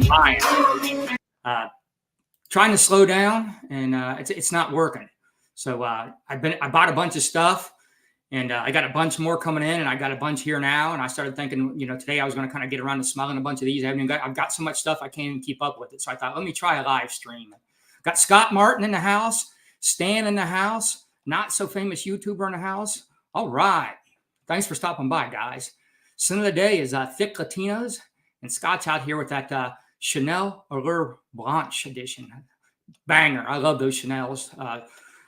I'm buying. Trying to slow down, and it's not working. So I bought a bunch of stuff, and I got a bunch more coming in, and I got a bunch here now. And I started thinking, today I was going to kind of get around to smelling a bunch of these. I've got so much stuff I can't even keep up with it. So I thought, let me try a live stream. Got Scott Martin in the house, Stan in the house, not so famous YouTuber in the house. All right. Thanks for stopping by, guys. Sin of the day is Thick Latinos, and Scott's out here with that Chanel Allure Blanche edition. Banger. I love those Chanels.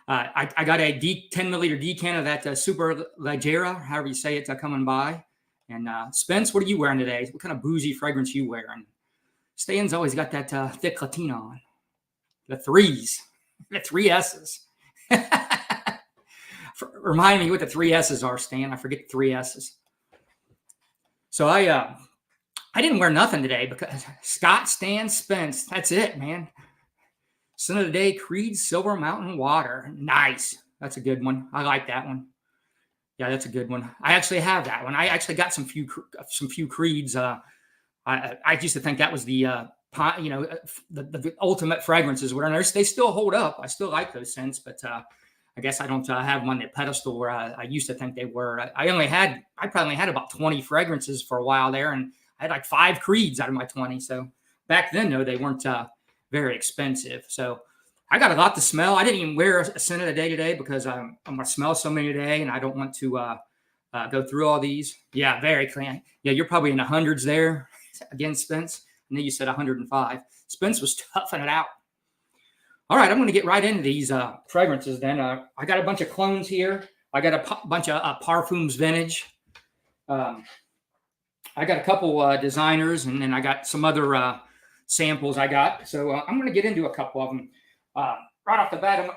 I got a 10 milliliter decant of that Super Leggera, however you say it, coming by. And Spence, what are you wearing today? What kind of bougie fragrance you wearing? Stan's always got that Thick Latino on. The 3s. The 3 S's. Remind me what the 3 S's are, Stan. I forget the 3 S's. So I didn't wear nothing today because Scott, Stan, Spence. That's it, man. Sin of the day, Creed Silver Mountain Water. Nice. That's a good one. I like that one. Yeah, that's a good one. I actually have that one. I actually got some few Creeds. I used to think that was the ultimate fragrances. They still hold up. I still like those scents, but I guess I don't have them on the pedestal where I used to think they were. I probably had about 20 fragrances for a while there, and I had like 5 Creeds out of my 20. So back then, though, they weren't very expensive. So I got a lot to smell. I didn't even wear a scent of the day today because I'm going to smell so many today, and I don't want to go through all these. Yeah, very clean. Yeah, you're probably in the hundreds there. Again, Spence. I know you said 105. Spence was toughing it out. All right, I'm going to get right into these fragrances then. I got a bunch of clones here. I got a bunch of Parfums Vintage. I got a couple designers, and then I got some other samples I got. So I'm going to get into a couple of them. Right off the bat,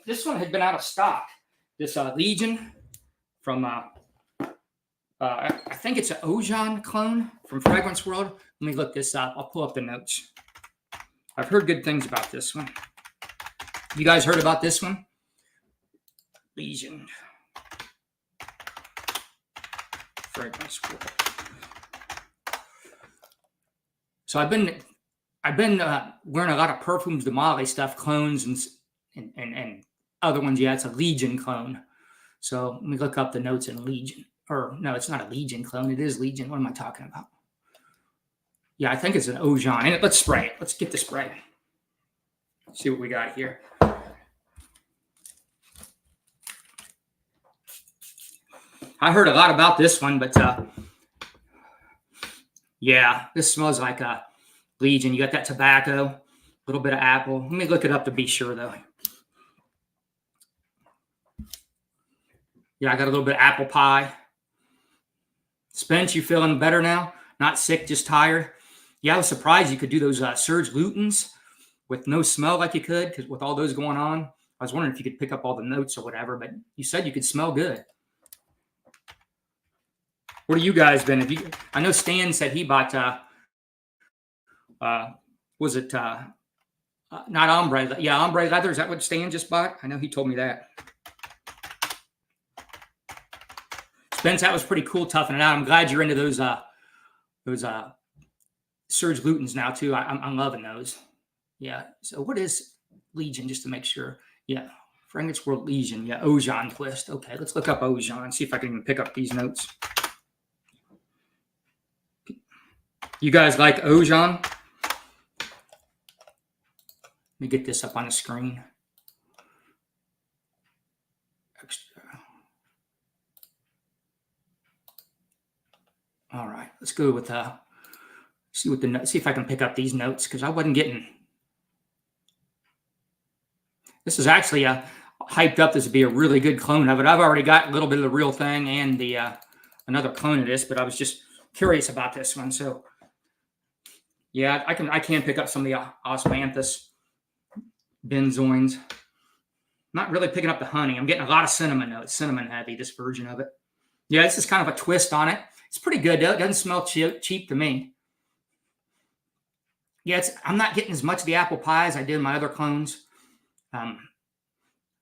this one had been out of stock. This Legion from, I think it's an Ojan clone from Fragrance World. Let me look this up. I'll pull up the notes. I've heard good things about this one. You guys heard about this one? Legion. Fragrance World. So I've been wearing a lot of Parfums de Mali stuff, clones and other ones. Yeah, it's a Legion clone. So let me look up the notes in Legion. Or no, it's not a Legion clone. It is Legion. What am I talking about? Yeah, I think it's an Ojan. And let's spray it. Let's get the spray. See what we got here. I heard a lot about this one, but yeah, this smells like a Legion. You got that tobacco, a little bit of apple. Let me look it up to be sure, though. Yeah, I got a little bit of apple pie. Spence, you feeling better now? Not sick, just tired? Yeah, I was surprised you could do those Serge Lutens with no smell like you could, because with all those going on, I was wondering if you could pick up all the notes or whatever, but you said you could smell good. What have you guys been? I know Stan said he bought, was it not ombre? Yeah, ombre leather. Is that what Stan just bought? I know he told me that. Spence, that was pretty cool, toughing it out. I'm glad you're into those Serge Lutens now too. I'm loving those. Yeah. So what is Legion, just to make sure? Yeah, Fragrance World Legion. Yeah, Ojan twist. Okay, let's look up Ojan. See if I can even pick up these notes. You guys like Ojan? Let me get this up on the screen. Extra. All right, let's go with see if I can pick up these notes, because I wasn't getting. This is actually hyped up. This would be a really good clone of it. I've already got a little bit of the real thing and the another clone of this, but I was just curious about this one. So yeah, I can pick up some of the osmanthus, benzoins. Not really picking up the honey. I'm getting a lot of cinnamon though. It's cinnamon heavy, this version of it. Yeah, this is kind of a twist on it. It's pretty good though. It doesn't smell cheap to me. Yeah, I'm not getting as much of the apple pie as I did in my other clones. I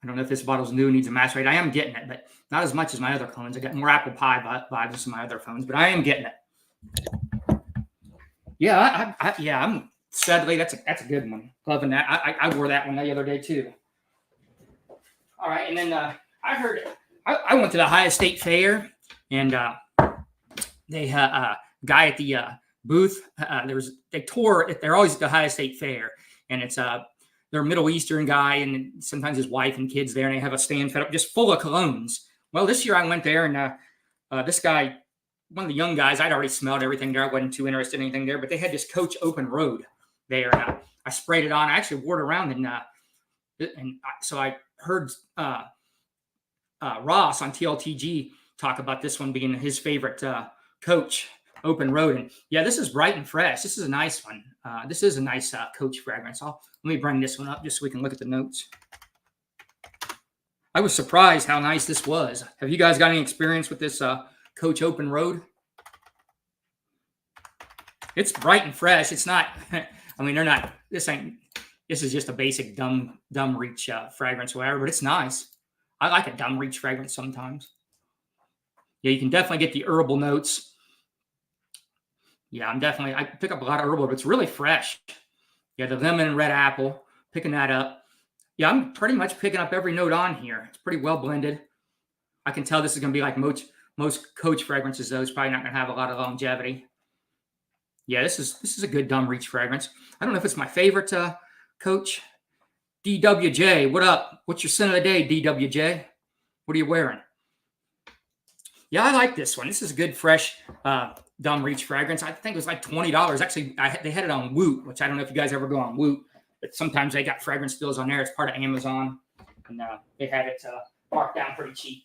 don't know if this bottle's new and needs a mass rate. I am getting it, but not as much as my other clones. I got more apple pie vibes in my other phones, but I am getting it. Yeah, I'm Sadly, that's a good one. Loving that. I wore that one the other day too. All right, and then I heard I went to the Ohio State Fair, and they had a guy at the booth. They tour. They're always at the Ohio State Fair, and it's they're a Middle Eastern guy, and sometimes his wife and kids there, and they have a stand set up just full of colognes. Well, this year I went there, and this guy, one of the young guys, I'd already smelled everything there. I wasn't too interested in anything there, but they had this Coach Open Road there. And I sprayed it on. I actually wore it around, so I heard Ross on TLTG talk about this one being his favorite Coach Open Road. And yeah, this is bright and fresh. This is a nice one. This is a nice Coach fragrance. Let me bring this one up just so we can look at the notes. I was surprised how nice this was. Have you guys got any experience with this Coach Open Road? It's bright and fresh. It's not, I mean, this is just a basic dumb reach fragrance or whatever, but it's nice. I like a dumb reach fragrance sometimes. Yeah, you can definitely get the herbal notes. Yeah, I pick up a lot of herbal, but it's really fresh. Yeah, the lemon and red apple, picking that up. Yeah, I'm pretty much picking up every note on here. It's pretty well blended. I can tell this is going to be like most Coach fragrances, though. It's probably not going to have a lot of longevity. Yeah, this is a good dumb reach fragrance. I don't know if it's my favorite Coach. DWJ, what up? What's your scent of the day, DWJ? What are you wearing? Yeah, I like this one. This is a good, fresh, dumb reach fragrance. I think it was like $20. Actually, they had it on Woot, which I don't know if you guys ever go on Woot, but sometimes they got fragrance deals on there. It's part of Amazon, and they had it marked down pretty cheap.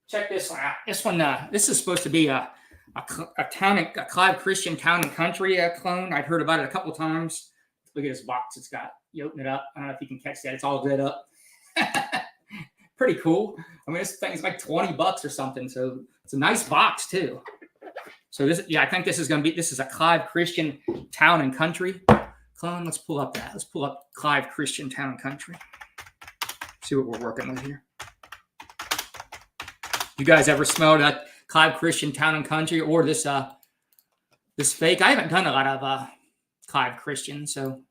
Check this one out. This one, this is supposed to be a Clive Christian Town and Country clone. I've heard about it a couple times. Look at this box. It's got, you open it up. I don't know if you can catch that. It's all lit up. Pretty cool. I mean, this thing's like $20 or something. So it's a nice box too. So this, yeah, I think this is a Clive Christian Town and Country clone. Let's pull up that. Let's pull up Clive Christian Town and Country. See what we're working with here. You guys ever smelled that Clive Christian Town and Country or this this fake? I haven't done a lot of Clive Christian, so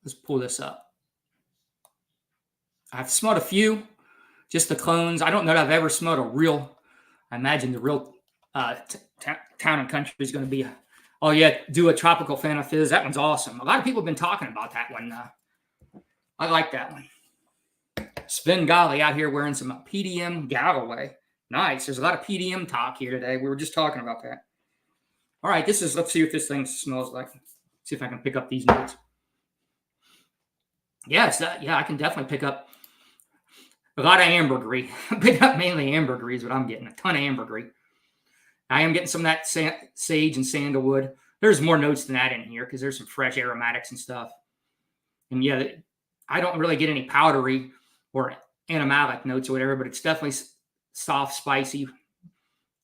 let's pull this up. I've smelled a few, just the clones. I don't know that I've ever smelled a real. I imagine the real Town and Country is going to be. Oh yeah, do a Tropical Fanta Fizz. That one's awesome. A lot of people have been talking about that one. I like that one. Svengali out here wearing some PDM Galloway. Nice. There's a lot of PDM talk here today. We were just talking about that. All right, let's see what this thing smells like. See if I can pick up these notes. Yeah, I can definitely pick up a lot of ambergris. Pick up mainly ambergris, but I'm getting a ton of ambergris. I am getting some of that sage and sandalwood. There's more notes than that in here because there's some fresh aromatics and stuff. And yeah, I don't really get any powdery or animalic notes or whatever, but it's definitely soft, spicy.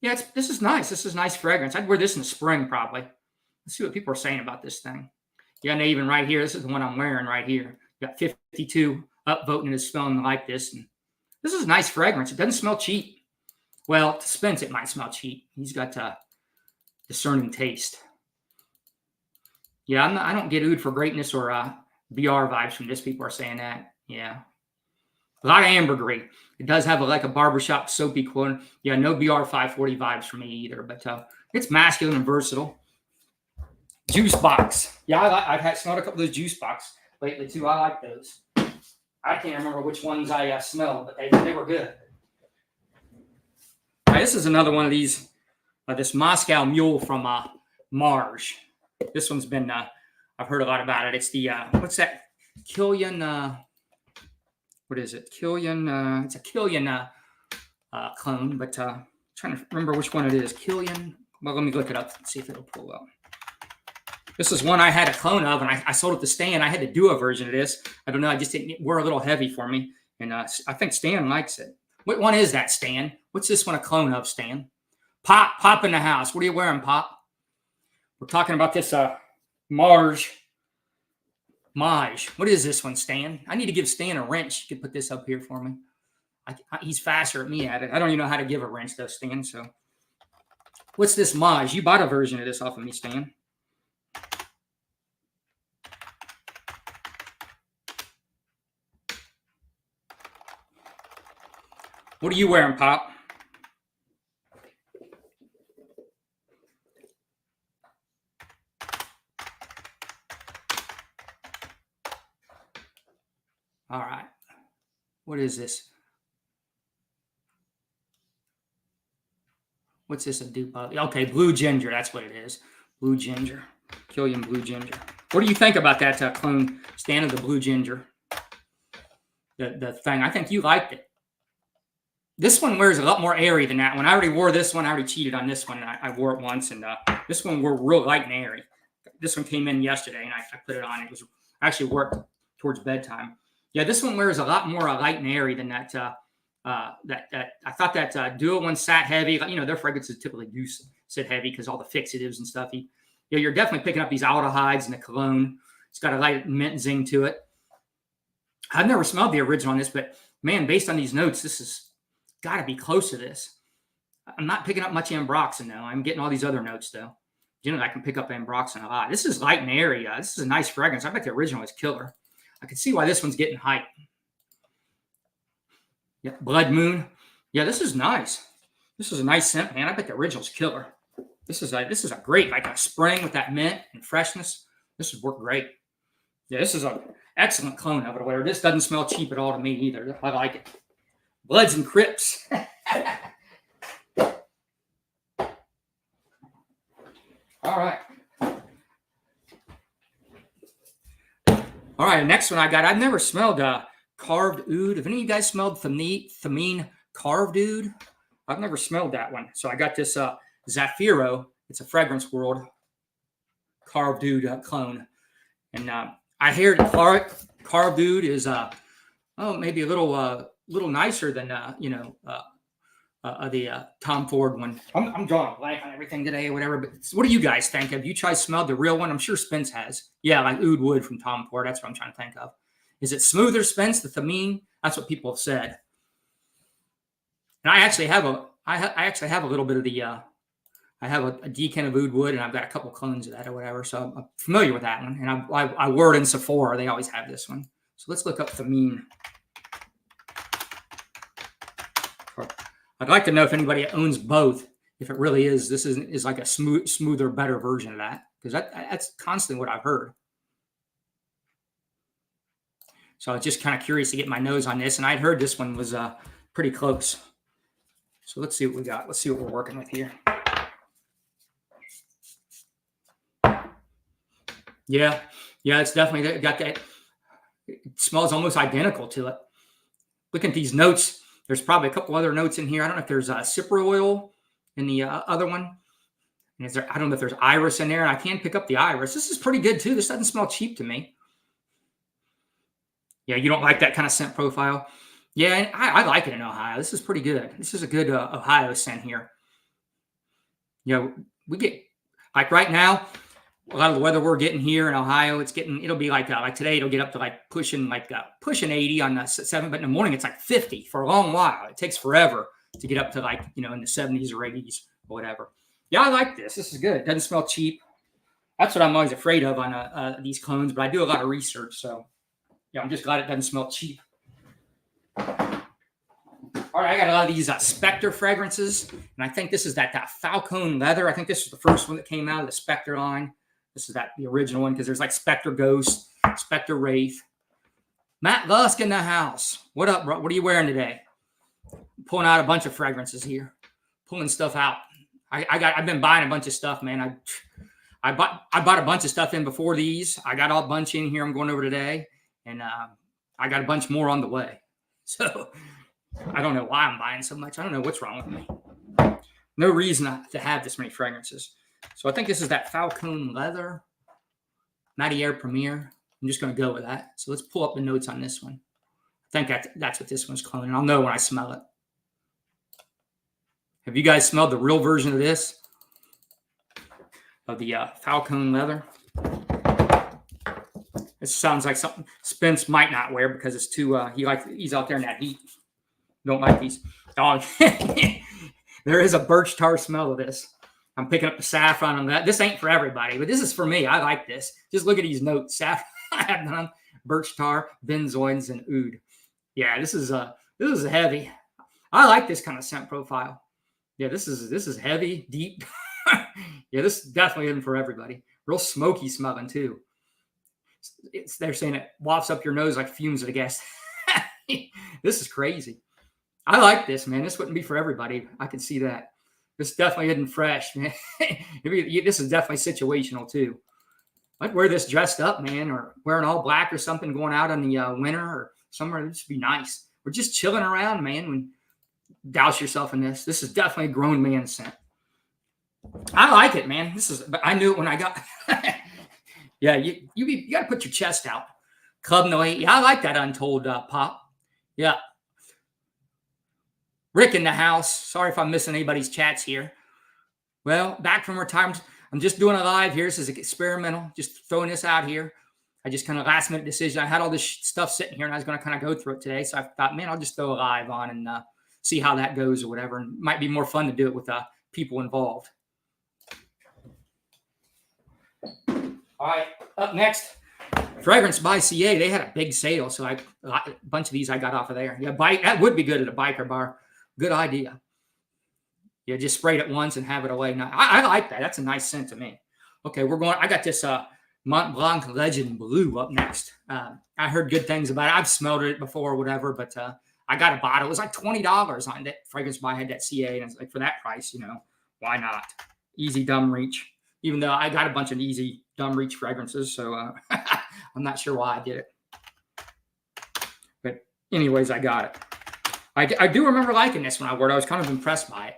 Yeah, this is nice. This is nice fragrance. I'd wear this in the spring probably. Let's see what people are saying about this thing. Yeah, and even right here, this is the one I'm wearing right here. Got 52 upvoting is smelling like this. And this is a nice fragrance. It doesn't smell cheap. Well, to Spence, it might smell cheap. He's got discerning taste. Yeah, I don't get oud for greatness or BR vibes from this. People are saying that. Yeah. A lot of ambergris. It does have like a barbershop soapy quote. Yeah, no BR 540 vibes for me either, but it's masculine and versatile. Juice box. Yeah, I've smelled a couple of those juice box lately too. I like those. I can't remember which ones I smelled, but they were good. All right, this is another one of these, this Moscow Mule from Marge. This one's been, I've heard a lot about it. It's the, what's that? Killian, what is it? Killian, it's a Killian clone, but trying to remember which one it is. Killian, well, let me look it up and see if it'll pull up. This is one I had a clone of, and I sold it to Stan. I had to do a version of this. I don't know. I just didn't were a little heavy for me, and I think Stan likes it. What one is that, Stan? What's this one a clone of, Stan? Pop in the house. What are you wearing, Pop? We're talking about this Maj. What is this one, Stan? I need to give Stan a wrench. You could put this up here for me. He's faster at me at it. I don't even know how to give a wrench, though, Stan. So What's this Maj? You bought a version of this off of me, Stan. What are you wearing, Pop? All right. What is this? What's this? A dupe? Okay, blue ginger. That's what it is. Blue ginger. Killian blue ginger. What do you think about that clone, Stan, of the blue ginger? The thing. I think you liked it. This one wears a lot more airy than that one. I already wore this one. I already cheated on this one. I wore it once, and this one wore real light and airy. This one came in yesterday, and I put it on. It was actually worked towards bedtime. Yeah, this one wears a lot more light and airy than that. I thought that Duo one sat heavy. You know, their fragrances typically do sit heavy because all the fixatives and stuff. You're definitely picking up these aldehydes and the cologne. It's got a light mint zing to it. I've never smelled the original on this, but man, based on these notes, this has got to be close to this. I'm not picking up much ambroxan though. I'm getting all these other notes though. Generally, I can pick up ambroxan a lot. This is light and airy. This is a nice fragrance. I bet the original is killer. I can see why this one's getting hype. Yeah, Blood Moon. Yeah, this is nice. This is a nice scent, man. I bet the original's killer. This is a great, like a spring with that mint and freshness. This would work great. Yeah, this is an excellent clone of it or whatever. This doesn't smell cheap at all to me either. I like it. Bloods and Crips. All right. All right, next one I got. I've never smelled carved oud. Have any of you guys smelled Thameen carved oud? I've never smelled that one. So I got this Zafiro. It's a Fragrance World carved oud clone. And I hear carved oud is maybe a little nicer than the Tom Ford one. I'm drawing a blank on everything today or whatever, but what do you guys think? Have you tried smelled the real one? I'm sure Spence has. Yeah, like oud wood from Tom Ford. That's what I'm trying to think of. Is it smoother, Spence, the Thameen? That's what people have said. And I actually have a little bit of the I have a decant of oud wood, and I've got a couple clones of that or whatever. So I'm familiar with that one. And I wore it in Sephora. They always have this one. So let's look up Thameen. I'd like to know if anybody owns both, if it really is, this is like a smoother, better version of that, because that's constantly what I've heard. So I was just kind of curious to get my nose on this, and I'd heard this one was pretty close. So let's see what we got. Let's see what we're working with here. Yeah, it's definitely got that. It smells almost identical to it. Looking at these notes, there's probably a couple other notes in here. I don't know if there's cypre oil in the other one. And I don't know if there's iris in there. And I can pick up the iris. This is pretty good too. This doesn't smell cheap to me. Yeah, you don't like that kind of scent profile? Yeah, I like it in Ohio. This is pretty good. This is a good Ohio scent here. We get, like right now, a lot of the weather we're getting here in Ohio, it'll be like today, it'll get up to pushing 80 on the 7th, but in the morning it's like 50 for a long while. It takes forever to get up to in the 70s or 80s or whatever. Yeah, I like this. This is good. It doesn't smell cheap. That's what I'm always afraid of on these clones, but I do a lot of research, so yeah, I'm just glad it doesn't smell cheap. All right, I got a lot of these Spectre fragrances, and I think this is that Falcone leather. I think this was the first one that came out of the Spectre line. This is the original one, because there's like Spectre Ghost, Spectre Wraith. Matt Lusk in the house. What up, bro? What are you wearing today? I'm pulling out a bunch of fragrances here. Pulling stuff out. I've been buying a bunch of stuff, man. I bought a bunch of stuff in before these. I got a bunch in here I'm going over today, and I got a bunch more on the way. So I don't know why I'm buying so much. I don't know what's wrong with me. No reason to have this many fragrances. So I think this is that Falcone leather, Matière Premier. I'm just going to go with that. So let's pull up the notes on this one. I think that's what this one's cloning. I'll know when I smell it. Have you guys smelled the real version of this? Of the Falcone leather? This sounds like something Spence might not wear because it's too, he's out there in that heat. Don't like these. Oh, there is a birch tar smell of this. I'm picking up the saffron on that. This ain't for everybody, but this is for me. I like this. Just look at these notes. Saffron, I have none. Birch tar, benzoins, and oud. Yeah, this is heavy. I like this kind of scent profile. Yeah, this is heavy, deep. Yeah, this definitely isn't for everybody. Real smoky smelling too. They're saying it wafts up your nose like fumes at a gas. This is crazy. I like this, man. This wouldn't be for everybody. I can see that. This definitely isn't fresh, man. This is definitely situational too. I'd wear this dressed up, man, or wearing all black or something, going out in the winter or somewhere. This would be nice. We're just chilling around, man. When douse yourself in this. This is definitely a grown man scent. I like it, man. But I knew it when I got. Yeah, you got to put your chest out. Club Noir. Yeah, I like that Untold pop. Yeah. Rick in the house. Sorry if I'm missing anybody's chats here. Well, back from retirement. I'm just doing a live here. This is experimental. Just throwing this out here. I just kind of last minute decision. I had all this stuff sitting here and I was going to kind of go through it today. So I thought, man, I'll just throw a live on and see how that goes or whatever. And it might be more fun to do it with people involved. All right, up next, Fragrance by CA. They had a big sale, so a bunch of these I got off of there. Yeah, that would be good at a biker bar. Good idea. Yeah, just spray it once and have it away. Now, I like that. That's a nice scent to me. Okay, I got this Mont Blanc Legend Blue up next. I heard good things about it. I've smelled it before or whatever, but I got a bottle. It was like $20 on that. Fragrance by had that CA, and it's like for that price, why not? Easy dumb reach. Even though I got a bunch of easy dumb reach fragrances, so I'm not sure why I did it. But anyways, I got it. I do remember liking this when I wore it. I was kind of impressed by it.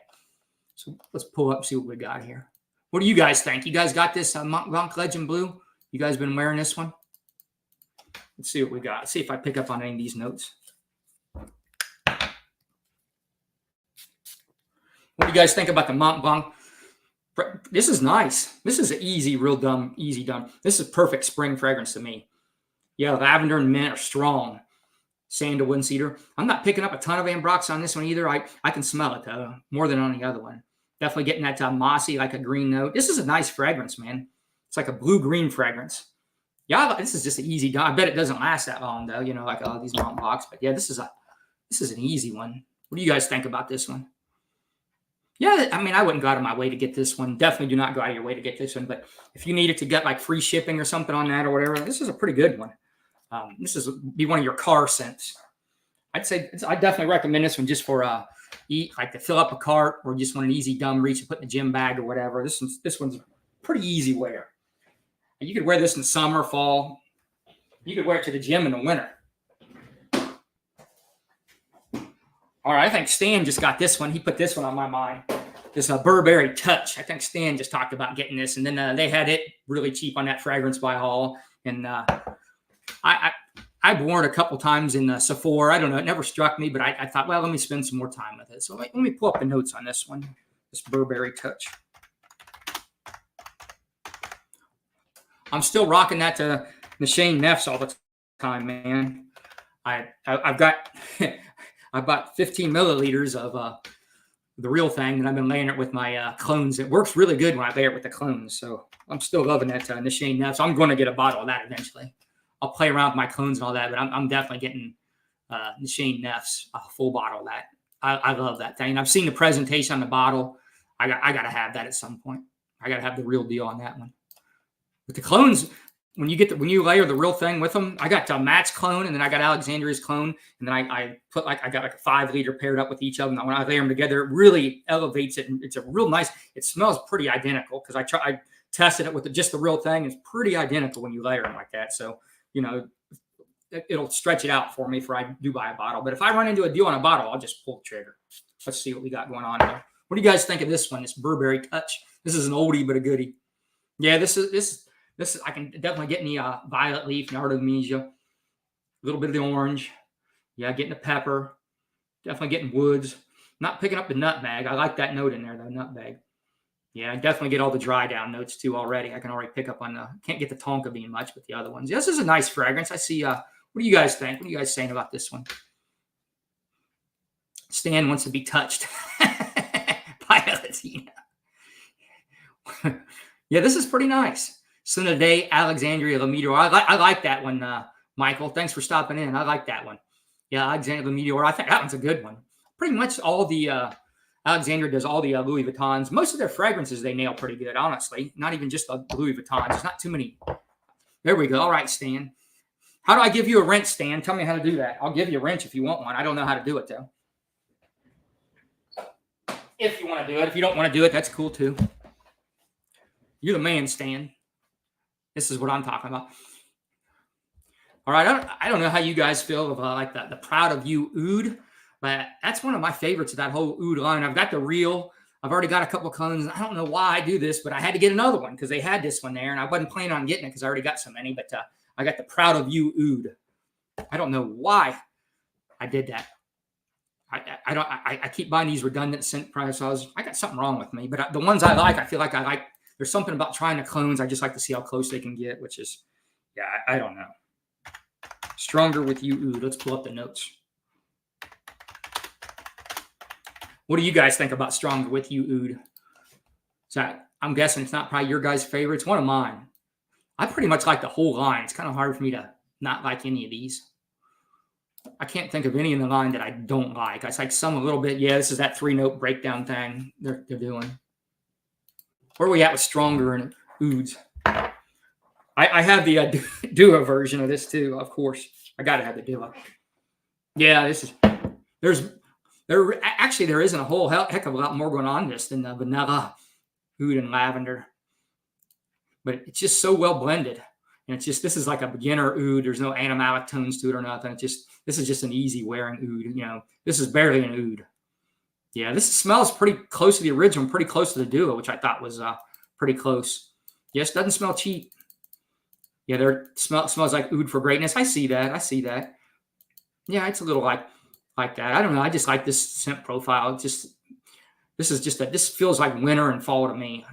So let's pull up and see what we got here. What do you guys think? You guys got this Mont Blanc Legend Blue? You guys been wearing this one? Let's see what we got. Let's see if I pick up on any of these notes. What do you guys think about the Mont Blanc? This is nice. This is an easy dumb. This is perfect spring fragrance to me. Yeah, lavender and mint are strong. Sandalwood and cedar. I'm not picking up a ton of Ambrox on this one either. I can smell it though, more than on the other one. Definitely getting that mossy, like a green note. This is a nice fragrance, man. It's like a blue-green fragrance. Yeah, this is just an easy dumb. I bet it doesn't last that long though, like all these Mont Blancs. But yeah, this is an easy one. What do you guys think about this one? Yeah, I mean, I wouldn't go out of my way to get this one. Definitely do not go out of your way to get this one. But if you needed to get like free shipping or something on that or whatever, this is a pretty good one. This be one of your car scents. I definitely recommend this one just for like to fill up a cart or just want an easy dumb reach to put in the gym bag or whatever. This one's pretty easy wear. And you could wear this in summer, fall. You could wear it to the gym in the winter. All right, I think Stan just got this one. He put this one on my mind. This Burberry Touch. I think Stan just talked about getting this, and then they had it really cheap on that Fragrance by Hall. And I've worn it a couple times in Sephora. I don't know. It never struck me, but I thought, well, let me spend some more time with it. So let me pull up the notes on this one. This Burberry Touch. I'm still rocking that to Shane Neffs all the time, man. I've got I bought 15 milliliters of the real thing, and I've been laying it with my clones. It works really good when I layer it with the clones, so I'm still loving that Shane Neffs. I'm going to get a bottle of that eventually. I'll play around with my clones and all that, but I'm definitely getting Shane Neffs, a full bottle of that. I love that thing. I've seen the presentation on the bottle. I got to have that at some point. I got to have the real deal on that one. With the clones, when you layer the real thing with them, I got Matt's clone, and then I got Alexandria's clone, and then I got like a 5-liter paired up with each of them. When I layer them together, it really elevates it, and it's a real nice. It smells pretty identical because I tested it with just the real thing. It's pretty identical when you layer them like that. So it'll stretch it out for me if I do buy a bottle. But if I run into a deal on a bottle, I'll just pull the trigger. Let's see what we got going on here. What do you guys think of this one? This Burberry Touch. This is an oldie but a goodie. Yeah, this I can definitely get in the violet leaf and artemisia, a little bit of the orange. Yeah, getting the pepper. Definitely getting woods. Not picking up the nutmeg. I like that note in there, though, nutmeg. Yeah, I definitely get all the dry down notes, too, already. I can already pick up on can't get the tonka bean much, but the other ones. Yeah, this is a nice fragrance. I see. What do you guys think? What are you guys saying about this one? Stan wants to be touched by a Latina. Yeah, this is pretty nice. Day, Alexandria La Meteor. I like that one, Michael. Thanks for stopping in. I like that one. Yeah, Alexandria La Meteor. I think that one's a good one. Pretty much all the Alexandria does all the Louis Vuittons. Most of their fragrances they nail pretty good, honestly. Not even just the Louis Vuittons. There's not too many. There we go. All right, Stan. How do I give you a wrench, Stan? Tell me how to do that. I'll give you a wrench if you want one. I don't know how to do it, though. If you want to do it. If you don't want to do it, that's cool, too. You're the man, Stan. This is what I'm talking about. All right, I don't know how you guys feel about like the Proud of You Oud, but that's one of my favorites of that whole Oud line. I've got the real. I've already got a couple of clones. I don't know why I do this, but I had to get another one because they had this one there, and I wasn't planning on getting it because I already got so many. But I got the Proud of You Oud. I don't know why I did that. I keep buying these redundant scent prices. I got something wrong with me, but the ones I like, I feel like I like. There's something about trying the clones. I just like to see how close they can get, which is, yeah, I don't know. Stronger with You Oud. Let's pull up the notes. What do you guys think about Stronger with You Oud? So I'm guessing it's not probably your guys' favorite. It's one of mine. I pretty much like the whole line. It's kind of hard for me to not like any of these. I can't think of any in the line that I don't like. I like some a little bit. Yeah, this is that 3-note breakdown thing they're doing. Where are we at with Stronger and Ouds? I have the Duo version of this too, of course. I got to have the Duo. Yeah, this is, there isn't a whole heck of a lot more going on in this than the vanilla, oud, and lavender. But it's just so well blended. And it's just, this is like a beginner oud. There's no animalic tones to it or nothing. This is just an easy wearing oud. You know, this is barely an oud. Yeah, this smells pretty close to the original, pretty close to the Duo, which I thought was pretty close. Yes, doesn't smell cheap. Yeah, there smells like oud for greatness. I see that. Yeah, it's a little like that. I don't know. I just like this scent profile. This feels like winter and fall to me.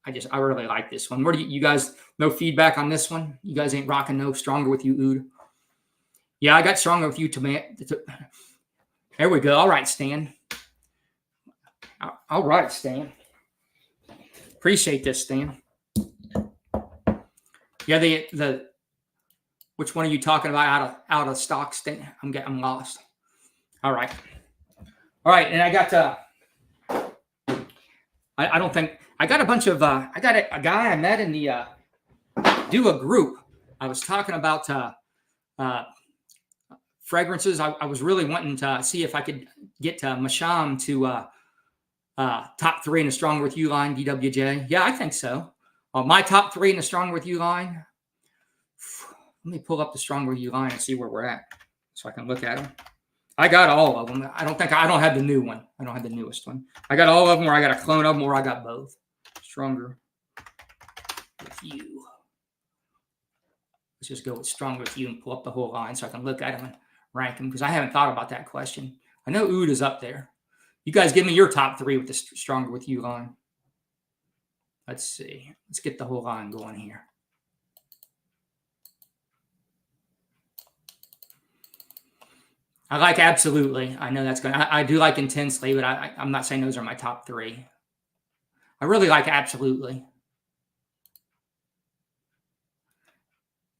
I really like this one. Where do you guys, no feedback on this one? You guys ain't rocking no Stronger with You Oud? Yeah, I got Stronger with You tomato. There we go. All right, Stan. All right, Stan. Appreciate this, Stan. Yeah, the which one are you talking about out of stock, Stan? I'm lost. All right, and I got I don't think I got a bunch of I got a guy I met in the Duo group. I was talking about fragrances. I was really wanting to see if I could get Masham to top 3 in the Stronger with You line, DWJ. Yeah, I think so. My top 3 in the Stronger with You line. Let me pull up the Stronger with You line and see where we're at so I can look at them. I got all of them. I don't have the new one. I don't have the newest one. I got all of them, or I got a clone of them, or I got both. Stronger with You. Let's just go with Stronger with You and pull up the whole line so I can look at them and rank them, because I haven't thought about that question. I know Oud is up there. You guys give me your top 3 with the Stronger with You line. Let's see. Let's get the whole line going here. I like Absolutely. I know that's going to, I do like Intensely, but I'm not saying those are my top 3. I really like Absolutely.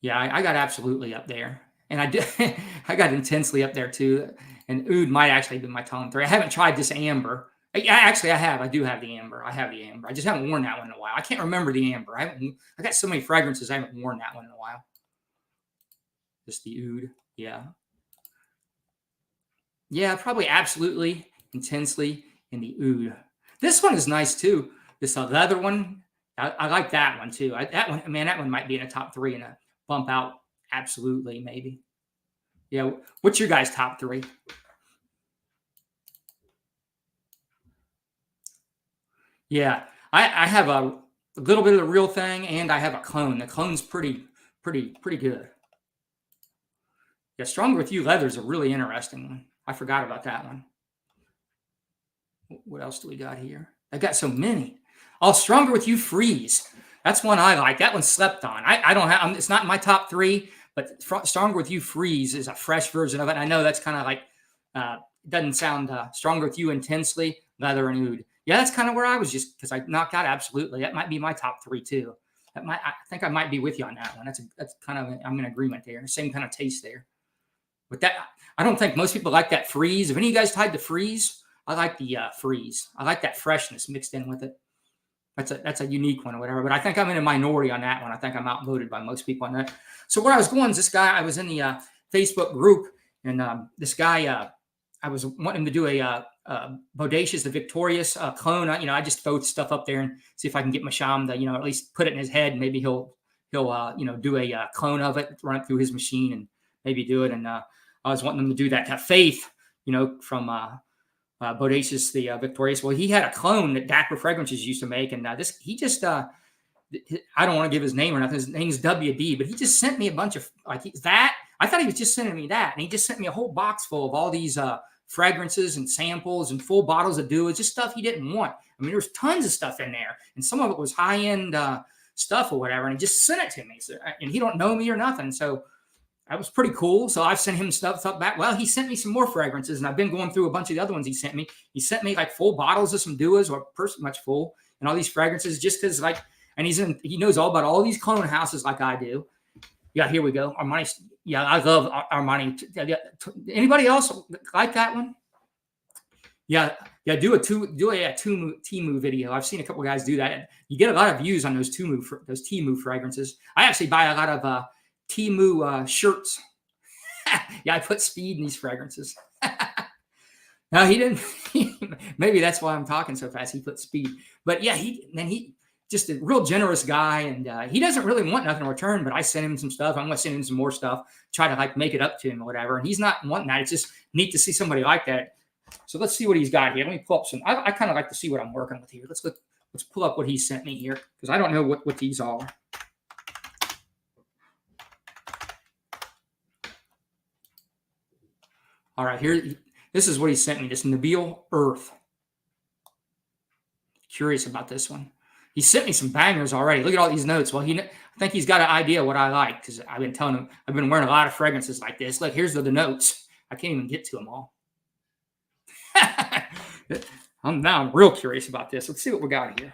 Yeah, I got Absolutely up there. And I got Intensely up there too. And Oud might actually be my top 3. I haven't tried this Amber. Actually, I have. I do have the Amber. I have the Amber. I just haven't worn that one in a while. I can't remember the Amber. I got so many fragrances. I haven't worn that one in a while. Just the Oud. Yeah. Yeah, probably Absolutely, Intensely, and the Oud. This one is nice too. This leather one. I like that one too. That one might be in the top 3 and a bump out Absolutely, maybe. Yeah. What's your guys' top 3? Yeah, I have a little bit of the real thing, and I have a clone. The clone's pretty good. Yeah, Stronger with You leather is a really interesting one. I forgot about that one. What else do we got here? I got so many. Oh, Stronger with You Freeze. That's one I like. That one slept on. I don't have. It's not in my top 3, but Stronger with You Freeze is a fresh version of it. I know that's kind of like doesn't sound Stronger with You Intensely, leather and oud. Yeah, that's kind of where I was, just because I knocked out Absolutely. That might be my top 3 too. I think I might be with you on that one. That's kind of, I'm in agreement there. Same kind of taste there. But that, I don't think most people like that Freeze. If any of you guys tried the Freeze, I like the Freeze. I like that freshness mixed in with it. That's a unique one or whatever. But I think I'm in a minority on that one. I think I'm outvoted by most people on that. So where I was going is this guy, I was in the Facebook group, and this guy, I was wanting to do a Bodacious, the Victorious clone. I just throw stuff up there and see if I can get Masham to, at least put it in his head. And maybe he'll do a clone of it, run it through his machine, and maybe do it. And I was wanting them to do that. Faith, from Bodacious, the Victorious. Well, he had a clone that Dapper Fragrances used to make, and he just I don't want to give his name or nothing. His name's WD, but he just sent me a bunch of that. I thought he was just sending me that, and he just sent me a whole box full of all these fragrances and samples and full bottles of Dew. It's just stuff he didn't want. I mean, there was tons of stuff in there, and some of it was high end stuff or whatever. And he just sent it to me, and he don't know me or nothing. So that was pretty cool. So I've sent him stuff back. Well, he sent me some more fragrances, and I've been going through a bunch of the other ones he sent me. He sent me like full bottles of some Duas, or pretty much full, and all these fragrances just because and he knows all about all these clone houses like I do. Yeah, here we go. Armani. Yeah, I love Armani. Anybody else like that one? Yeah. Do a Temu video. I've seen a couple guys do that. You get a lot of views on those Temu fragrances. I actually buy a lot of Temu shirts. Yeah, I put speed in these fragrances. No, he didn't. Maybe that's why I'm talking so fast. He put speed, but yeah, he just a real generous guy, and he doesn't really want nothing in return. But I sent him some stuff. I'm going to send him some more stuff. Try to make it up to him or whatever. And he's not wanting that. It's just neat to see somebody like that. So let's see what he's got here. Let me pull up some. I kind of like to see what I'm working with here. Let's pull up what he sent me here, because I don't know what these are. All right, here. This is what he sent me. This Nabil Earth. Curious about this one. He sent me some bangers already. Look at all these notes. Well, I think he's got an idea what I like, because I've been telling him I've been wearing a lot of fragrances like this. Look, here's the notes. I can't even get to them all. I'm real curious about this. Let's see what we got here.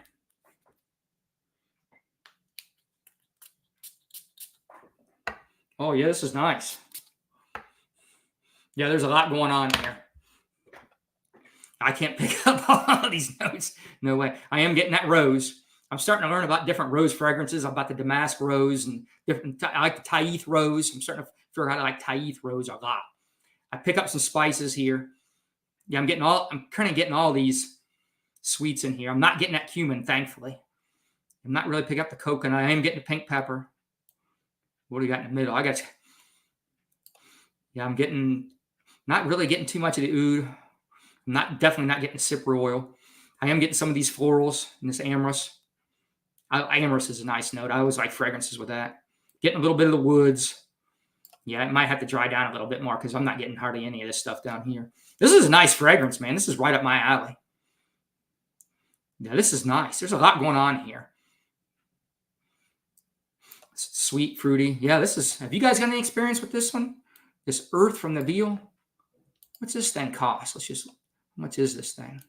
Oh, yeah, this is nice. Yeah, there's a lot going on here. I can't pick up all these notes. No way. I am getting that rose. I'm starting to learn about different rose fragrances. About the damask rose and different. I like the Taith rose. I'm starting to figure out how to like Taith rose a lot. I pick up some spices here. Yeah, I'm kind of getting all these sweets in here. I'm not getting that cumin, thankfully. I'm not really picking up the coconut. I am getting the pink pepper. What do you got in the middle? I'm not really getting too much of the oud. I'm definitely not getting cypre oil. I am getting some of these florals in this amorous. Amorous is a nice note. I always like fragrances with that. Getting a little bit of the woods. Yeah, it might have to dry down a little bit more, because I'm not getting hardly any of this stuff down here. This is a nice fragrance, man. This is right up my alley. Yeah, this is nice. There's a lot going on here. Sweet, fruity. Yeah, have you guys got any experience with this one? This Earth from the Veal? What's this thing cost? How much is this thing?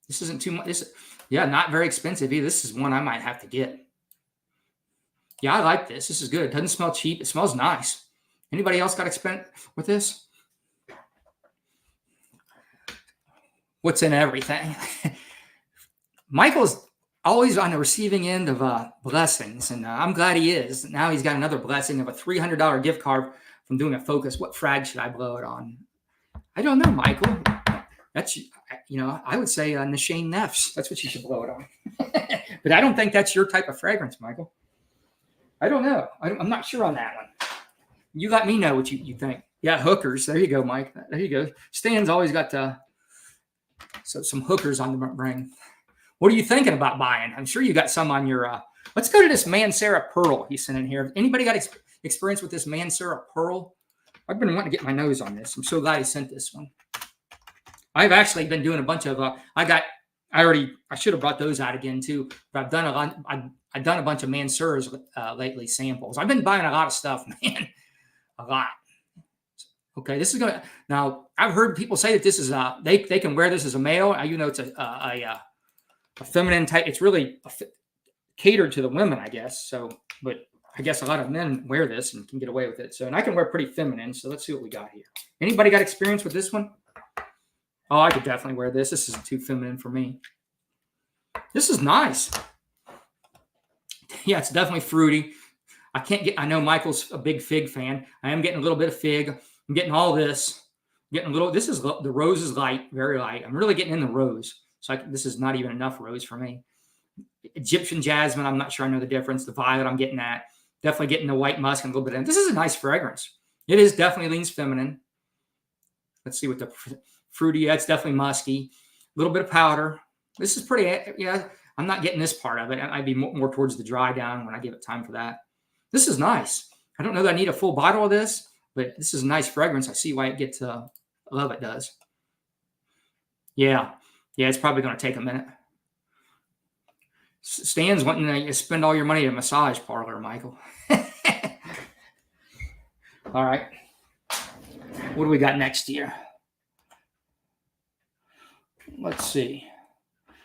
This isn't too much. Yeah, not very expensive either. This is one I might have to get. Yeah, I like this. This is good. It doesn't smell cheap. It smells nice. Anybody else got experience with this? What's in everything? Michael's always on the receiving end of blessings, and I'm glad he is. Now he's got another blessing of a $300 gift card from doing a focus. What frag should I blow it on? I don't know, Michael. That's, I would say Nashane Neffs. That's what you should blow it on. But I don't think that's your type of fragrance, Michael. I don't know. I'm not sure on that one. You let me know what you think. Yeah, hookers. There you go, Mike. There you go. Stan's always got some hookers on the brain. What are you thinking about buying? I'm sure you got some on your. Let's go to this Mancera Pearl he sent in here. Anybody got experience with this Mancera Pearl? I've been wanting to get my nose on this. I'm so glad he sent this one. I've actually been doing a bunch of. I should have brought those out again too. But I've done a lot. I've done a bunch of Manceras lately, samples. I've been buying a lot of stuff, man. A lot. Okay, this is gonna now. I've heard people say that this is they can wear this as a male. You know, it's a feminine type. It's really catered to the women, I guess. So, but I guess a lot of men wear this and can get away with it. So, and I can wear pretty feminine. So let's see what we got here. Anybody got experience with this one? Oh, I could definitely wear this. This isn't too feminine for me. This is nice. Yeah, it's definitely fruity. I know Michael's a big fig fan. I am getting a little bit of fig. I'm getting all this. This is the rose is light, very light. I'm really getting in the rose. So this is not even enough rose for me. Egyptian jasmine, I'm not sure I know the difference. The violet I'm getting at. Definitely getting the white musk and a little bit of. This is a nice fragrance. It is definitely leans feminine. Let's see what the fruity, yeah, it's definitely musky. A little bit of powder. This is pretty, yeah, I'm not getting this part of it. I'd be more towards the dry down when I give it time for that. This is nice. I don't know that I need a full bottle of this, but this is a nice fragrance. I see why it gets, I love it does. Yeah. Yeah, it's probably going to take a minute. Stan's wanting to spend all your money at a massage parlor, Michael. All right. What do we got next here? Let's see.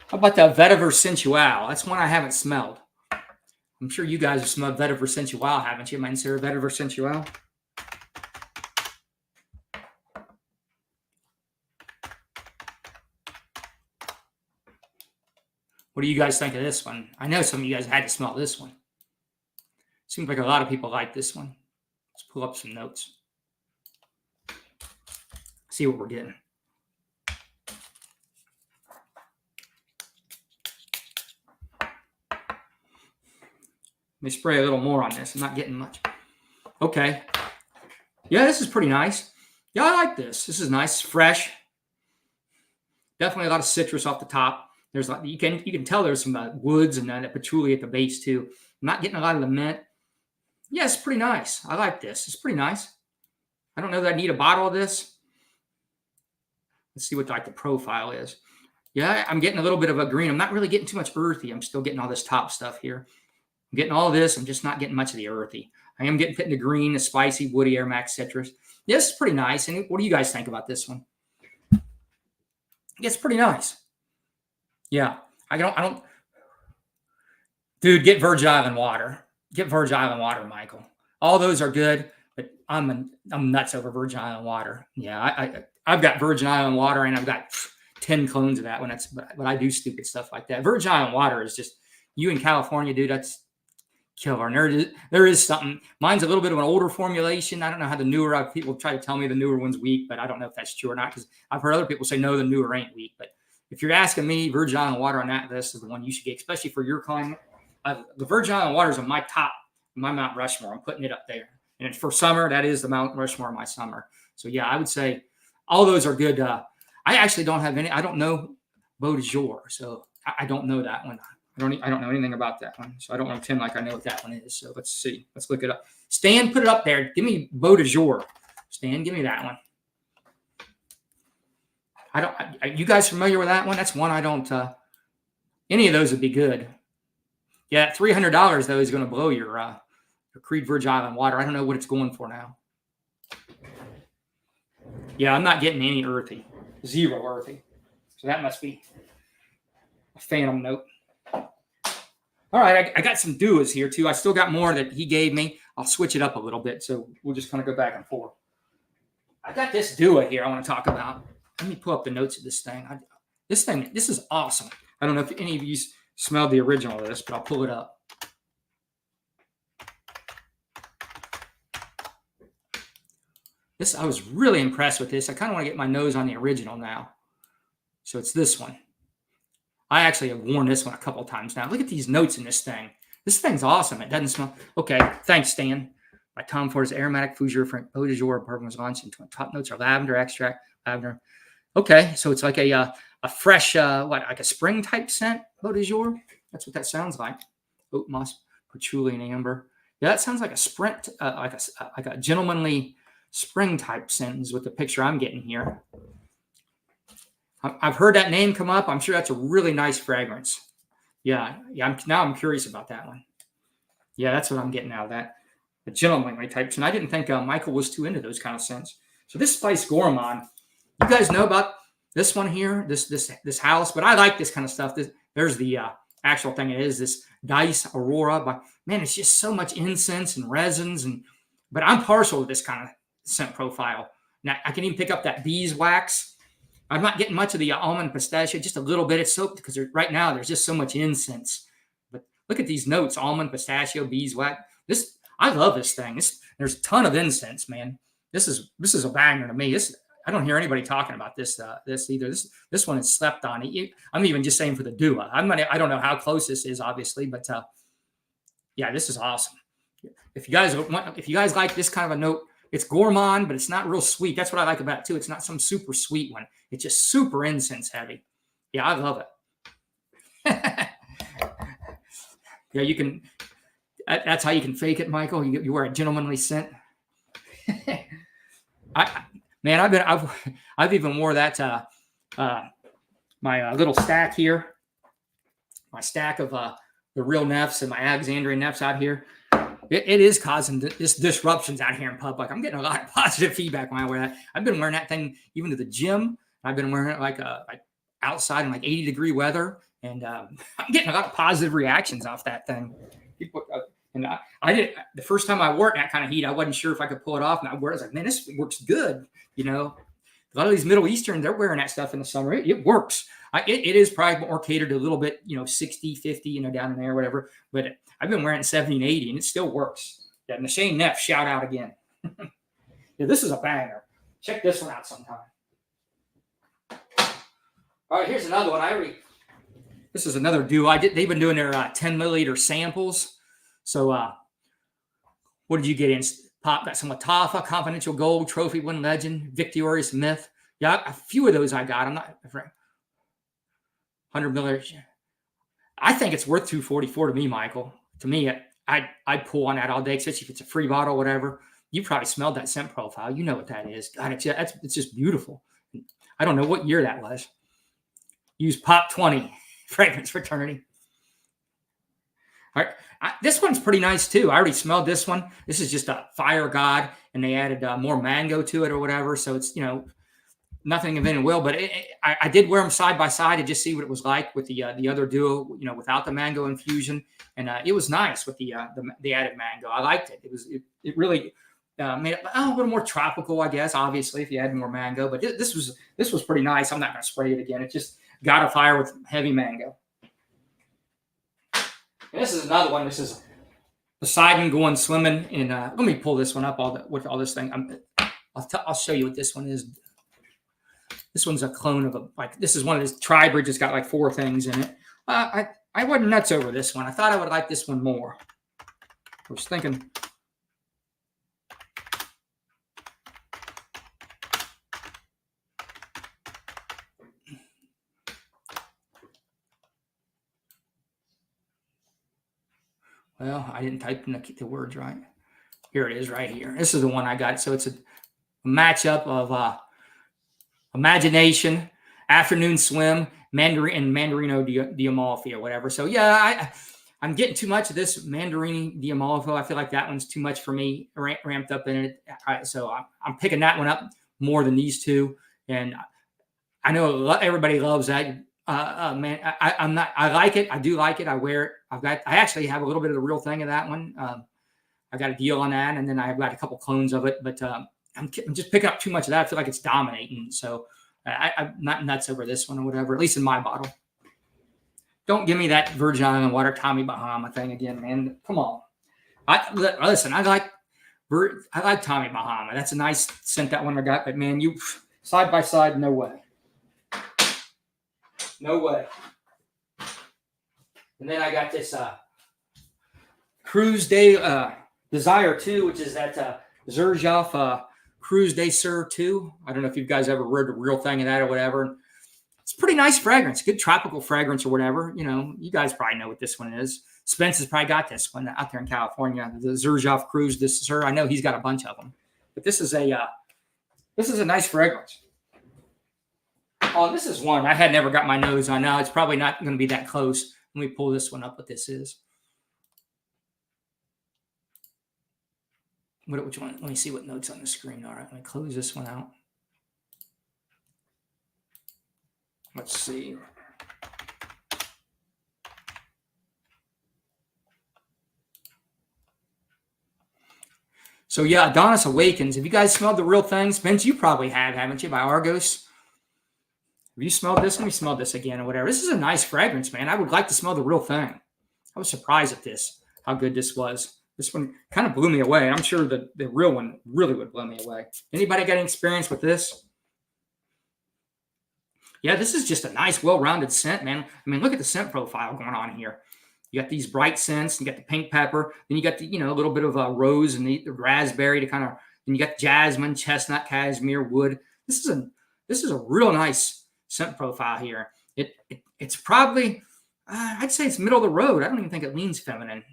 How about the Vetiver Sensual? That's one I haven't smelled. I'm sure you guys have smelled Vetiver Sensual, haven't you? Mind Sarah, Vetiver Sensual? What do you guys think of this one? I know some of you guys had to smell this one. Seems like a lot of people like this one. Let's pull up some notes. See what we're getting. Let me spray a little more on this. I'm not getting much. Okay. Yeah, this is pretty nice. Yeah, I like this. This is nice, fresh. Definitely a lot of citrus off the top. There's like you can tell there's some woods and the patchouli at the base too. I'm not getting a lot of the mint. Yeah, it's pretty nice. I like this. It's pretty nice. I don't know that I need a bottle of this. Let's see what like the profile is. Yeah, I'm getting a little bit of a green. I'm not really getting too much earthy. I'm still getting all this top stuff here. I'm getting all this. I'm just not getting much of the earthy. I am getting the green, the spicy, woody, aromatic citrus. Yeah, this is pretty nice. And what do you guys think about this one? It's pretty nice. Yeah, I don't. Dude, get Virgin Island water. Get Virgin Island water, Michael. All those are good, but I'm nuts over Virgin Island water. Yeah, I've got Virgin Island water, and I've got 10 clones of that one. But I do stupid stuff like that. Virgin Island water is just you in California, dude. That's killer. And there is something. Mine's a little bit of an older formulation. I don't know how the newer people try to tell me the newer one's weak, but I don't know if that's true or not because I've heard other people say no, the newer ain't weak, but. If you're asking me, Virgin Island water on that, this is the one you should get, especially for your climate. The Virgin Island water is on my top, my Mount Rushmore. I'm putting it up there. And for summer, that is the Mount Rushmore of my summer. So, yeah, I would say all those are good. I actually don't have any. I don't know Beau de Jour, so I don't know that one. I don't know anything about that one. So I don't want to pretend like I know what that one is. So let's see. Let's look it up. Stan, put it up there. Give me Beau de Jour. Stan, give me that one. Are you guys familiar with that one? That's one I don't. Any of those would be good. Yeah, $300 though is going to blow your Creed Virgin Island water. I don't know what it's going for now. Yeah, I'm not getting any earthy, zero earthy. So that must be a phantom note. All right, I got some Duas here too. I still got more that he gave me. I'll switch it up a little bit, so we'll just kind of go back and forth. I got this Dua here I want to talk about. Let me pull up the notes of this thing. This is awesome. I don't know if any of you smelled the original of this, but I'll pull it up. I was really impressed with this. I kind of want to get my nose on the original now. So it's this one. I actually have worn this one a couple of times now. Look at these notes in this thing. This thing's awesome. It doesn't smell. Okay, thanks, Stan. By Tom Ford's aromatic fougere Beau de Jour parfums launched in top notes are lavender extract, lavender. Okay, so it's like a fresh, like a spring type scent, Beau de Jour. That's what that sounds like. Oat moss, patchouli, and amber. Yeah, that sounds like a sprint, like a gentlemanly spring type scent is what the picture I'm getting here. I've heard that name come up. I'm sure that's a really nice fragrance. Yeah. Now I'm curious about that one. Yeah, that's what I'm getting out of that. A gentlemanly type scent. I didn't think Michael was too into those kind of scents. So this Spice Gourmand, you guys know about this one here, this house, but I like this kind of stuff. There's the actual thing. It is this Dice Aurora, but man, it's just so much incense and resins, but I'm partial to this kind of scent profile. Now I can even pick up that beeswax. I'm not getting much of the almond pistachio, just a little bit of soap because right now there's just so much incense. But look at these notes: almond, pistachio, beeswax. I love this thing. There's a ton of incense, man. This is a banger to me. I don't hear anybody talking about this either. This one is slept on. I'm even just saying for the Dua. I don't know how close this is, obviously, but yeah, this is awesome. If you guys like this kind of a note, it's gourmand, but it's not real sweet. That's what I like about it too. It's not some super sweet one. It's just super incense heavy. Yeah, I love it. Yeah, you can. That's how you can fake it, Michael. You wear a gentlemanly scent. I've even wore that to my little stack here. My stack of the real Neffs and my Alexandrian Neffs out here. It is causing disruptions out here in public. I'm getting a lot of positive feedback when I wear that. I've been wearing that thing even to the gym. I've been wearing it like outside in like 80-degree weather, and I'm getting a lot of positive reactions off that thing. People, and I didn't. The first time I wore it in that kind of heat, I wasn't sure if I could pull it off. And I was like, man, this works good. You know, a lot of these Middle Eastern, they're wearing that stuff in the summer. It works. It is probably more catered to a little bit, 60, 50, down in there, whatever. But I've been wearing it 70 and 80, and it still works. Yeah, Shane Neff, shout out again. Yeah, this is a banger. Check this one out sometime. All right, here's another one. This is another duo. They've been doing their 10 milliliter samples. So, what did you get in? Got some Latafa, Confidential Gold, Trophy One Legend, Victorious Myth. Yeah, a few of those I got. I'm not 100 milliliters. I think it's worth $244 to me, Michael. To me, I'd pull on that all day, especially if it's a free bottle or whatever. You probably smelled that scent profile. You know what that is. God, it's just beautiful. I don't know what year that was. Use Pop 20 Fragrance Fraternity. All right. This one's pretty nice too. I already smelled this one. This is just a Fire God, and they added more mango to it or whatever. So it's, nothing of any will, but I did wear them side by side to just see what it was like with the other duo, without the mango infusion, and it was nice with the added mango. I liked it. It really made it a little more tropical, I guess. Obviously, if you add more mango, but this was pretty nice. I'm not going to spray it again. It just got a fire with heavy mango. And this is another one. This is Poseidon going swimming in. Let me pull this one up with all this thing. I'll show you what this one is. This one's a clone of this is one of this Tri-Bridge. It's got like 4 things in it. I wasn't nuts over this one. I thought I would like this one more. I was thinking. Well, I didn't type in the words right. Here it is right here. This is the one I got. So it's a matchup of Imagination, Afternoon Swim, Mandarino Diamalfi or whatever. So yeah, I'm getting too much of this Mandarini Diamalfi. I feel like that one's too much for me, ramped up in it. So I'm picking that one up more than these two. And I know everybody loves that. Man, I like it. I do like it. I wear it. I actually have a little bit of the real thing of that one. I got a deal on that, and then I've got a couple clones of it, but I'm just picking up too much of that. I feel like it's dominating. So I'm not nuts over this one or whatever, at least in my bottle. Don't give me that Virgin Island Water Tommy Bahama thing again, man. Come on. Listen, I like Tommy Bahama. That's a nice scent, that one I got, but man, you side by side, no way. No way. And then I got this Cruise Day Desire 2, which is that Xerjoff Cruise Day Sur 2. I don't know if you guys ever read the real thing of that or whatever. It's a pretty nice fragrance, good tropical fragrance or whatever. You guys probably know what this one is. Spence has probably got this one out there in California. The Xerjoff Cruise Day Sur. I know he's got a bunch of them. But this is a nice fragrance. Oh, this is one I had never got my nose on. Now it's probably not going to be that close. Let me pull this one up. What this is? Which one? Let me see what notes on the screen. All right, let me close this one out. Let's see. So yeah, Adonis Awakens. Have you guys smelled the real thing? Spence, you probably have, haven't you, by Argos? Have you smelled this? Let me smell this again or whatever. This is a nice fragrance, man. I would like to smell the real thing. I was surprised at this, how good this was. This one kind of blew me away. I'm sure the real one really would blow me away. Anybody got any experience with this? Yeah, this is just a nice, well-rounded scent, man. I mean, look at the scent profile going on here. You got these bright scents. You got the pink pepper. Then you got the, a little bit of rose and the raspberry to kind of. Then you got jasmine, chestnut, cashmere, wood. This is a real nice scent profile here. It's probably, I'd say it's middle of the road. I don't even think it leans feminine.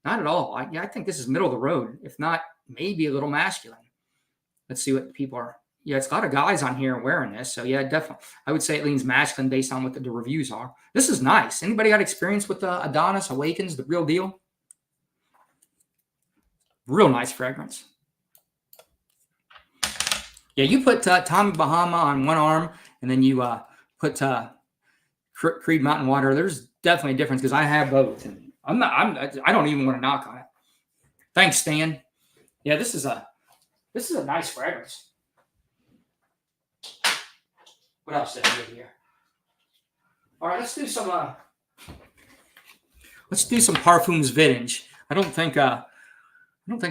Not at all. I think this is middle of the road. If not, maybe a little masculine. Let's see what people are. Yeah, it's a lot of guys on here wearing this. So yeah, definitely. I would say it leans masculine based on what the reviews are. This is nice. Anybody got experience with Adonis Awakens, the real deal? Real nice fragrance. Yeah, you put Tommy Bahama on one arm, and then you put Creed Mountain Water. There's definitely a difference because I have both, and I don't even want to knock on it. Thanks, Stan. Yeah, this is a nice fragrance. What else did I get here? All right, let's do some Parfums vintage. I don't think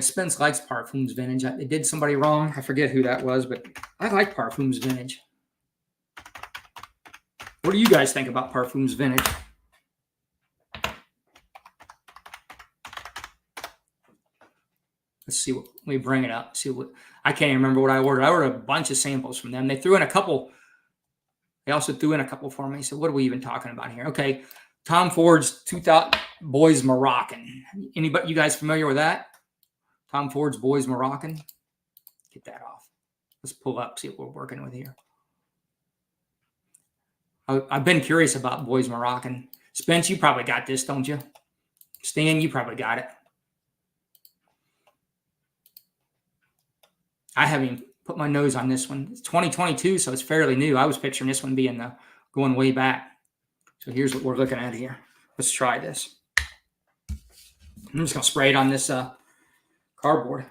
Spence likes Parfums vintage. They did somebody wrong. I forget who that was, but I like Parfums vintage. What do you guys think about Parfums vintage? Let's see what we bring it up. See what I can't even remember what I ordered. I ordered a bunch of samples from them. They threw in a couple. They also threw in a couple for me. So what are we even talking about here? Okay, Tom Ford's 2000 Boys Moroccan. Anybody, you guys familiar with that? Tom Ford's Boys Moroccan. Get that off. Let's pull up, see what we're working with here. I've been curious about Boys Moroccan. Spence, you probably got this, don't you? Stan, you probably got it. I haven't even put my nose on this one. It's 2022, so it's fairly new. I was picturing this one being going way back. So here's what we're looking at here. Let's try this. I'm just going to spray it on this cardboard.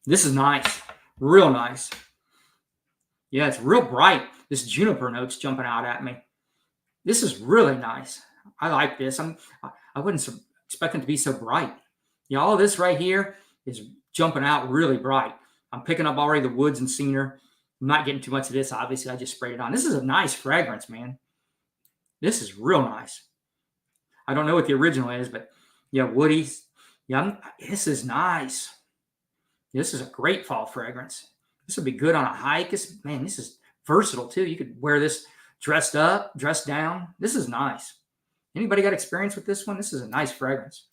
This is nice. Real nice. Yeah, it's real bright. This juniper note's jumping out at me. This is really nice. I like this. I wouldn't expect it to be so bright. Yeah, all this right here is jumping out really bright. I'm picking up already the woods and cedar. I'm not getting too much of this. Obviously, I just sprayed it on. This is a nice fragrance, man. This is real nice. I don't know what the original is, but yeah, woody. Yeah, this is nice. This is a great fall fragrance. This would be good on a hike. This is versatile too. You could wear this dressed up, dressed down. This is nice. Anybody got experience with this one? This is a nice fragrance.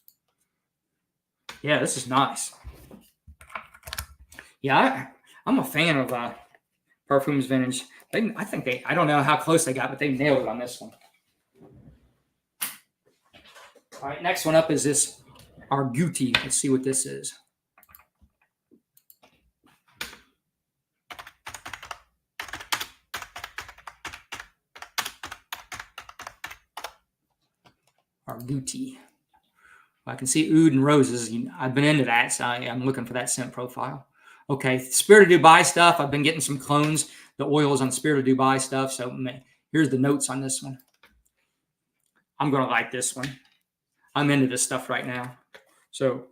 Yeah, this is nice. Yeah, I'm a fan of Parfums Vintage. I don't know how close they got, but they nailed it on this one. All right, next one up is this Arguti. Let's see what this is. Arguti. I can see oud and roses. I've been into that, so I'm looking for that scent profile. Okay, Spirit of Dubai stuff. I've been getting some clones, the oils on Spirit of Dubai stuff. So here's the notes on this one. I'm going to like this one. I'm into this stuff right now. So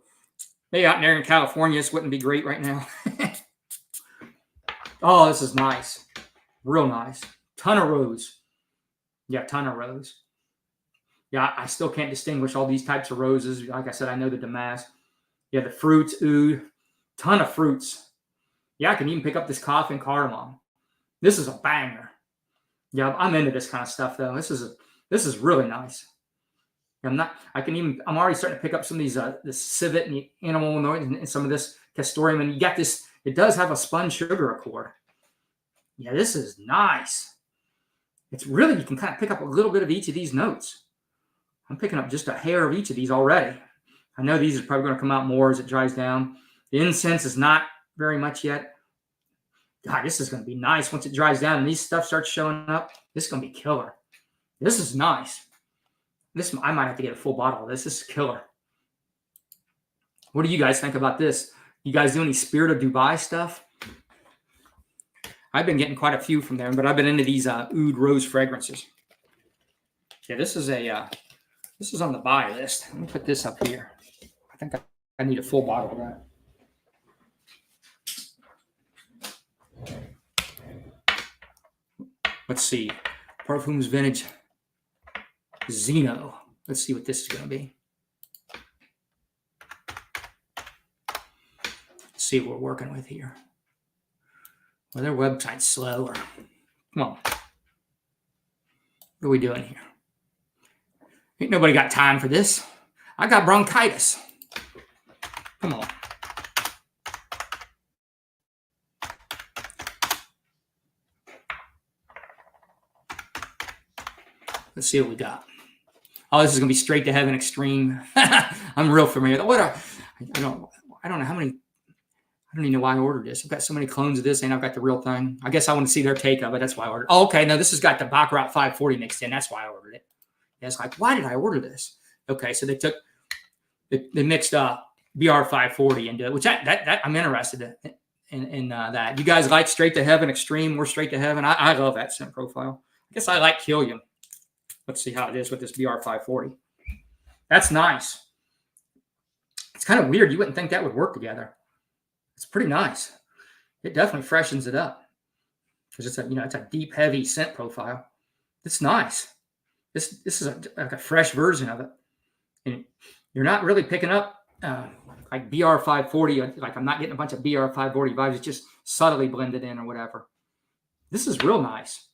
maybe out there in California, this wouldn't be great right now. Oh, this is nice. Real nice. Ton of rose. Yeah, ton of rose. Yeah, I still can't distinguish all these types of roses. Like I said, I know the damask. Yeah, the fruits, oud, ton of fruits. Yeah, I can even pick up this coffee and cardamom. This is a banger. Yeah, I'm into this kind of stuff though. This is really nice. I'm already starting to pick up some of these this civet and the animal noise and some of this castoreum. And you got this. It does have a spun sugar accord. Yeah, this is nice. It's really, you can kind of pick up a little bit of each of these notes. I'm picking up just a hair of each of these already. I know these are probably going to come out more as it dries down. The incense is not very much yet. God, this is going to be nice once it dries down and these stuff starts showing up. This is going to be killer. This is nice. This, I might have to get a full bottle of this. This is killer. What do you guys think about this? You guys do any Spirit of Dubai stuff? I've been getting quite a few from them, but I've been into these oud rose fragrances. Yeah, this is on the buy list. Let me put this up here. I think I need a full bottle of that. Let's see. Parfums Vintage Zeno. Let's see what this is going to be. Let's see what we're working with here. Well, their website's slow. Or, come on. What are we doing here? Ain't nobody got time for this. I got bronchitis. Come on. Let's see what we got. Oh, this is gonna be Straight to Heaven Extreme. I'm real familiar. I don't know how many. I don't even know why I ordered this. I've got so many clones of this, and I've got the real thing. I guess I want to see their take of it. That's why I ordered. Oh, okay. No, this has got the Baccarat 540 mixed in. That's why I ordered it. Yeah, it's like, why did I order this? Okay, so they mixed BR 540 into it, which that I'm interested in that. You guys like Straight to Heaven Extreme? We're Straight to Heaven. I love that scent profile. I guess I like Killian. Let's see how it is with this BR 540. That's nice. It's kind of weird. You wouldn't think that would work together. It's pretty nice. It definitely freshens it up because it's a deep, heavy scent profile. It's nice. This is like a fresh version of it, and you're not really picking up like BR 540. Like I'm not getting a bunch of BR 540 vibes. It's just subtly blended in or whatever. This is real nice.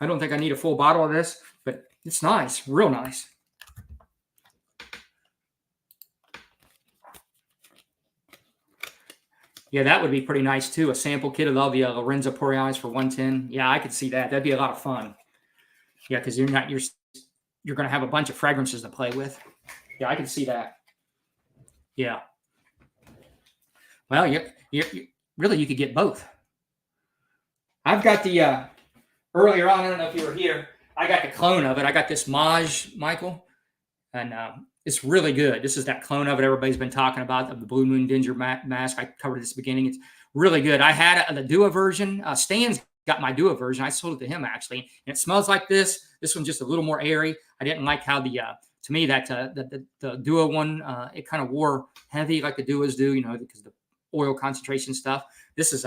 I don't think I need a full bottle of this, but it's nice, real nice. Yeah, that would be pretty nice too. A sample kit of all the Lorenzo Borealis for 110. Yeah, I could see that. That'd be a lot of fun. Yeah, because you're going to have a bunch of fragrances to play with. Yeah, I can see that. Yeah. Well, you really you could get both. I've got the earlier on. I don't know if you were here. I got the clone of it. I got this Maj, Michael, and it's really good. This is that clone of it everybody's been talking about, of the Blue Moon Ginger mask. I covered it at the beginning. It's really good. I had the Dua version. Stan's got my Dua version. I sold it to him, actually. And it smells like this. This one's just a little more airy. I didn't like how to me, that the Dua one, it kind of wore heavy like the Duas do, because of the oil concentration stuff. This is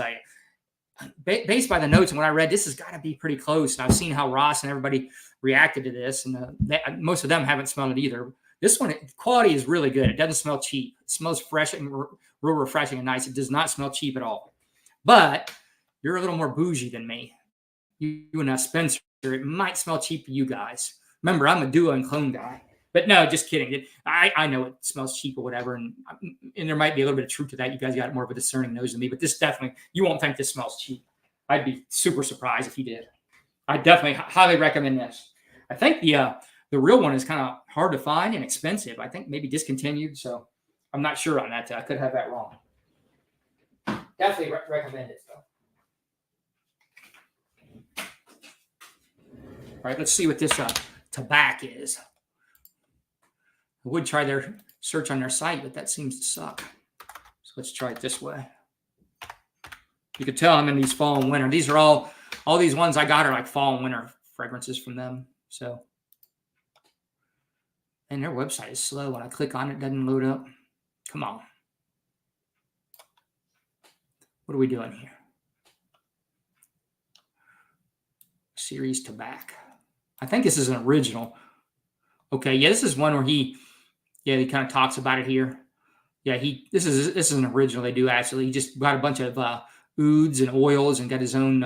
based by the notes, and when I read, this has got to be pretty close. And I've seen how Ross and everybody reacted to this, and most of them haven't smelled it either. This one, quality is really good. It doesn't smell cheap. It smells fresh and real refreshing and nice. It does not smell cheap at all. But you're a little more bougie than me. You and Spencer, it might smell cheap to you guys. Remember, I'm a Dua and clone guy. But no, just kidding. I know it smells cheap or whatever, and there might be a little bit of truth to that. You guys got more of a discerning nose than me, but this definitely, you won't think this smells cheap. I'd be super surprised if you did. I definitely highly recommend this. I think the real one is kind of hard to find and expensive. I think maybe discontinued, so I'm not sure on that. I could have that wrong. Definitely recommend it, though. All right, let's see what this tobacco is. I would try their search on their site, but that seems to suck. So let's try it this way. You could tell I'm in these fall and winter. These are all these ones I got are like fall and winter fragrances from them. So, and their website is slow. When I click on it, it doesn't load up. Come on. What are we doing here? Series Tobacco. I think this is an original. Okay, yeah, this is one where he kind of talks about it here. Yeah, this is an original they do actually. He just got a bunch of ouds and oils and got his own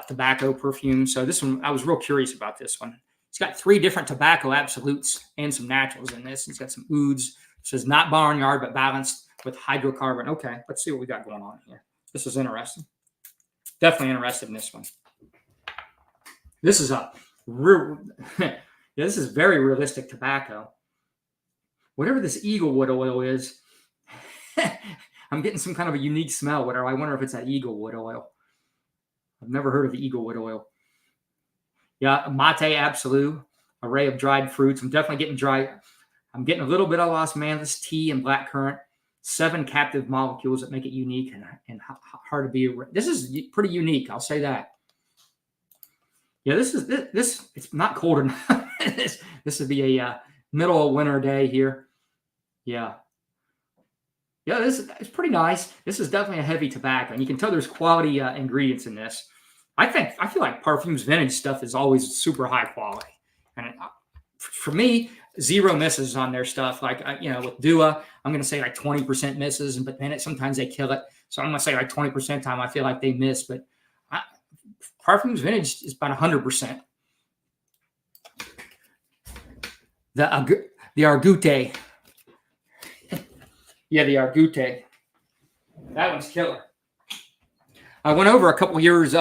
tobacco perfume. So this one, I was real curious about this one. It's got 3 different tobacco absolutes and some naturals in this. It's got some ouds. It says not barnyard, but balanced with hydrocarbon. Okay, let's see what we got going on here. This is interesting. Definitely interested in this one. This is this is very realistic tobacco. whatever this eaglewood oil is, I'm getting some kind of a unique smell. Whatever. I wonder if it's that eaglewood oil. I've never heard of the eaglewood oil. Yeah, mate absolute, array of dried fruits. I'm definitely getting dry. I'm getting a little bit of osmanthus tea and blackcurrant. 7 captive molecules that make it unique and hard to be. This is pretty unique. I'll say that. Yeah, this. It's not cold enough. this would be a middle of winter day here. Yeah. Yeah, it's pretty nice. This is definitely a heavy tobacco, and you can tell there's quality ingredients in this. I feel like Parfums vintage stuff is always super high quality, and for me, 0 misses on their stuff. Like with Dua, I'm going to say like 20% misses, but then sometimes they kill it. So I'm going to say like 20% time I feel like they miss, but Parfums vintage is about 100%. The Argute. Yeah, the Argute. That one's killer. I went over a couple years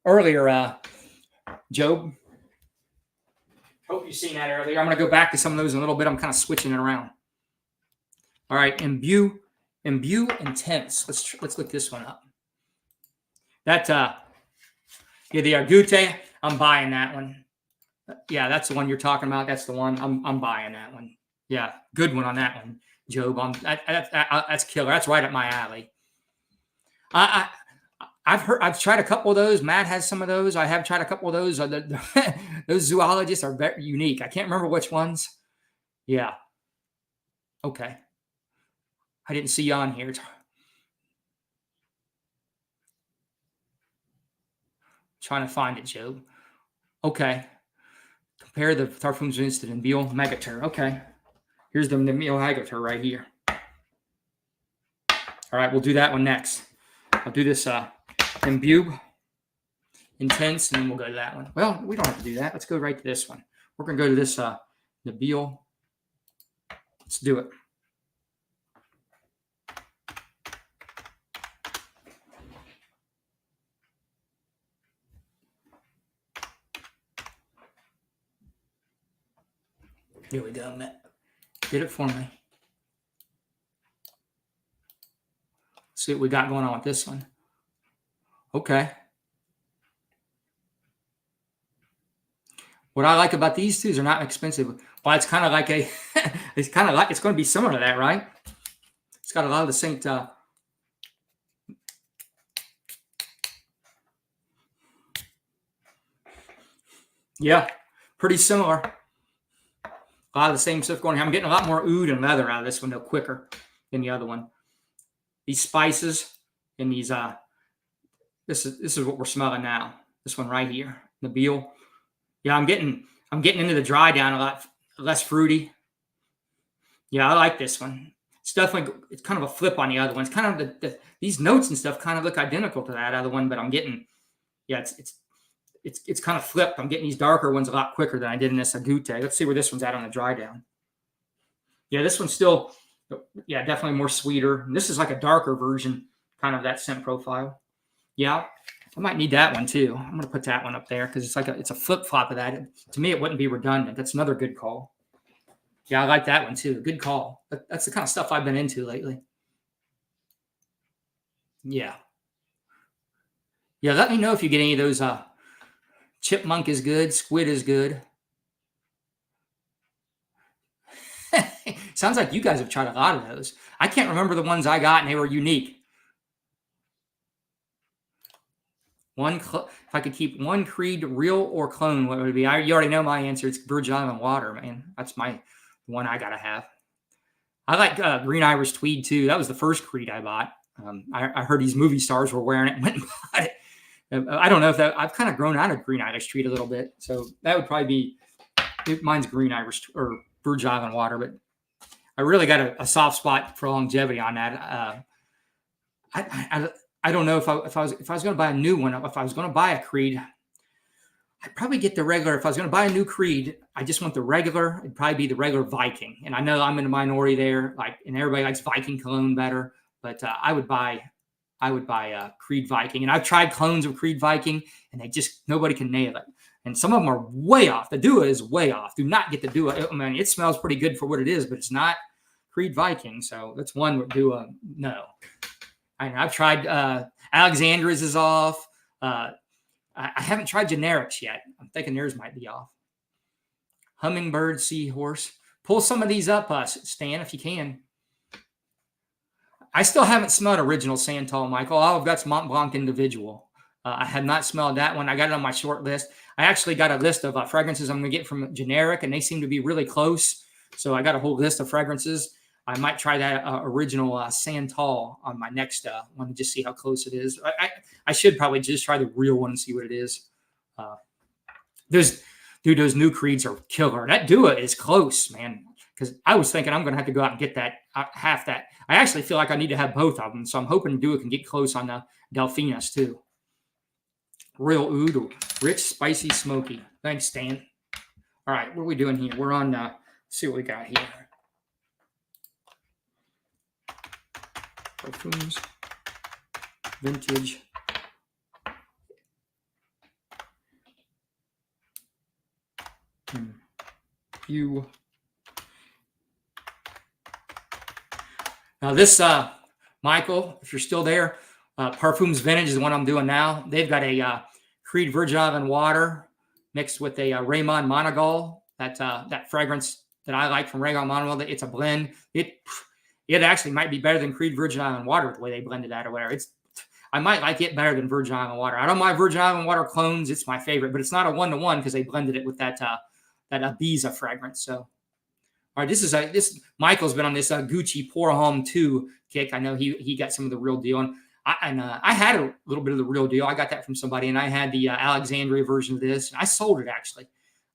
earlier, Job. Hope you've seen that earlier. I'm going to go back to some of those in a little bit. I'm kind of switching it around. All right, Imbue Intense. Let's look this one up. That the Argute. I'm buying that one. Yeah, that's the one you're talking about. That's the one. I'm buying that one. Yeah, good one on that one. Job, that's killer. That's right up my alley. I've tried a couple of those. Matt has some of those. I have tried a couple of those. Those zoologists are very unique. I can't remember which ones. Yeah. Okay. I didn't see you on here. Trying to find it, Job. Okay. Compare the Parfums Instant and Biel Megatur. Okay. Here's the Biel Megatur right here. All right, we'll do that one next. I'll do this Imbue Intense, and then we'll go to that one. Well, we don't have to do that. Let's go right to this one. We're going to go to this the Biel. Let's do it. Here we go, Matt. Did it for me. See what we got going on with this one. Okay. What I like about these two is they're not expensive. Well, it's kind of like it's going to be similar to that, right? It's got a lot of the same. Yeah, pretty similar. A lot of the same stuff going on. I'm getting a lot more oud and leather out of this one, though, quicker than the other one. These spices and these this is what we're smelling now. This one right here, the Biel. Yeah, I'm getting into the dry down a lot less fruity. Yeah, I like this one. It's kind of a flip on the other one. It's kind of these notes and stuff kind of look identical to that other one, but I'm getting it's kind of flipped. I'm getting these darker ones a lot quicker than I did in this Agute. Let's see where this one's at on the dry down. Yeah, this one's still, definitely more sweeter. And this is like a darker version, kind of that scent profile. Yeah, I might need that one too. I'm going to put that one up there because it's a flip-flop of that. To me, it wouldn't be redundant. That's another good call. Yeah, I like that one too. Good call. That's the kind of stuff I've been into lately. Yeah. Yeah, let me know if you get any of those. Chipmunk is good. Squid is good. Sounds like you guys have tried a lot of those. I can't remember the ones I got, and they were unique. If I could keep one Creed, real or clone, what would it be? You already know my answer. It's Burj Island Water, man. That's my one I gotta have. I like Green Irish Tweed too. That was the first Creed I bought. I heard these movie stars were wearing it. Went and bought it. I don't know if I've kind of grown out of Green Irish Tweed a little bit, so that would probably be mine's Green Irish or Burj Island Water. But I really got a soft spot for longevity on that. I don't know if I was going to buy a new one. If I was going to buy a Creed, I'd probably get the regular. If I was going to buy a new Creed, I just want the regular. It'd probably be the regular Viking. And I know I'm in the minority there, and everybody likes Viking cologne better. But I would buy Creed Viking, and I've tried clones of Creed Viking, and nobody can nail it. And some of them are way off. The Dua is way off. Do not get the Dua. I mean, it smells pretty good for what it is, but it's not Creed Viking. So that's one with Dua. No. I've tried Alexandra's is off. I haven't tried generics yet. I'm thinking theirs might be off. Hummingbird, Seahorse. Pull some of these up, Stan, if you can. I still haven't smelled original Santal, Michael. All I've got's Mont Blanc Individual. I have not smelled that one. I got it on my short list. I actually got a list of fragrances I'm going to get from generic, and they seem to be really close. So I got a whole list of fragrances. I might try that original Santal on my next one to just see how close it is. I should probably just try the real one and see what it is. Those new Creeds are killer. That Dua is close, man. Because I was thinking I'm going to have to go out and get that half that. I actually feel like I need to have both of them. So I'm hoping Dua can get close on the Delphinas too. Real oud, rich, spicy, smoky. Thanks, Stan. All right, what are we doing here? We're on, let's see what we got here. Parfums, vintage. Now this, Michael, if you're still there, Parfums Vintage is the one I'm doing now. They've got a Creed Virgin Olive and Water mixed with a Raymond Monagal. That fragrance that I like from Raymond Monagal. It's a blend. It actually might be better than Creed Virgin Olive and Water the way they blended that or whatever. I might like it better than Virgin Olive and Water. I don't mind Virgin Olive and Water clones. It's my favorite, but it's not a 1-to-1 because they blended it with that Ibiza fragrance. So, all right, this Michael's been on this Gucci Pour Homme 2 kick. I know he got some of the real deal, and I had a little bit of the real deal. I got that from somebody, and I had the Alexandria version of this. And I sold it actually.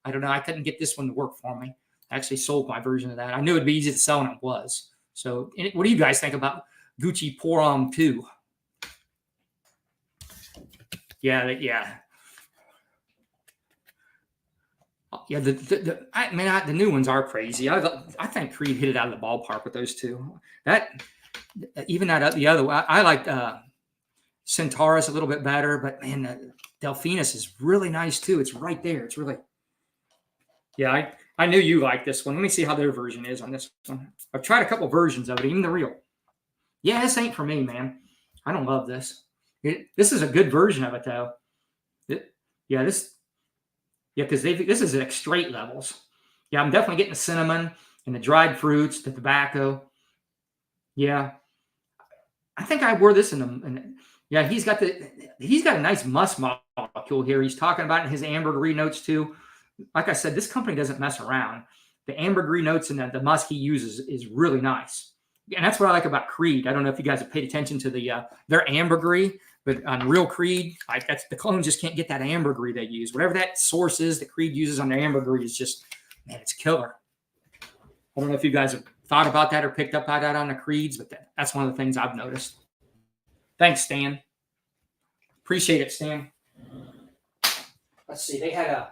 I don't know. I couldn't get this one to work for me. I actually sold my version of that. I knew it'd be easy to sell, and it was. So, what do you guys think about Gucci Pour Homme 2? Yeah. The new ones are crazy. I think Creed hit it out of the ballpark with those two. The other one, I liked Centaurus a little bit better, but man, Delphinus is really nice too. It's right there. It's really, yeah. I knew you liked this one. Let me see how their version is on this one. I've tried a couple versions of it, even the real. Yeah, this ain't for me, man. I don't love this. This is a good version of it though. Because this is at straight levels. Yeah, I'm definitely getting the cinnamon and the dried fruits, the tobacco. Yeah, I think I wore this yeah, he's got a nice musk molecule here. He's talking about it in his ambergris notes too. Like I said, this company doesn't mess around. The ambergris notes and the musk he uses is really nice. And that's what I like about Creed. I don't know if you guys have paid attention to their ambergris, but on real Creed, the clones just can't get that ambergris they use. Whatever that source is that Creed uses on their ambergris is just, man, it's killer. I don't know if you guys have thought about that or picked up on that on the Creeds, but that's one of the things I've noticed. Thanks, Stan. Appreciate it, Stan. Let's see. They had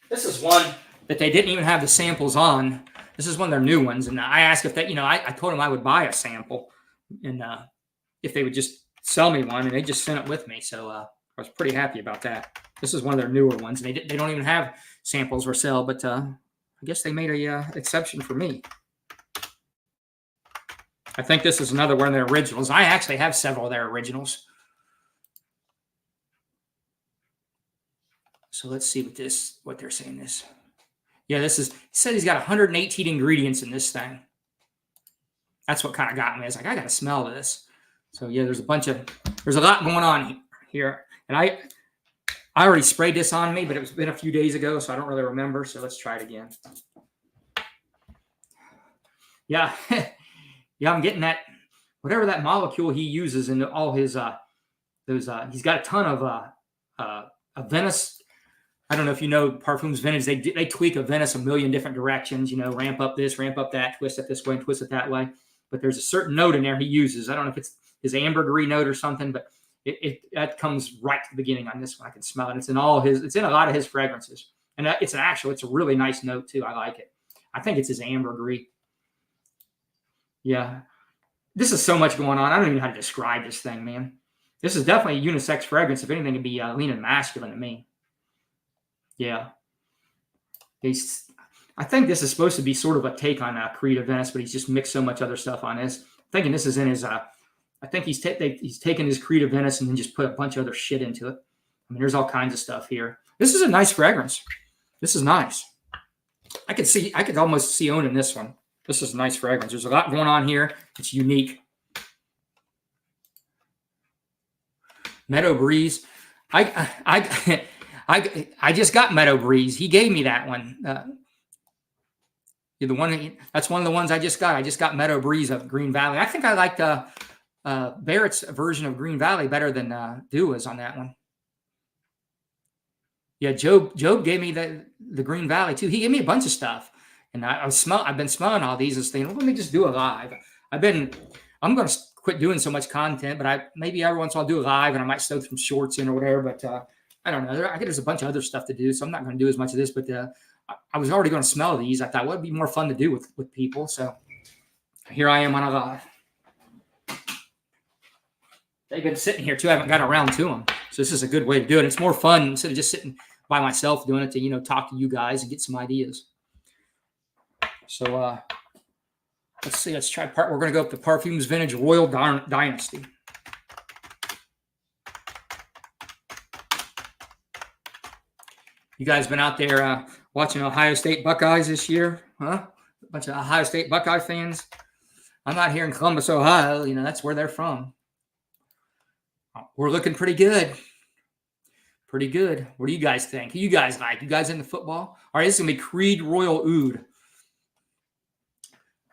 this is one that they didn't even have the samples on. This is one of their new ones. And I asked if that, I told them I would buy a sample and if they would just sell me one, and they just sent it with me. So I was pretty happy about that. This is one of their newer ones. And they don't even have samples for sale, but I guess they made a exception for me. I think this is another one of their originals. I actually have several of their originals. So let's see what they're saying this. Yeah, he said he's got 118 ingredients in this thing. That's what kind of got me. I was like, I got to smell this. So yeah, there's a lot going on here. And I already sprayed this on me, but it's been a few days ago, so I don't really remember. So let's try it again. Yeah. Yeah, I'm getting that, whatever that molecule he uses in all his, he's got a ton of Venice. I don't know if you know Parfums Vintage. They tweak a Venice a million different directions, ramp up this, ramp up that, twist it this way, and twist it that way. But there's a certain note in there he uses. I don't know if it's his ambergris note or something, but that comes right to the beginning on this one. I can smell it. It's in a lot of his fragrances. And it's a really nice note too. I like it. I think it's his ambergris. Yeah. This is so much going on. I don't even know how to describe this thing, man. This is definitely a unisex fragrance. If anything, it'd be leaning masculine to me. Yeah. I think this is supposed to be sort of a take on Creed of Venice, but he's just mixed so much other stuff on this. I'm thinking this is in his. I think he's taken his Creed of Venice and then just put a bunch of other shit into it. I mean, there's all kinds of stuff here. This is a nice fragrance. This is nice. I could almost see owning this one. This is a nice fragrance. There's a lot going on here. It's unique. Meadow Breeze. I just got Meadow Breeze. He gave me that one. That's one of the ones I just got. I just got Meadow Breeze of Green Valley. I think I liked Barrett's version of Green Valley better than Dua's on that one. Yeah, Job gave me the Green Valley too. He gave me a bunch of stuff, and I've been smelling all these and saying, well, let me just do a live. I'm going to quit doing so much content, but maybe every once in a while I'll do a live, and I might throw some shorts in or whatever. But I don't know. I think there's a bunch of other stuff to do, so I'm not going to do as much of this. But I was already going to smell these. I thought, what would be more fun to do with people? So here I am on a live. They've been sitting here too. I haven't got around to them. So this is a good way to do it. It's more fun instead of just sitting by myself doing it to, talk to you guys and get some ideas. So let's see. Let's try part. We're going to go up to Parfums Vintage Royal Dynasty. You guys been out there watching Ohio State Buckeyes this year? Huh? A bunch of Ohio State Buckeye fans. I'm out here in Columbus, Ohio. That's where they're from. We're looking pretty good. Pretty good. What do you guys think? Who you guys like? You guys into football? All right, this is going to be Creed Royal Oud.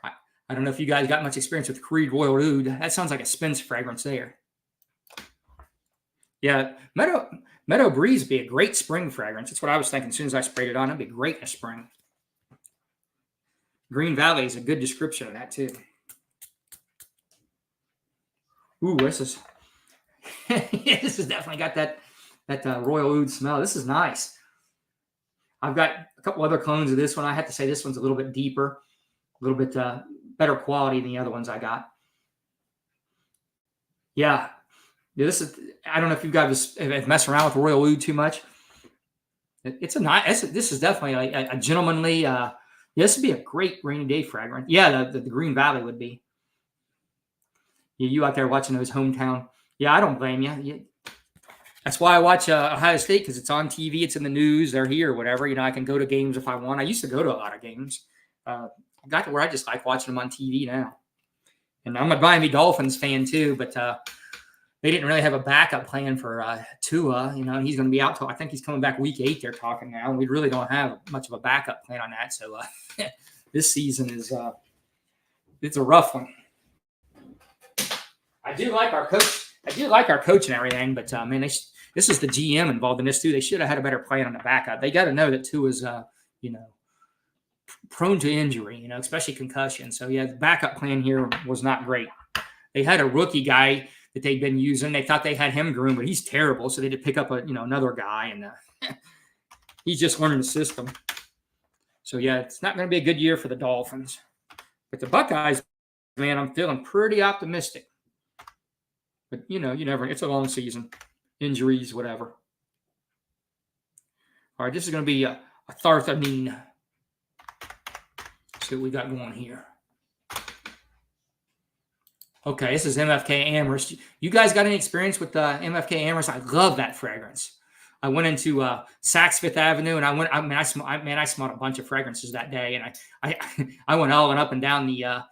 I don't know if you guys got much experience with Creed Royal Oud. That sounds like a Spence fragrance there. Yeah, Meadow Breeze would be a great spring fragrance. That's what I was thinking as soon as I sprayed it on. It'd be great in the spring. Green Valley is a good description of that too. Ooh, this is this has definitely got that Royal Oud smell. This is nice. I've got a couple other clones of this one. I have to say this one's a little bit deeper, a little bit better quality than the other ones I got. Yeah, this is. I don't know if you guys have messed around with Royal Oud too much. It's a nice. This is definitely a gentlemanly. This would be a great rainy day fragrance. Yeah, the Green Valley would be. Yeah, you out there watching those hometown. Yeah, I don't blame you. That's why I watch Ohio State, because it's on TV, it's in the news, they're here, or whatever. I can go to games if I want. I used to go to a lot of games. I got to where I just like watching them on TV now. And I'm a Miami Dolphins fan too, but they didn't really have a backup plan for Tua. And he's going to be out till I think he's coming back week 8. They're talking now, and we really don't have much of a backup plan on that. So this season is it's a rough one. I do like our coach and everything, but man, this is the GM involved in this too. They should have had a better plan on the backup. They got to know that Tua's prone to injury, especially concussion. So yeah, the backup plan here was not great. They had a rookie guy that they'd been using. They thought they had him groomed, but he's terrible. So they had to pick up another guy, and he's just learning the system. So yeah, it's not going to be a good year for the Dolphins. But the Buckeyes, man, I'm feeling pretty optimistic. But, you never – it's a long season. Injuries, whatever. All right, this is going to be a Tharthanine. See what we got going here. Okay, this is MFK Amherst. You guys got any experience with MFK Amherst? I love that fragrance. I went into Saks Fifth Avenue, and I smelled a bunch of fragrances that day, and I went all and up and down the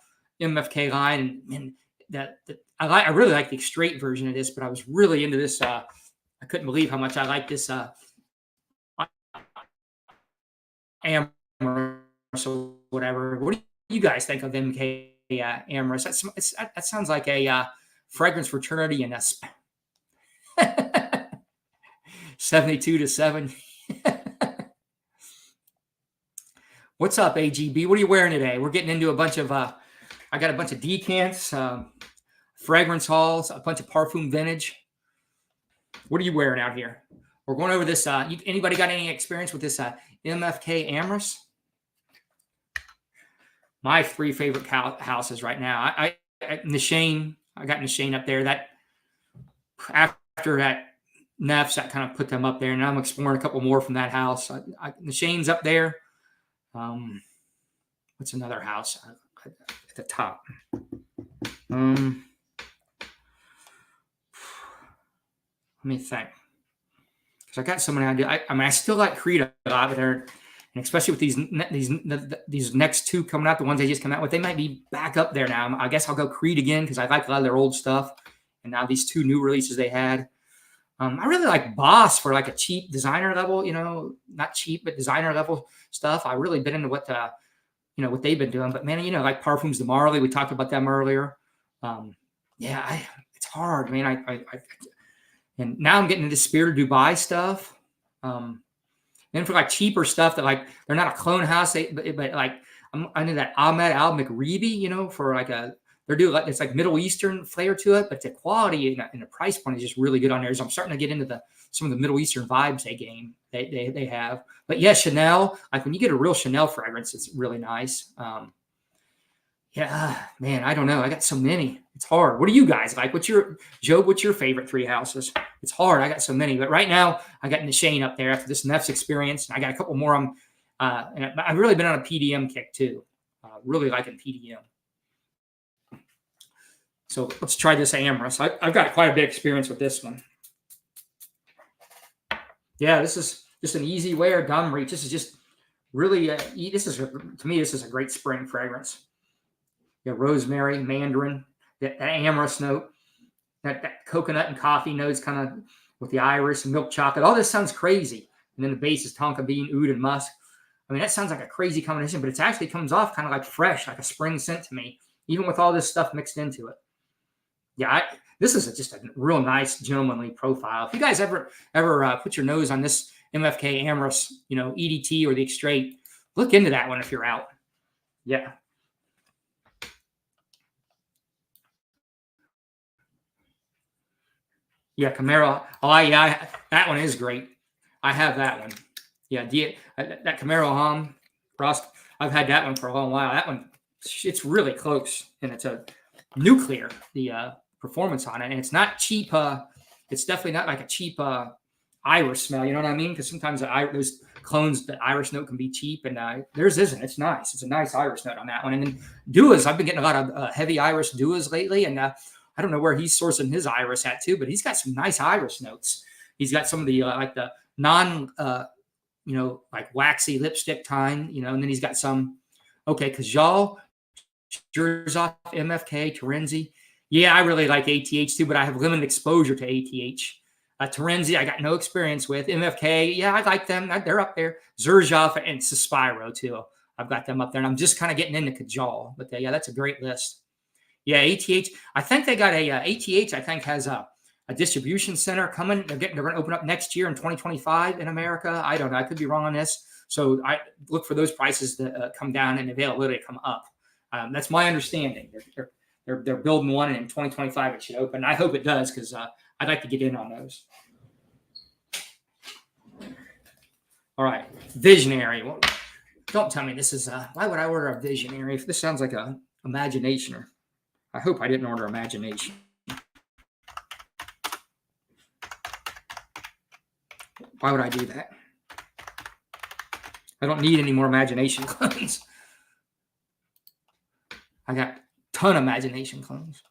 MFK line, and I really like the straight version of this, but I was really into this. I couldn't believe how much I like this Amherst or whatever. What do you guys think of MK Amherst? That sounds like a fragrance fraternity and a 72-7. What's up, AGB? What are you wearing today? We're getting into a bunch of. I got a bunch of decants. Fragrance hauls, a bunch of Parfum Vintage. What are you wearing out here? We're going over this. Anybody got any experience with this MFK Amherst? My 3 favorite houses right now. I Nishane. I got Nishane up there. That after that Neff's, that kind of put them up there, and I'm exploring a couple more from that house. The Shane's up there. What's another house at the top? Let me think. Because I got so many ideas. I mean, I still like Creed a lot there, and especially with these next two coming out, the ones they just come out with, they might be back up there now. I guess I'll go Creed again because I like a lot of their old stuff, and now these two new releases they had. I really like Boss for like a cheap designer level, not cheap, but designer level stuff. I really been into what what they've been doing. But man, like Parfums de Marley, we talked about them earlier. It's hard, man. And now I'm getting into Spirit of Dubai stuff. Then for like cheaper stuff that like they're not a clone house, but like I know that Ahmed Al McReeby, for like they're doing like it's like Middle Eastern flair to it, but the quality and the price point is just really good on there. So I'm starting to get into some of the Middle Eastern vibes they have. But yeah, Chanel, like when you get a real Chanel fragrance, it's really nice. Man, I don't know. I got so many. It's hard. What do you guys like? What's your favorite three houses? It's hard. I got so many. But right now, I got the Shane up there after this Neff's experience. And I got a couple more. And I've really been on a PDM kick too. Really liking PDM. So let's try this Amorous. I've got quite a bit of experience with this one. Yeah, this is just an easy wear gum reach. This is just really, to me, this is a great spring fragrance. Yeah, rosemary, mandarin, that amorous note, that coconut and coffee notes kind of with the iris and milk chocolate. All this sounds crazy. And then the base is tonka bean, oud, and musk. I mean, that sounds like a crazy combination, but it actually comes off kind of like fresh, like a spring scent to me, even with all this stuff mixed into it. Yeah, this is just a real nice, gentlemanly profile. If you guys ever put your nose on this MFK Amorous, EDT or the Extrait, look into that one if you're out. Yeah. Yeah, Camaro. Oh, yeah, that one is great. I have that one. Yeah, that Camaro Frost. I've had that one for a long while. That one, it's really close, and it's a nuclear. The performance on it, and it's not cheap. It's definitely not like a cheap iris smell. You know what I mean? Because sometimes those clones, the iris note can be cheap, and theirs isn't. It's nice. It's a nice iris note on that one. And then Duas, I've been getting a lot of heavy iris Duas lately, and I don't know where he's sourcing his iris at too, but he's got some nice iris notes. He's got some of the like the non, like waxy lipstick kind, and then he's got some. Okay, Kajal, Jerzoff, MFK, Terenzi. Yeah, I really like ATH too, but I have limited exposure to ATH. Terenzi, I got no experience with. MFK, yeah, I like them. They're up there. Xerjoff and Suspiro too. I've got them up there, and I'm just kind of getting into Kajal. But yeah, that's a great list. Yeah, ATH. I think they got ATH. I think has a distribution center coming. They're going to open up next year in 2025 in America. I don't know. I could be wrong on this. So I look for those prices to come down and availability to come up. That's my understanding. They're building one, and in 2025 it should open. I hope it does because I'd like to get in on those. All right, Visionary. Well, don't tell me this is why would I order a Visionary if this sounds like a Imaginationer? I hope I didn't order Imagination. Why would I do that? I don't need any more Imagination clones. I got a ton of Imagination clones.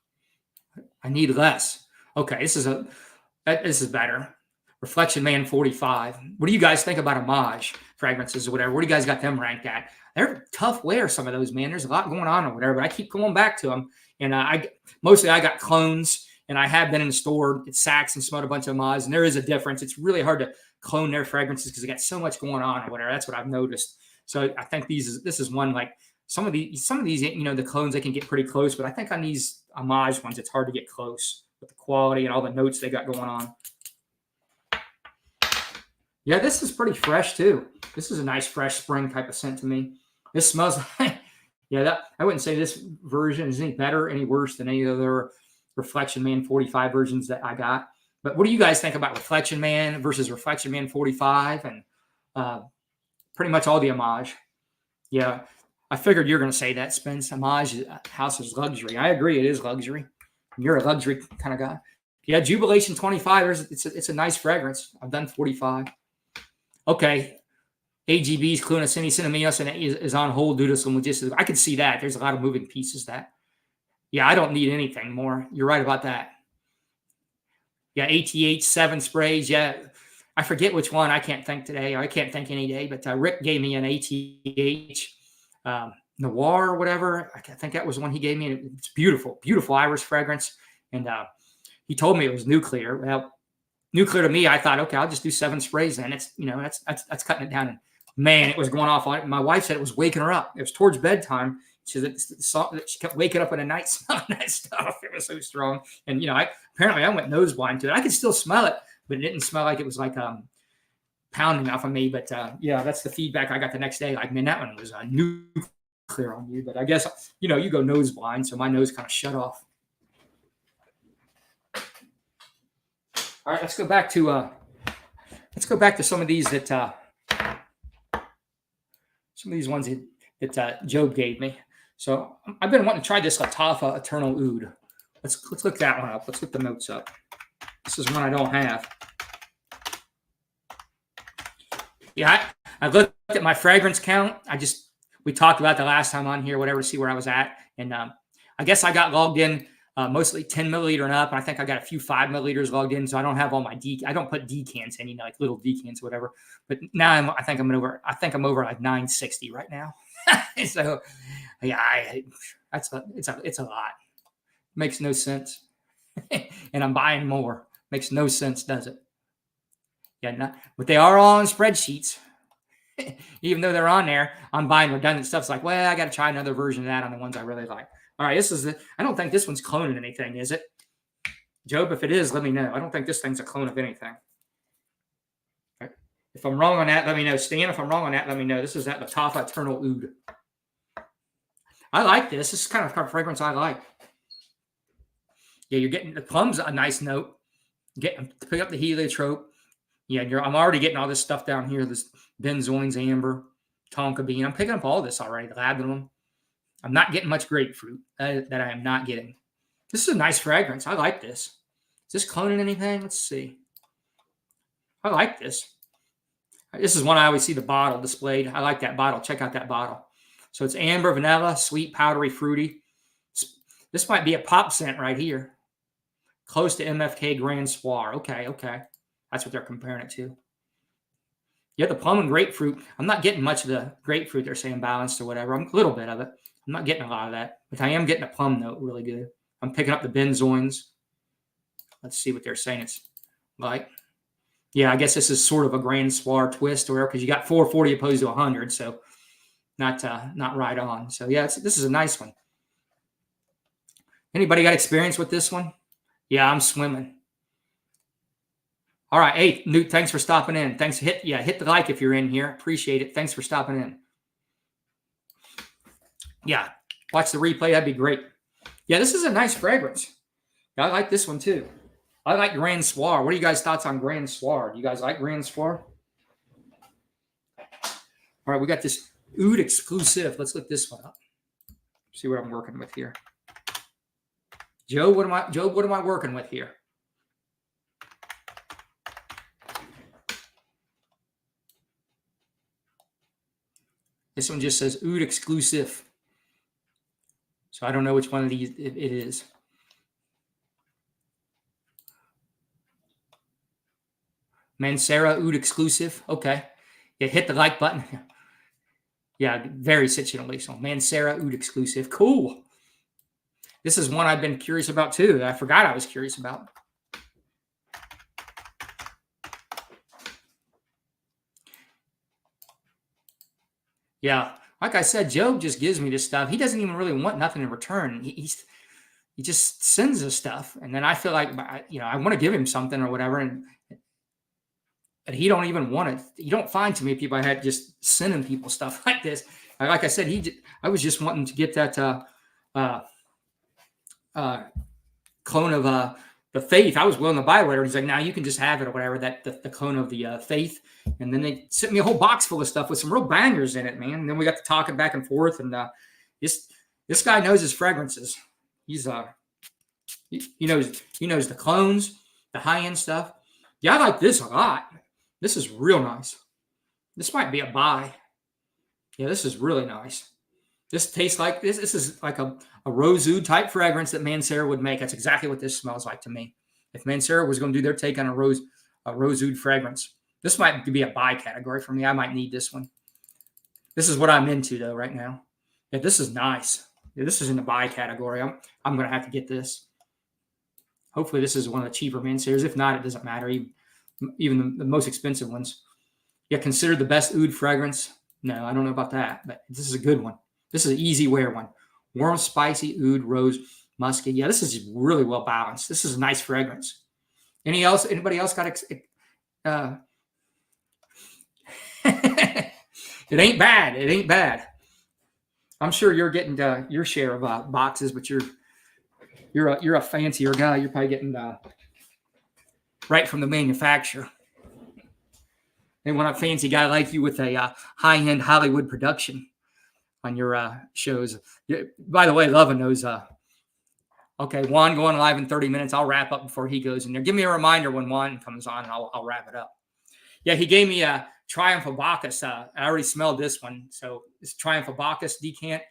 I need less. Okay, this is better. Reflection Man 45. What do you guys think about Homage fragrances or whatever? What do you guys got them ranked at? They're tough wear, some of those, man. There's a lot going on or whatever, but I keep going back to them. And I got clones, and I have been in the store at Saks and smelled a bunch of Homage, and there is a difference. It's really hard to clone their fragrances because they got so much going on or whatever. That's what I've noticed. So I think this is one like some of these, the clones, they can get pretty close, but I think on these Homage ones, it's hard to get close with the quality and all the notes they got going on. Yeah, this is pretty fresh too. This is a nice fresh spring type of scent to me. This smells like, I wouldn't say this version is any better, any worse than any other Reflection Man 45 versions that I got. But what do you guys think about Reflection Man versus Reflection Man 45 and pretty much all the Homage? Yeah, I figured you're going to say that, Spence. Homage house is luxury. I agree, it is luxury. You're a luxury kind of guy. Yeah, Jubilation 25. It's a nice fragrance. I've done 45. Okay. AGB's Cluna Cineminos and is on hold due to some logistics. I can see that. There's a lot of moving pieces that. Yeah, I don't need anything more. You're right about that. Yeah, ATH 7 sprays. Yeah, I forget which one. I can't think today. I can't think any day. But Rick gave me an ATH Noir or whatever. I think that was the one he gave me. It's beautiful, beautiful Irish fragrance. And he told me it was nuclear. Well, nuclear to me, I thought, okay, I'll just do 7 sprays then. It's that's cutting it down. And man, it was going off on it. My wife said it was waking her up. It was towards bedtime. She kept waking up in the night smelling that stuff. It was so strong. And apparently I went nose blind to it. I could still smell it, but it didn't smell like it was like pounding off of me. But yeah, that's the feedback I got the next day. Like, man, that one was nuclear on you. But I guess you go nose blind, so my nose kind of shut off. All right, let's go back to some of these that some of these ones that Job gave me. So I've been wanting to try this Latafa Eternal Oud. Let's look that one up. Let's look the notes up. This is one I don't have. Yeah, I looked at my fragrance count. We talked about the last time on here, whatever, to see where I was at. And I guess I got logged in mostly 10 milliliter and up. And I think I got a few 5 milliliters logged in. So I don't have all my I don't put decants in, like little decants, whatever. But now I think I'm over like 960 right now. So yeah, it's a lot. Makes no sense. And I'm buying more. Makes no sense, does it? Yeah, but they are all on spreadsheets. Even though they're on there, I'm buying redundant stuff. It's like, well, I got to try another version of that on the ones I really like. All right, I don't think this one's cloning anything, is it? Job, if it is, let me know. I don't think this thing's a clone of anything. Right. If I'm wrong on that, let me know. Stan, if I'm wrong on that, let me know. This is that Latafa Eternal Oud. I like this. This is kind of fragrance I like. Yeah, you're getting the plum's a nice note. Pick up the heliotrope. Yeah, I'm already getting all this stuff down here. This benzoins, amber, tonka bean. I'm picking up all this already. Labdanum. I'm not getting much grapefruit that I am not getting. This is a nice fragrance. I like this. Is this cloning anything? Let's see. I like this. This is one I always see the bottle displayed. I like that bottle. Check out that bottle. So it's amber, vanilla, sweet, powdery, fruity. This might be a pop scent right here. Close to MFK Grand Soir. Okay. That's what they're comparing it to. Yeah, the plum and grapefruit. I'm not getting much of the grapefruit they're saying balanced or whatever. A little bit of it. I'm not getting a lot of that. But I am getting a plum note really good. I'm picking up the benzoins. Let's see what they're saying it's like. Yeah, I guess this is sort of a Grand Soir twist or whatever because you got 440 opposed to 100. So not right on. So yeah, this is a nice one. Anybody got experience with this one? Yeah, I'm swimming. All right. Hey, Newt, thanks for stopping in. Thanks. Hit the like if you're in here. Appreciate it. Thanks for stopping in. Yeah. Watch the replay. That'd be great. Yeah, this is a nice fragrance. I like this one too. I like Grand Soir. What are you guys' thoughts on Grand Soir? Do you guys like Grand Soir? All right, we got this Oud exclusive. Let's look this one up. See what I'm working with here. Joe, what am I working with here? This one just says Oud exclusive. So I don't know which one of these it is. Mancera Oud exclusive. Okay. Yeah, hit the like button. Yeah, very situational. So Mancera Oud exclusive. Cool. This is one I've been curious about too. That I forgot I was curious about. Yeah, like I said, Job just gives me this stuff. He doesn't even really want nothing in return. He just sends us stuff, and then I feel like I want to give him something or whatever, and he don't even want it. You don't find too many people I had just sending people stuff like this. Like I said, I was just wanting to get that clone of the Faith. I was willing to buy whatever. He's like, now you can just have it or whatever. That the clone of the Faith, and then they sent me a whole box full of stuff with some real bangers in it, man. And then we got to talking back and forth, and this guy knows his fragrances. He knows the clones. the high-end stuff. Yeah, I like this a lot. This is real nice. This might be a buy. Yeah, this is really nice. This tastes like this. This is like a rose oud type fragrance that Mancera would make. That's exactly what this smells like to me. If Mancera was going to do their take on a rose oud fragrance, this might be a buy category for me. I might need this one. This is what I'm into though right now. Yeah, this is nice. Yeah, this is in the buy category. I'm going to have to get this. Hopefully this is one of the cheaper Manceras. If not, it doesn't matter. Even the most expensive ones. Yeah, considered the best oud fragrance. No, I don't know about that, but this is a good one. This is an easy wear one. Warm, spicy, oud, rose, musky. Yeah, this is really well balanced. This is a nice fragrance. Anybody else got it ain't bad. It ain't bad. I'm sure you're getting your share of boxes, but you're a fancier guy. You're probably getting right from the manufacturer. They want a fancy guy like you with a high-end Hollywood production on your shows. By the way, loving those. Okay, Juan going live in 30 minutes. I'll wrap up before he goes in there. Give me a reminder when Juan comes on, and I'll wrap it up. Yeah, he gave me a Triumph of Bacchus. I already smelled this one. So this Triumph of Bacchus decant,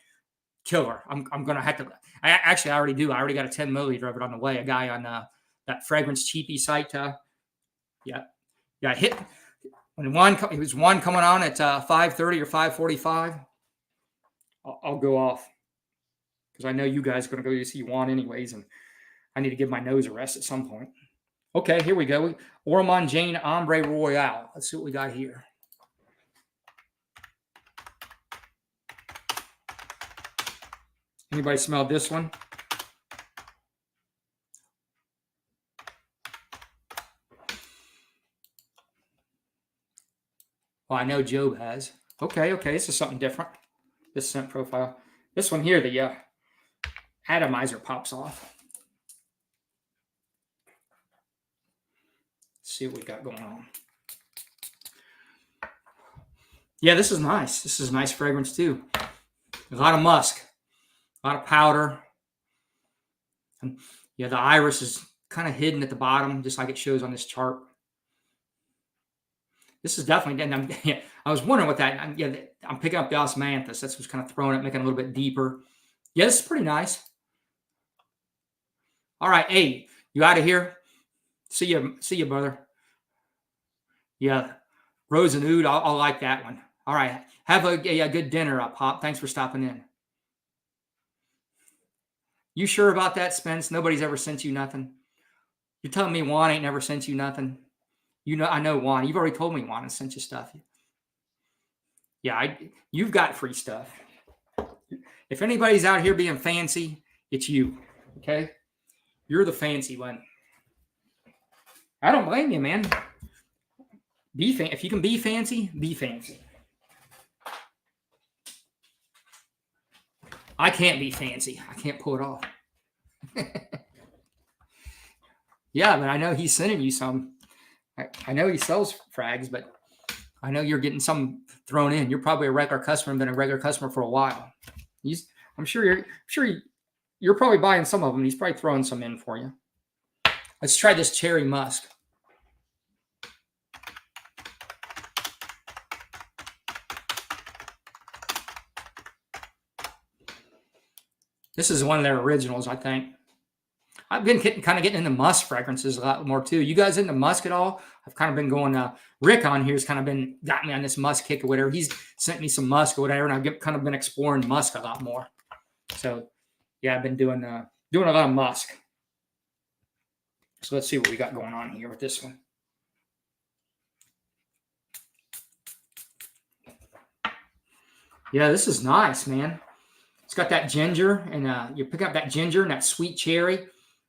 killer. I'm going to have to. I already do. I already got a 10 milliliter of it on the way. A guy on that Fragrance Cheapy site. Yeah, hit. When it was one coming on at 5:30 or 5:45, I'll go off because I know you guys are going to go see Juan anyways, and I need to give my nose a rest at some point. Okay, here we go. Ormond Jane Ombre Royale. Let's see what we got here. Anybody smell this one? Well, I know Job has. Okay. This is something different. This scent profile. This one here, the atomizer pops off. Let's see what we got going on. Yeah, this is nice. This is a nice fragrance too. A lot of musk, a lot of powder. And yeah, the iris is kind of hidden at the bottom, just like it shows on this chart. This is definitely, and I was wondering what that, I'm picking up the osmanthus. That's what's kind of throwing it, making it a little bit deeper. Yeah, this is pretty nice. All right, hey, you out of here? See you, brother. Yeah, rose and oud, I'll like that one. All right, have a good dinner, Pop. Thanks for stopping in. You sure about that, Spence? Nobody's ever sent you nothing? You're telling me Juan ain't never sent you nothing? I know Juan. You've already told me Juan has sent you stuff. Yeah, you've got free stuff. If anybody's out here being fancy, it's you. Okay? You're the fancy one. I don't blame you, man. If you can be fancy, be fancy. I can't be fancy. I can't pull it off. Yeah, but I know he's sending you some. I know he sells frags, but I know you're getting some thrown in. You're probably a regular customer, been a regular customer for a while. I'm sure you're probably buying some of them. He's probably throwing some in for you. Let's try this cherry musk. This is one of their originals, I think. I've been kind of getting into musk fragrances a lot more too. You guys into musk at all? I've kind of been going. Rick on here has kind of got me on this musk kick or whatever. He's sent me some musk or whatever, and I've kind of been exploring musk a lot more. So yeah, I've been doing a lot of musk. So let's see what we got going on here with this one. Yeah, this is nice, man. It's got that ginger, and you pick up that ginger and that sweet cherry.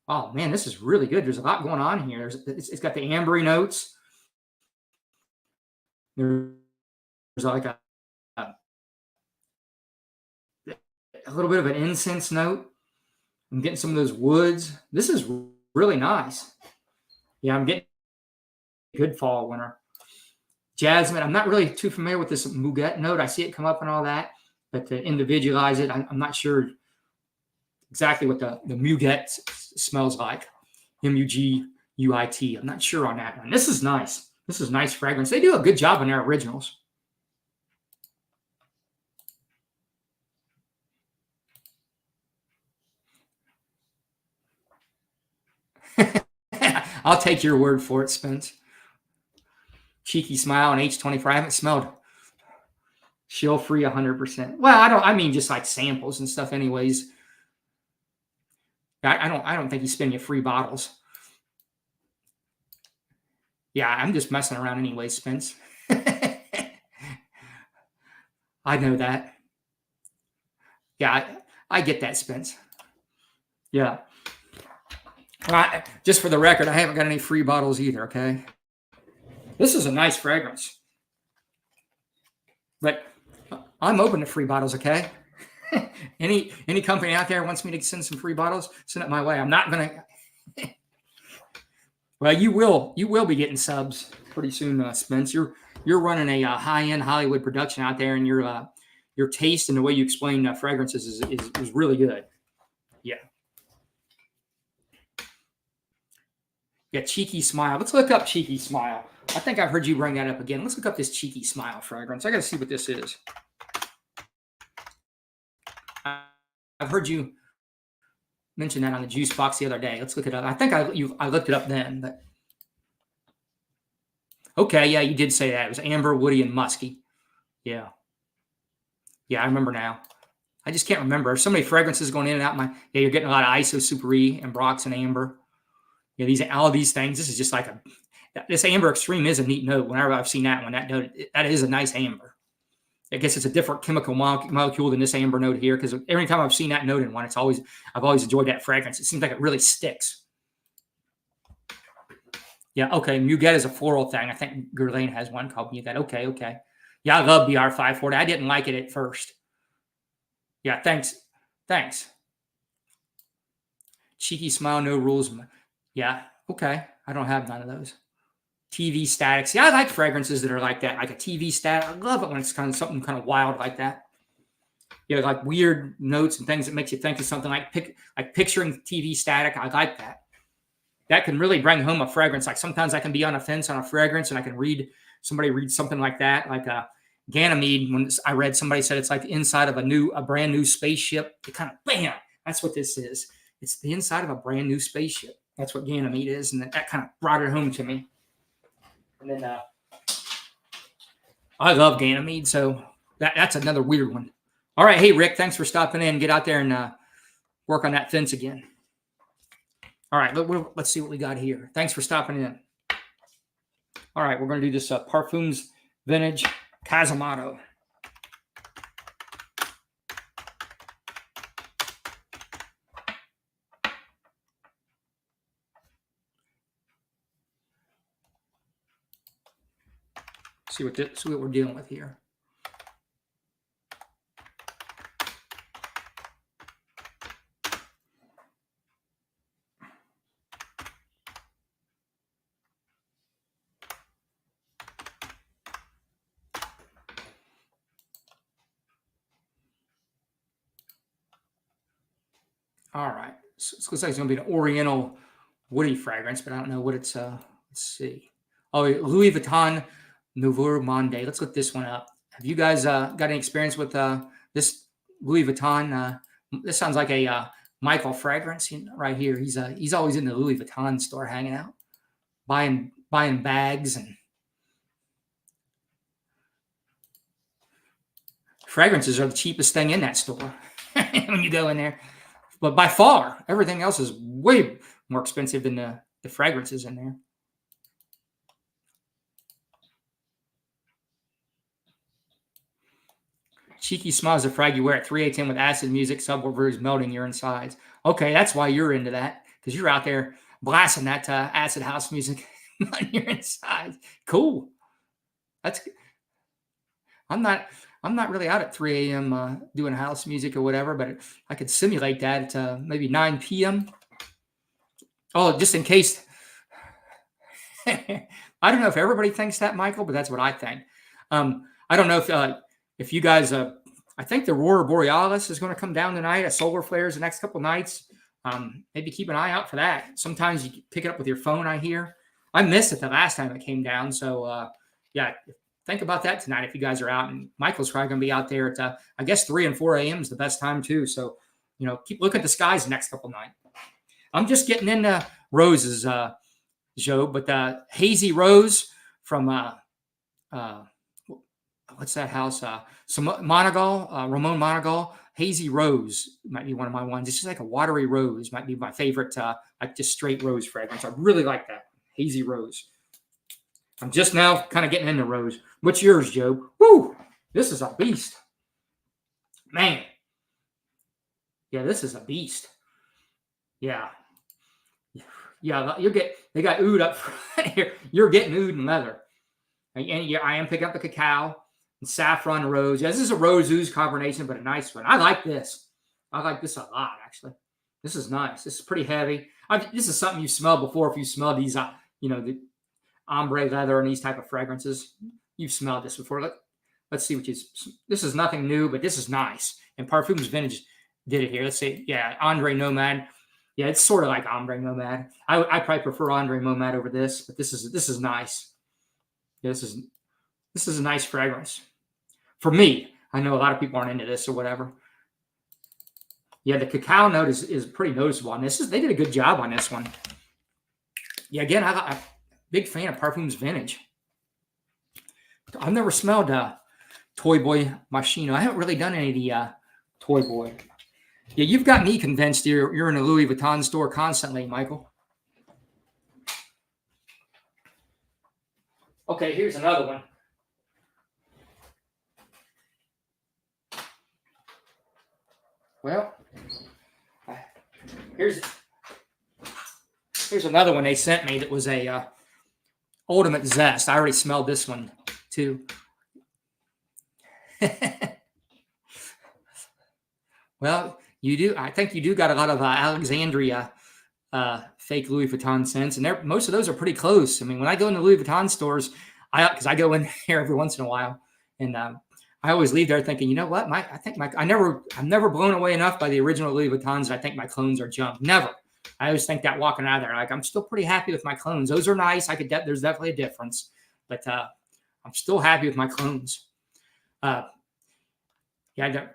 Oh, man, this is really good. There's a lot going on here. It's got the ambery notes. There's like a little bit of an incense note. I'm getting some of those woods. This is really nice. Yeah, I'm getting good fall, winter. Jasmine, I'm not really too familiar with this Muguet note. I see it come up and all that, but to individualize it, I'm not sure exactly what the Muguet smells like. MUGET. UIT. I'm not sure on that one. This is nice. This is nice fragrance. They do a good job on their originals. I'll take your word for it, Spence. Cheeky Smile and H24. I haven't smelled chill free 100%. Well, I mean just like samples and stuff anyways. I don't think he's spinning you free bottles. Yeah, I'm just messing around anyway, Spence. I know that. Yeah, I get that, Spence. Yeah. Just for the record, I haven't got any free bottles either, okay? This is a nice fragrance. But I'm open to free bottles, okay? Any company out there wants me to send some free bottles, send it my way. I'm not going to. Well, you will be getting subs pretty soon, Spence. You're running a high-end Hollywood production out there, and your taste and the way you explain fragrances is really good. Yeah. Yeah, Cheeky Smile. Let's look up Cheeky Smile. I think I've heard you bring that up again. Let's look up this Cheeky Smile fragrance. I got to see what this is. I've heard you mention that on the juice box the other day. Let's look it up. I think I looked it up then. But okay, yeah, you did say that. It was amber, woody, and musky. Yeah. Yeah, I remember now. I just can't remember. So many fragrances going in and out. Yeah, you're getting a lot of Iso Super E and Brox and Amber. Yeah, all these things. This is just like this Amber Extreme is a neat note. Whenever I've seen that one, that is a nice amber. I guess it's a different chemical molecule than this amber note here, because every time I've seen that note in one, I've always enjoyed that fragrance. It seems like it really sticks. Yeah, okay. Muguet is a floral thing. I think Guerlain has one called Muguet. Okay. Yeah, I love BR540. I didn't like it at first. Yeah, thanks. Cheeky Smile, no rules. Yeah, okay. I don't have none of those. TV Statics. Yeah, I like fragrances that are like that, like a TV static. I love it when it's kind of something kind of wild like that. Yeah, like weird notes and things that makes you think of something like picturing TV static. I like that. That can really bring home a fragrance. Like sometimes I can be on a fence on a fragrance and I can somebody read something like that, like Ganymede. When I read, somebody said it's like the inside of a brand new spaceship. It kind of, bam, that's what this is. It's the inside of a brand new spaceship. That's what Ganymede is. And that kind of brought it home to me. And then I love Ganymede, so that's another weird one. All right, hey, Rick, thanks for stopping in. Get out there and work on that fence again. All right, let's see what we got here. Thanks for stopping in. All right, we're going to do this Parfums Vintage Casamado. See what we're dealing with here. All right, so it looks like it's going to be an Oriental woody fragrance, but I don't know what it's. Let's see. Oh, Louis Vuitton Nouveau Monde. Let's look this one up. Have you guys got any experience with this Louis Vuitton? This sounds like a Michael fragrance right here. He's always in the Louis Vuitton store hanging out, buying bags, and fragrances are the cheapest thing in that store when you go in there. But by far, everything else is way more expensive than the fragrances in there. Cheeky Smile is a frag you wear at 3 a.m. with acid music, subwoofers melting your insides. Okay, that's why you're into that, because you're out there blasting that acid house music on your insides. Cool. I'm not really out at 3 a.m. Doing house music or whatever, but I could simulate that at maybe 9 p.m. Oh, just in case. I don't know if everybody thinks that, Michael, but that's what I think. I don't know if you guys, I think the Aurora Borealis is going to come down tonight. A solar flares the next couple nights. maybe keep an eye out for that. Sometimes you pick it up with your phone, I hear. I missed it the last time it came down. So, yeah, think about that tonight if you guys are out. And Michael's probably going to be out there at, I guess, 3 and 4 a.m. is the best time, too. So, keep looking at the skies the next couple nights. I'm just getting into roses, Joe, but Hazy Rose from, what's that house? Monagal, Ramon Monagal. Hazy Rose might be one of my ones. It's just like a watery rose. Might be my favorite, like just straight rose fragrance. I really like that. Hazy Rose. I'm just now kind of getting into rose. What's yours, Joe? Woo! This is a beast. Man. Yeah, this is a beast. Yeah. Yeah, they got oud up front here. You're getting oud and leather. And yeah, I am picking up the cacao and saffron rose. Yeah, this is a rose ooze combination, but a nice one. I like this. I like this a lot, actually. This is nice. This is pretty heavy. This is something you've smelled before. If you smell these, the ombre leather and these type of fragrances, you've smelled this before. Let's see what this is nothing new, but this is nice. And Parfums Vintage did it here. Let's see. Yeah, Andre Nomad. Yeah, it's sort of like Ombre Nomad. I probably prefer Andre Nomad over this, but this is nice. Yeah, this is a nice fragrance. For me, I know a lot of people aren't into this or whatever. Yeah, the cacao note is pretty noticeable on this. They did a good job on this one. Yeah, again, I'm a big fan of Parfums Vintage. I've never smelled Toy Boy Machino. I haven't really done any of the Toy Boy. Yeah, you've got me convinced you're in a Louis Vuitton store constantly, Michael. Okay, here's another one. Well, here's another one they sent me that was a Ultimate Zest. I already smelled this one too. Well, you do. I think you do got a lot of Alexandria fake Louis Vuitton scents, and most of those are pretty close. I mean, when I go into Louis Vuitton stores, because I go in there every once in a while, and I always leave there thinking, you know what? I'm never blown away enough by the original Louis Vuittons that I think my clones are junk. Never. I always think that walking out of there, like I'm still pretty happy with my clones. Those are nice. There's definitely a difference, but I'm still happy with my clones. Yeah,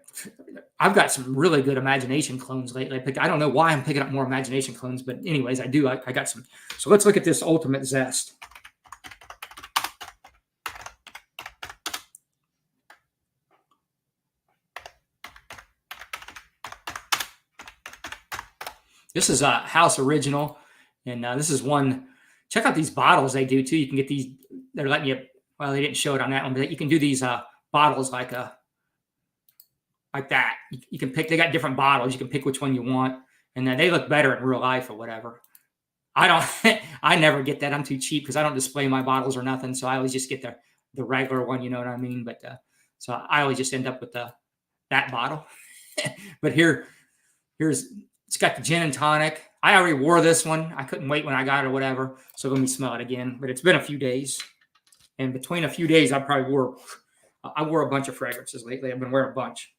I've got some really good imagination clones lately. I don't know why I'm picking up more imagination clones, but anyways, I do. I got some. So let's look at this Ultimate Zest. This is a House Original, and this is one. Check out these bottles they do too. You can get these. They're letting you. Well, they didn't show it on that one, but you can do these bottles like that. You can pick. They got different bottles. You can pick which one you want, and then they look better in real life or whatever. I don't. I never get that. I'm too cheap because I don't display my bottles or nothing. So I always just get the regular one. You know what I mean? But so I always just end up with that bottle. But here's. It's got the gin and tonic. I already wore this one. I couldn't wait when I got it or whatever. So let me smell it again. But it's been a few days. And between a few days, I wore a bunch of fragrances lately. I've been wearing a bunch.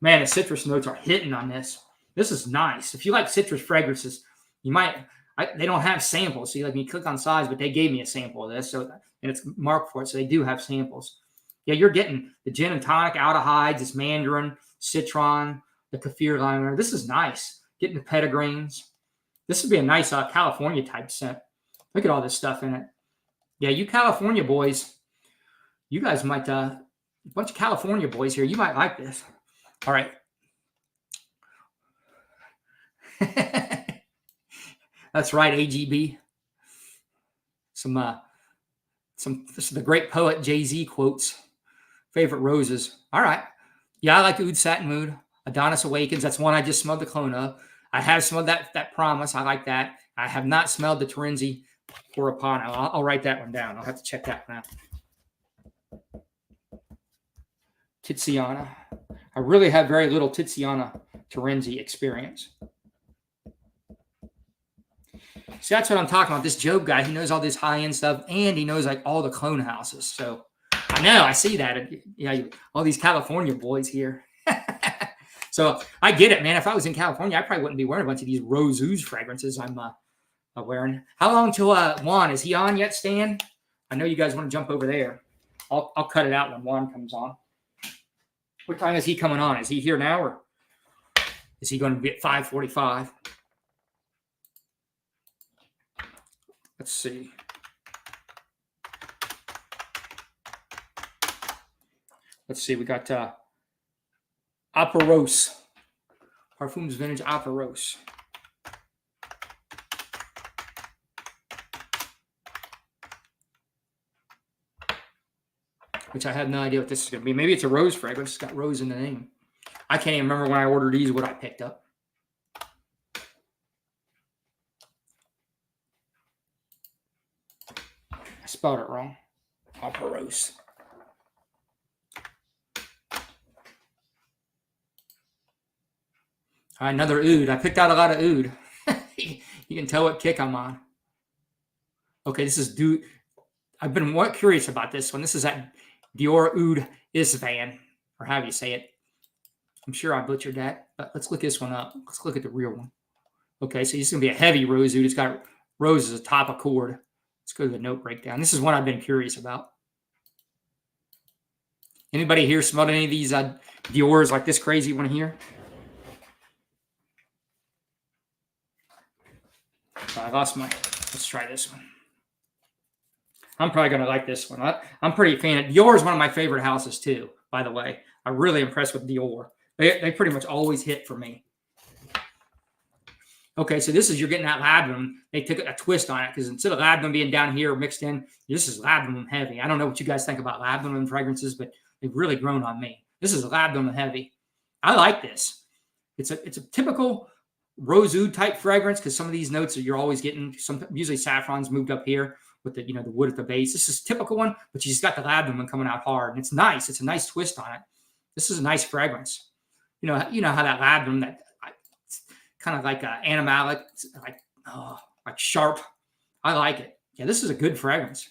Man, the citrus notes are hitting on this. This is nice. If you like citrus fragrances, you might. They don't have samples. So you can click on size, but they gave me a sample of this. So and it's marked for it. So they do have samples. Yeah, you're getting the gin and tonic, aldehydes, this mandarin, citron, the kaffir liner. This is nice. Getting the petitgrains. This would be a nice California type scent. Look at all this stuff in it. Yeah, you California boys, you guys might, a bunch of California boys here, you might like this. All right. That's right, AGB. This is the great poet Jay-Z quotes. Favorite roses. All right. Yeah, I like Oud Satin Mood. Adonis Awakens. That's one I just smelled the clone of. I have smelled that Promise. I like that. I have not smelled the Terenzi Porapano. I'll write that one down. I'll have to check that one out. Tiziana. I really have very little Tiziana Terenzi experience. See, that's what I'm talking about. This Job guy, he knows all this high-end stuff, and he knows like all the clone houses. So I know, I see that. Yeah, all these California boys here. So I get it, man. If I was in California, I probably wouldn't be wearing a bunch of these Rose Ooze fragrances I'm wearing. How long till Juan? Is he on yet, Stan? I know you guys want to jump over there. I'll cut it out when Juan comes on. What time is he coming on? Is he here now, or is he going to be at 5:45? Let's see. Let's see. We got Aparos. Parfums Vintage Aparos. Which I have no idea what this is going to be. Maybe it's a rose fragrance. It's got rose in the name. I can't even remember when I ordered these what I picked up. I spelled it wrong. Aparos. Another oud. I picked out a lot of oud. You can tell what kick I'm on. Okay, this is Dude. I've been curious about this one. This is that Dior Oud Isvan, or however you say it. I'm sure I butchered that, but let's look this one up. Let's look at the real one. Okay, so this is going to be a heavy rose oud. It's got rose as a top accord. Let's go to the note breakdown. This is one I've been curious about. Anybody here smelled any of these Dior's like this crazy one here? I lost my. Let's try this one. I'm probably going to like this one. I'm pretty fan of Dior. Is one of my favorite houses too, by the way. I'm really impressed with Dior. They pretty much always hit for me. Okay, so this is, you're getting that labdanum. They took a twist on it because instead of labdanum being down here mixed in, this is labdanum heavy. I don't know what you guys think about labdanum fragrances, but they've really grown on me. This is labdanum heavy. I like this. It's a typical rose oud type fragrance because some of these notes that you're always getting, usually saffron's moved up here with the the wood at the base. This is a typical one, but she's got the labdanum coming out hard, and it's nice. It's a nice twist on it. This is a nice fragrance. You know how that labdanum, that kind of like animalic, like sharp. I like it. Yeah, this is a good fragrance.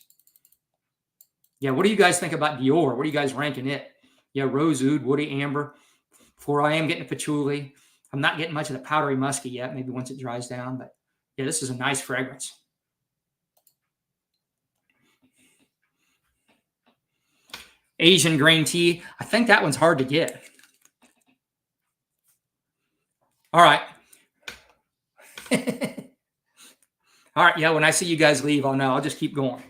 Yeah, what do you guys think about Dior? What are you guys ranking it? Yeah, rose oud, woody amber. I am getting a patchouli. I'm not getting much of the powdery musky yet. Maybe once it dries down, but yeah, this is a nice fragrance. Asian green tea. I think that one's hard to get. All right. All right. Yeah, when I see you guys leave, I'll know. I'll just keep going.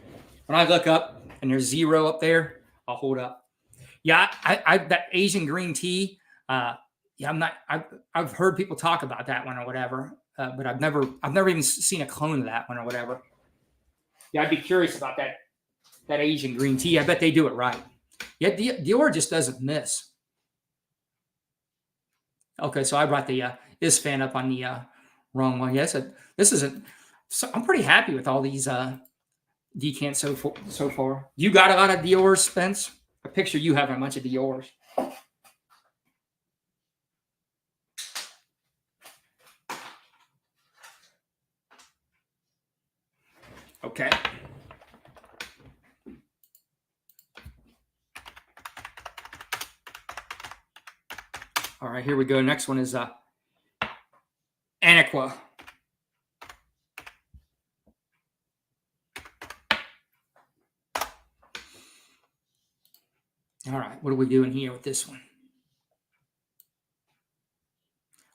When I look up and there's 0 up there, I'll hold up. Yeah, I that Asian green tea. Yeah, I've heard people talk about that one or whatever, but I've never even seen a clone of that one or whatever. Yeah, I'd be curious about that Asian green tea. I bet they do it right. Yeah, Dior just doesn't miss. Okay, so I brought the Isfan up on the wrong one. Yes, this isn't. So I'm pretty happy with all these decants so far. You got a lot of Dior's, Spence? I picture you having a bunch of Dior's. Okay. All right, here we go. Next one is Aniqua. All right, what are we doing here with this one?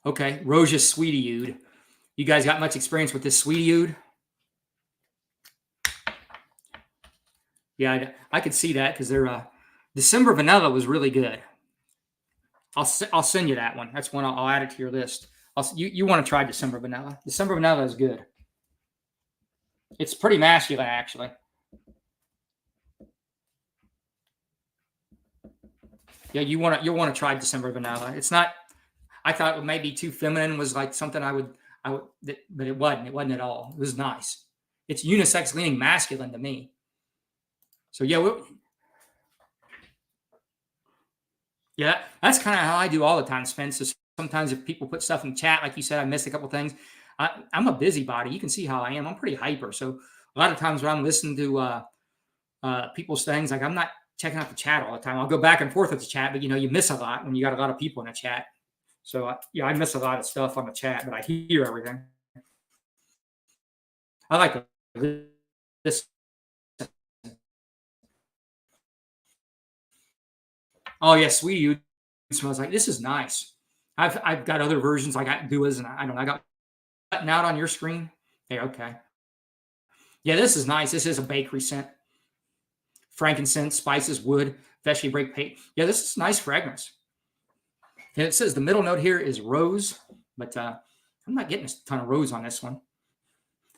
Okay, Roja Sweetie Oud. You guys got much experience with this Sweetie Oud? Yeah, I could see that because their December Vanilla was really good. I'll send you that one. That's one I'll add it to your list. You want to try December Vanilla? December Vanilla is good. It's pretty masculine, actually. Yeah, you want to try December Vanilla. It's not. I thought it maybe too feminine was like something I would, but it wasn't. It wasn't at all. It was nice. It's unisex leaning masculine to me. So yeah, that's kind of how I do all the time, Spence. So sometimes if people put stuff in the chat, like you said, I missed a couple things. I'm a busybody. You can see how I am. I'm pretty hyper. So a lot of times when I'm listening to people's things, like I'm not checking out the chat all the time. I'll go back and forth with the chat, but you miss a lot when you got a lot of people in the chat. So yeah, I miss a lot of stuff on the chat, but I hear everything. I like this. Oh yeah, Sweetie Oud smells like this is nice. I've got other versions. I got Duas, and I don't know. I got button out on your screen. Hey, okay. Yeah, this is nice. This is a bakery scent. Frankincense, spices, wood, vegetable break paint. Yeah, this is nice fragrance. And it says the middle note here is rose, but I'm not getting a ton of rose on this one.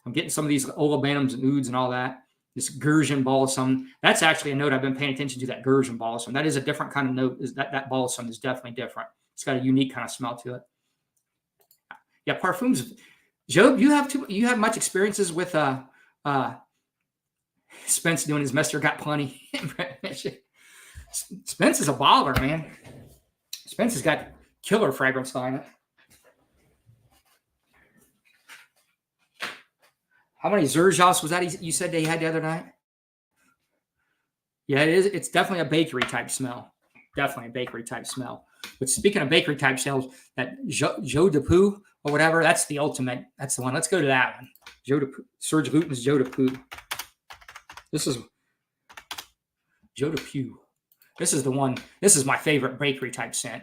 I'm getting some of these olibanums and ouds and all that. This Gurkhan balsam. That's actually a note I've been paying attention to, that Gurkhan balsam. That is a different kind of note. That balsam is definitely different. It's got a unique kind of smell to it. Yeah, parfums. Job, you have much experiences with Spence doing his Mr. Got Plenty. Spence is a baller, man. Spence has got killer fragrance on it. How many Xerjoffs was that you said they had the other night? Yeah, it is. It's definitely a bakery type smell. Definitely a bakery type smell. But speaking of bakery type smells, that Joe de Pou or whatever, that's the ultimate. That's the one. Let's go to that one. Joe de Pou. Serge Luton's Joe de Pou. This is Joe de Pou. This is the one. This is my favorite bakery type scent.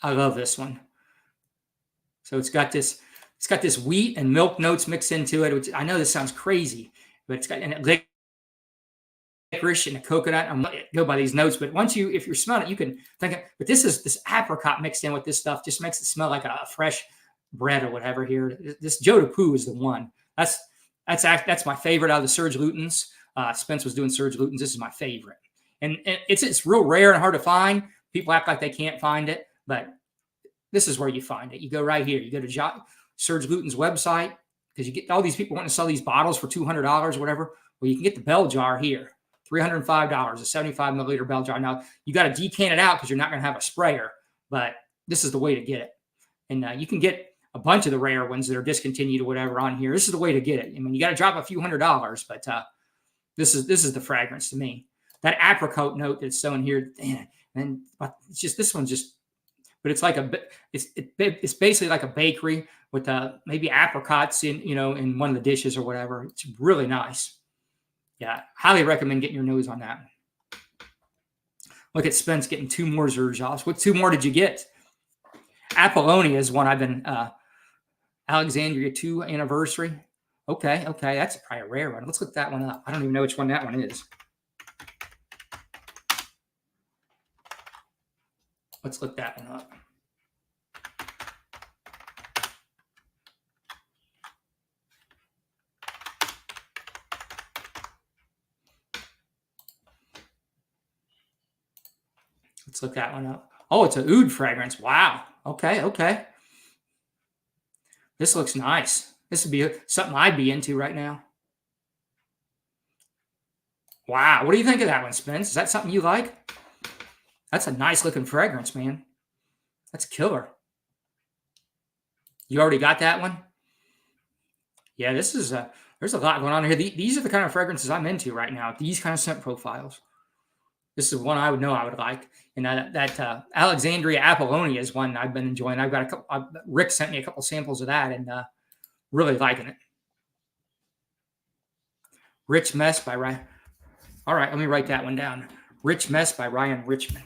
I love this one. So it's got this wheat and milk notes mixed into it. Which I know this sounds crazy, but it's got licorice and a coconut. I'm not go by these notes, but if you're smelling it, you can think. But this apricot mixed in with this stuff just makes it smell like a fresh bread or whatever. Here, this Joe de Pou is the one. That's my favorite out of the Serge Lutens. Spence was doing Serge Lutens. This is my favorite, and it's real rare and hard to find. People act like they can't find it, but this is where you find it. You go right here. You go to Serge Luton's website because you get all these people wanting to sell these bottles for $200 or whatever. Well, you can get the bell jar here, $305, a 75 milliliter bell jar. Now you got to decant it out because you're not going to have a sprayer, but this is the way to get it. And you can get a bunch of the rare ones that are discontinued or whatever on here. This is the way to get it. I mean, you got to drop a few $100s, but this is the fragrance to me. That apricot note that's so in here, and it's just this one's just. But it's like it's basically like a bakery with maybe apricots in one of the dishes or whatever. It's really nice. Yeah, highly recommend getting your nose on that. Look at Spence getting 2 more Xerjoffs. What 2 more did you get? Apollonia is one I've been Alexandria 2 anniversary. Okay, that's probably a rare one. Let's look that one up. I don't even know which one that one is. Let's look that one up. Let's look that one up. Oh, it's an oud fragrance. Wow. Okay. This looks nice. This would be something I'd be into right now. Wow. What do you think of that one, Spence? Is that something you like? That's a nice looking fragrance, man. That's killer. You already got that one? Yeah, this is there's a lot going on here. These are the kind of fragrances I'm into right now. These kind of scent profiles. This is one I would like. And that Alexandria Apollonia is one I've been enjoying. I've got a couple. Rick sent me a couple samples of that and really liking it. Rich Mess by Ryan. All right, let me write that one down. Rich Mess by Ryan Richmond.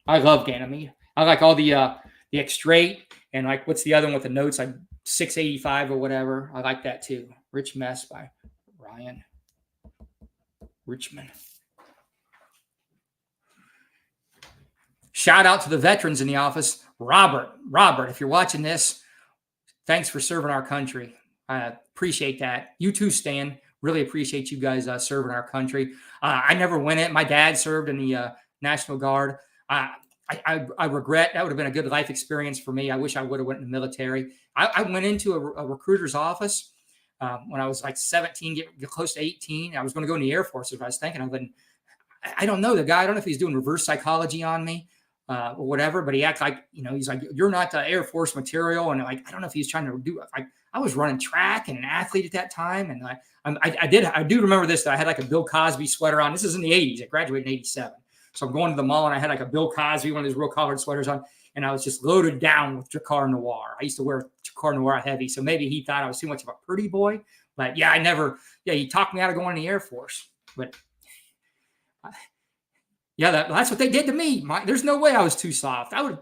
I love Ganymede. I like all the extrait and like what's the other one with the notes like 685 or whatever. I like that too. Rich Mess by Ryan Richmond. Shout out to the veterans in the office. Robert, if you're watching this, thanks for serving our country. I appreciate that. You too, Stan. Really appreciate you guys serving our country. I never went it. My dad served in the National Guard. I regret that would have been a good life experience for me. I wish I would have went in the military. I went into a recruiter's office when I was like 17, get close to 18. I was going to go in the Air Force. If I was thinking of it, I don't know the guy. I don't know if he's doing reverse psychology on me or whatever, but he acted like, he's like, you're not the Air Force material. And like, I don't know if he's trying to do it. I was running track and an athlete at that time. And I do remember this, that I had like a Bill Cosby sweater on. This is in the 80s. I graduated in 87. So I'm going to the mall, and I had like a Bill Cosby, one of those real collared sweaters on, and I was just loaded down with Jacquard Noir. I used to wear Jacquard Noir heavy, so maybe he thought I was too much of a pretty boy. But yeah, he talked me out of going in the Air Force. But yeah, that's what they did to me. There's no way I was too soft. I would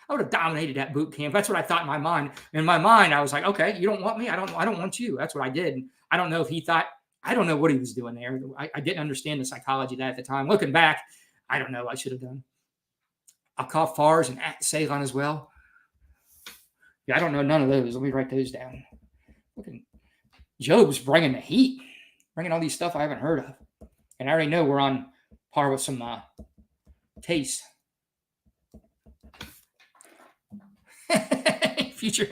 have dominated that boot camp. That's what I thought in my mind. In my mind, I was like, okay, you don't want me. I don't want you. That's what I did. And I don't know if he thought, I don't know what he was doing there. I didn't understand the psychology of that at the time. Looking back, I don't know what I should have done. Alcoff Fars and Ceylon as well. Yeah, I don't know none of those. Let me write those down. Looking, Job's bringing the heat, bringing all these stuff I haven't heard of. And I already know we're on par with some taste. Future.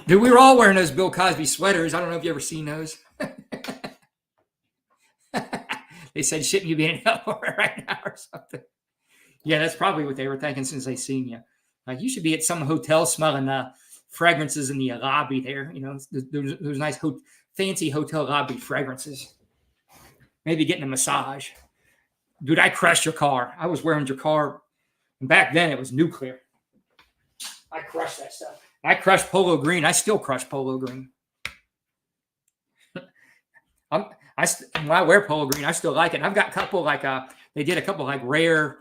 Dude, we were all wearing those Bill Cosby sweaters. I don't know if you ever seen those. They said, shouldn't you be in hell right now or something? Yeah, that's probably what they were thinking since they seen you. Like, you should be at some hotel smelling fragrances in the lobby there. You know, those nice fancy hotel lobby fragrances. Maybe getting a massage. Dude, I crushed your car. I was wearing your car. And back then, it was nuclear. I crushed that stuff. I crushed Polo Green. I still crush Polo Green. When I wear Polo Green, I still like it. And I've got a couple they did a couple rare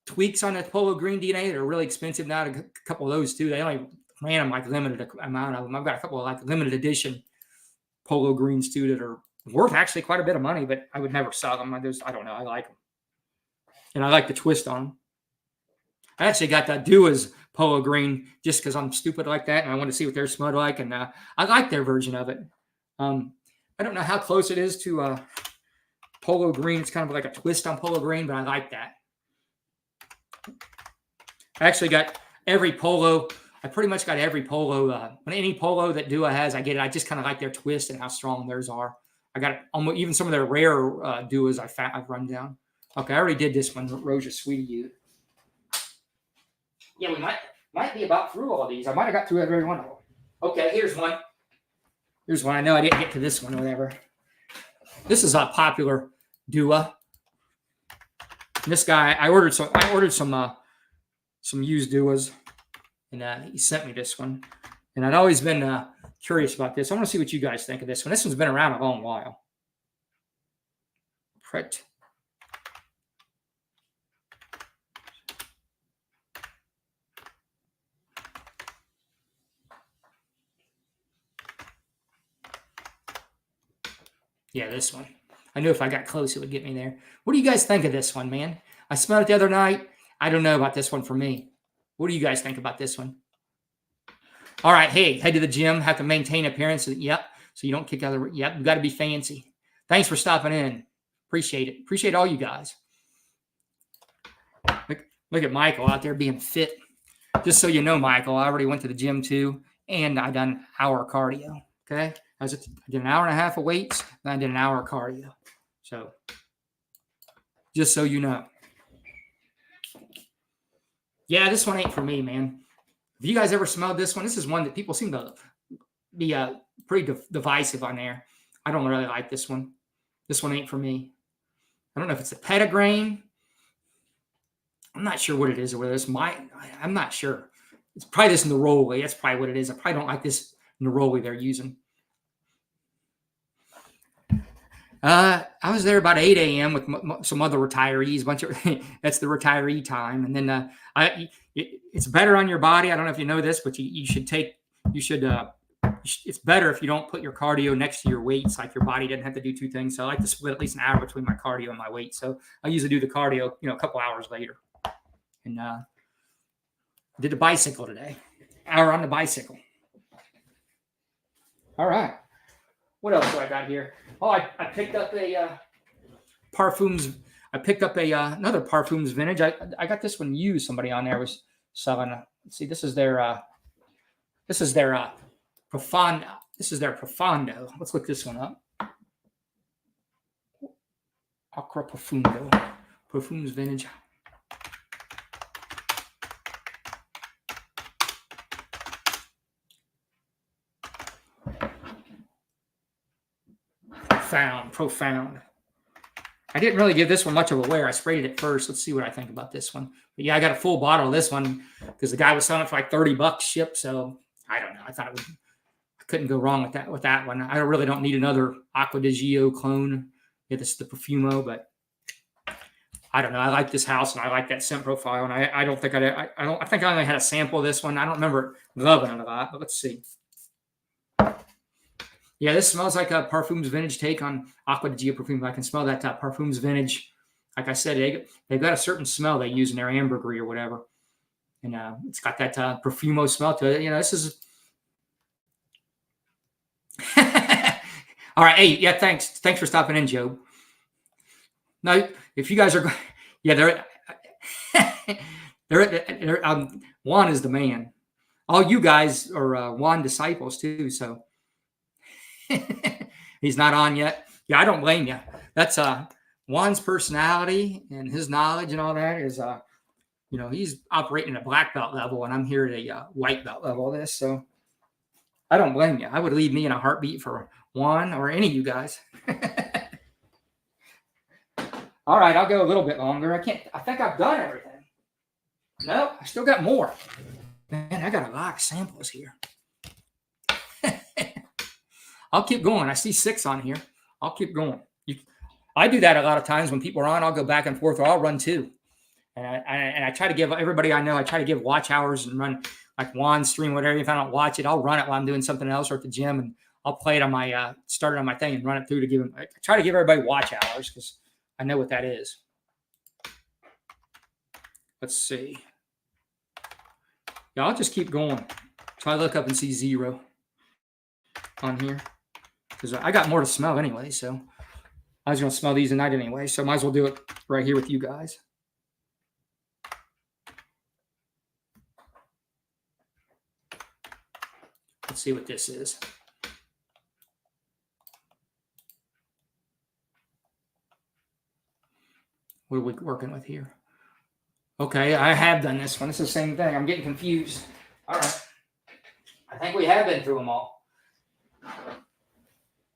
tweaks on the Polo Green DNA that are really expensive now. A couple of those too. They only ran them limited amount of them. I've got a couple of limited edition Polo Greens too that are worth actually quite a bit of money, but I would never sell them. I don't know. I like them. And I like the twist on them. I actually got that Dua's Polo Green just because I'm stupid like that and I want to see what their smell like. And I like their version of it. I don't know how close it is to Polo Green. It's kind of like a twist on Polo Green, but I like that. I actually got every Polo. I pretty much got every Polo. Any Polo that Dua has, I get it. I just kind of like their twist and how strong theirs are. I got almost even some of their rare Duas I've run down. Okay, I already did this one, Rosia Sweetie You. Yeah, we might be about through all these. I might have got through every one of them. Okay, here's one. Here's one. I know I didn't get to this one or whatever. This is a popular Dua. And this guy, I ordered some used Duas, and he sent me this one. And I'd always been curious about this. I want to see what you guys think of this one. This one's been around a long while. Pret. Yeah, this one. I knew if I got close, it would get me there. What do you guys think of this one, man? I smelled it the other night. I don't know about this one for me. What do you guys think about this one? All right, hey, head to the gym, have to maintain appearance. Yep, so you don't kick out of the... Yep, you got to be fancy. Thanks for stopping in. Appreciate it. Appreciate all you guys. Look at Michael out there being fit. Just so you know, Michael, I already went to the gym too, and I done an hour of cardio, okay? I did an hour and a half of weights, and I did an hour of cardio. So, just so you know. Yeah, this one ain't for me, man. Have you guys ever smelled this one? This is one that people seem to be pretty divisive on there. I don't really like this one. This one ain't for me. I don't know if it's a pedigree. I'm not sure what it is or whether it's I'm not sure. It's probably this Neroli. That's probably what it is. I probably don't like this Neroli they're using. I was there about 8 a.m. with some other retirees. That's the retiree time. And then it's better on your body. I don't know if you know this, but it's better if you don't put your cardio next to your weights. Like your body doesn't have to do two things. So I like to split at least an hour between my cardio and my weight. So I usually do the cardio, a couple hours later. And did the bicycle today. Hour on the bicycle. All right. What else do I got here? Oh, I picked up a Parfums. I picked up another Parfums vintage. I got this one used. Somebody on there was selling. Let's see, this is their Profondo. This is their Profondo. Let's look this one up. Acqua Profondo. Parfums vintage. Profound. I didn't really give this one much of a wear. I sprayed it at first. Let's see what I think about this one. But yeah, I got a full bottle of this one because the guy was selling it for like $30 shipped. So I don't know. I thought I couldn't go wrong with that one. I really don't need another Acqua di Gio clone. Yeah, this is the Profumo, but I don't know. I like this house and I like that scent profile. And I don't think I think I only had a sample of this one. I don't remember loving it a lot, but let's see. Yeah, this smells like a Parfums vintage take on Acqua di Gio perfume. I can smell that Parfums vintage. Like I said, they've got a certain smell they use in their ambergris or whatever. And it's got that Profumo smell to it. You know, this is... All right. Hey, yeah, thanks. Thanks for stopping in, Joe. No, if you guys are... Yeah, Juan is the man. All you guys are Juan disciples too, so... He's not on yet. Yeah, I don't blame you. That's Juan's personality and his knowledge and all that is you know, he's operating at a black belt level and I'm here at a white belt level of this, so I don't blame you. I would leave me in a heartbeat for Juan or any of you guys. All right, I'll go a little bit longer. I think I've done everything. No, I still got more. Man, I got a lot of samples here. I'll keep going. I see 6 on here. I'll keep going. I do that a lot of times when people are on. I'll go back and forth, or I'll run 2. And I try to give everybody I know. I try to give watch hours and run like Juan stream, whatever. If I don't watch it, I'll run it while I'm doing something else or at the gym, and I'll play it on my start it on my thing and run it through to give them. I try to give everybody watch hours because I know what that is. Let's see. Yeah, I'll just keep going. So I look up and see 0 on here. Because I got more to smell anyway, so I was going to smell these tonight anyway, so might as well do it right here with you guys. Let's see what this is. What are we working with here? Okay, I have done this one. It's the same thing. I'm getting confused. All right. I think we have been through them all.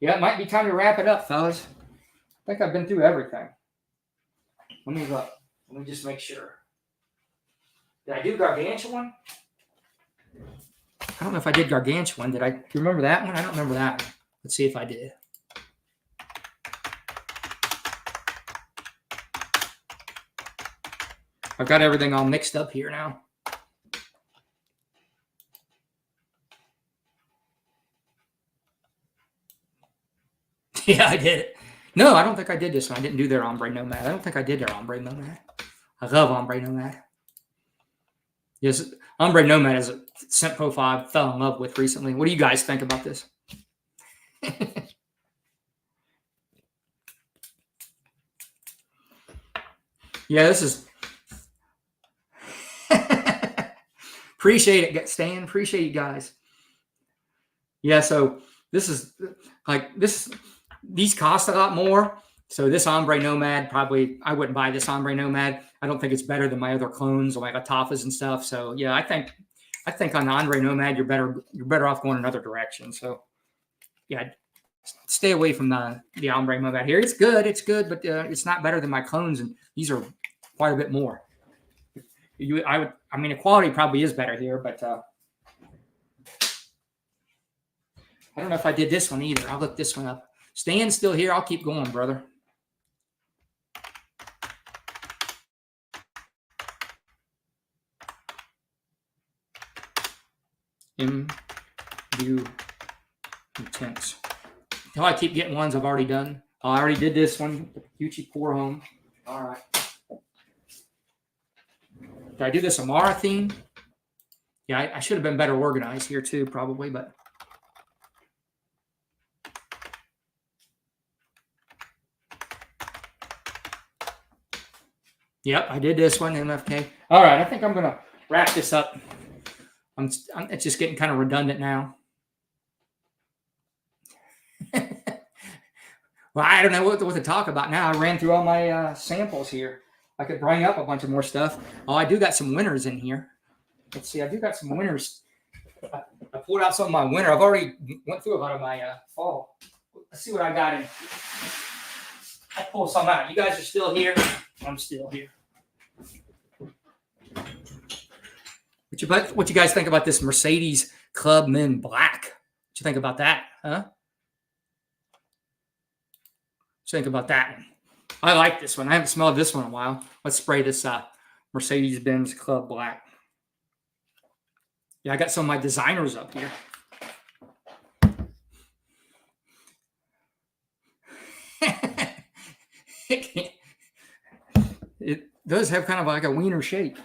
Yeah, it might be time to wrap it up, fellas. I think I've been through everything. Let me look. Let me just make sure. Did I do Gargantuan? I don't know if I did Gargantuan. Did I? Do you remember that one? I don't remember that one. Let's see if I did. I've got everything all mixed up here now. Yeah, I did it. No, I don't think I did this one. I didn't do their Ombre Nomad. I don't think I did their Ombre Nomad. I love Ombre Nomad. Yes, Ombre Nomad is a scent profile I fell in love with recently. What do you guys think about this? Yeah, this is... Appreciate it, Stan. Appreciate you guys. Yeah, so this is like this... These cost a lot more. So this Ombre Nomad, probably, I wouldn't buy this Ombre Nomad. I don't think it's better than my other clones like Atafas and stuff. So yeah, I think on the Ombre Nomad, you're better off going another direction. So yeah, stay away from the Ombre Nomad here. It's good, but it's not better than my clones, and these are quite a bit more. I mean, the quality probably is better here, but I don't know if I did this one either. I'll look this one up. Stan's still here. I'll keep going, brother. Imbue Intense. Oh, I keep getting ones I've already done. Oh, I already did this one. Gucci Pour Home. All right. Did I do this Amara theme? Yeah, I should have been better organized here too, probably, but. Yep, I did this one, MFK. All right, I think I'm going to wrap this up. It's just getting kind of redundant now. Well, I don't know what to talk about now. I ran through all my samples here. I could bring up a bunch of more stuff. Oh, I do got some winners in here. Let's see, I do got some winners. I pulled out some of my winter. I've already went through a lot of my fall. Let's see what I got in. I pull some out. You guys are still here. I'm still here. What you guys think about this Mercedes Club Men Black? What you think about that, huh? What you think about that one? I like this one. I haven't smelled this one in a while. Let's spray this Mercedes-Benz Club Black. Yeah, I got some of my designers up here. It does have kind of like a wiener shape.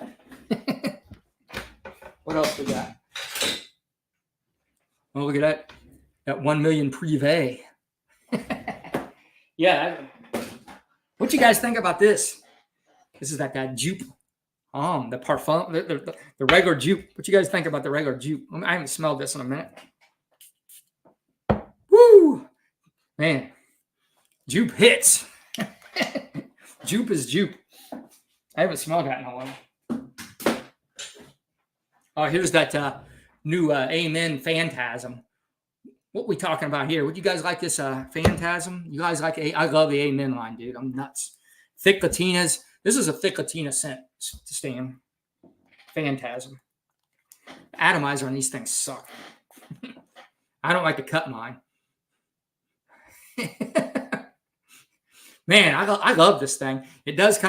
What else we got? Oh, look at that. That 1 million Privé. Yeah. What you guys think about this? This is that guy Jupe. The parfum, the regular Jupe. What you guys think about the regular Jupe? I haven't smelled this in a minute. Woo! Man. Jupe hits. Jupe is Jupe. I haven't smelled that in a while. Oh, here's that new Amen Phantasm. What we talking about here? Would you guys like this Phantasm? You guys like I love the Amen line, dude. I'm nuts. Thick Latinas. This is a thick Latina scent, Stan. Phantasm. The atomizer on these things suck. I don't like to cut mine. Man, I love this thing. It does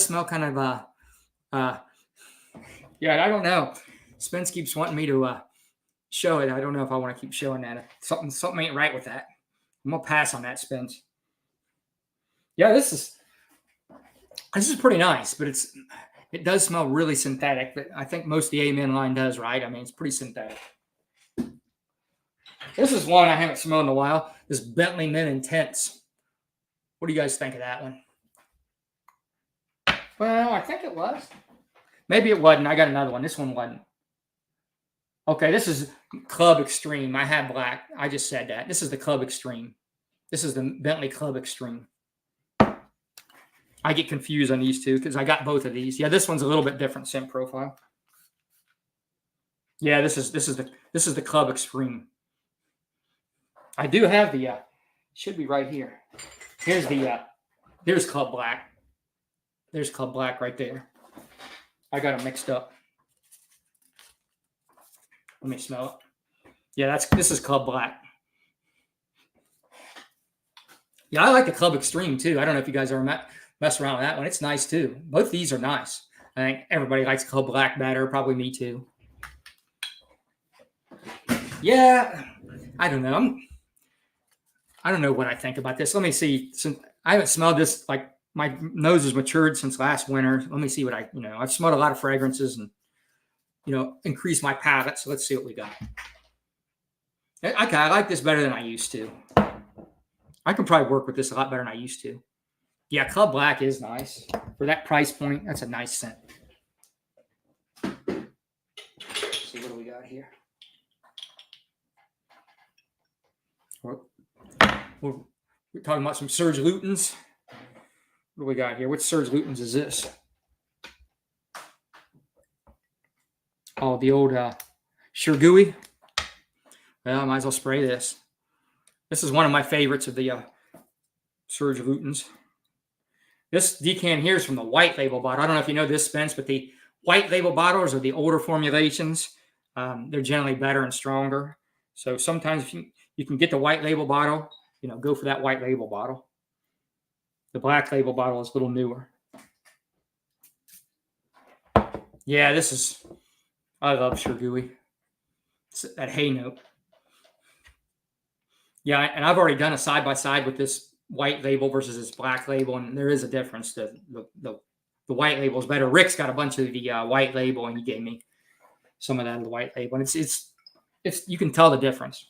smell kind of yeah, I don't know. Spence keeps wanting me to show it. I don't know if I want to keep showing that. Something ain't right with that. I'm gonna pass on that, Spence. Yeah, this is pretty nice, but it does smell really synthetic. But I think most of the Amen line does, right? I mean, it's pretty synthetic. This is one I haven't smelled in a while. This Bentley Men Intense. What do you guys think of that one? Well, I think it was. Maybe it wasn't. I got another one. This one wasn't. Okay, this is Club Extreme. I had black. I just said that. This is the Club Extreme. This is the Bentley Club Extreme. I get confused on these two because I got both of these. Yeah, this one's a little bit different scent profile. Yeah, this is the Club Extreme. I do have the should be right here. Here's Club Black. There's Club Black right there. I got them mixed up. Let me smell it. Yeah, this is Club Black. Yeah, I like the Club Extreme too. I don't know if you guys ever mess around with that one. It's nice too. Both these are nice. I think everybody likes Club Black better. Probably me too. Yeah, I don't know. I don't know what I think about this. Let me see. Since I haven't smelled this, like my nose has matured since last winter. Let me see what I've smelled a lot of fragrances and, increased my palate. So let's see what we got. Okay, I like this better than I used to. I can probably work with this a lot better than I used to. Yeah, Club Black is nice. For that price point, that's a nice scent. Let's see, what do we got here? We're talking about some Serge Lutens. What do we got here? Which Serge Lutens is this? Oh, the old Shirgui. Well, I might as well spray this. This is one of my favorites of the Serge Lutens. This decant here is from the white label bottle. I don't know if you know this, Spence, but the white label bottles are the older formulations. They're generally better and stronger. So sometimes if you can get the white label bottle, go for that white label bottle. The black label bottle is a little newer. Yeah, I love Shirgui. It's that hay note. Yeah, and I've already done a side-by-side with this white label versus this black label, and there is a difference. The white label is better. Rick's got a bunch of the white label, and he gave me some of that of the white label. And it's you can tell the difference.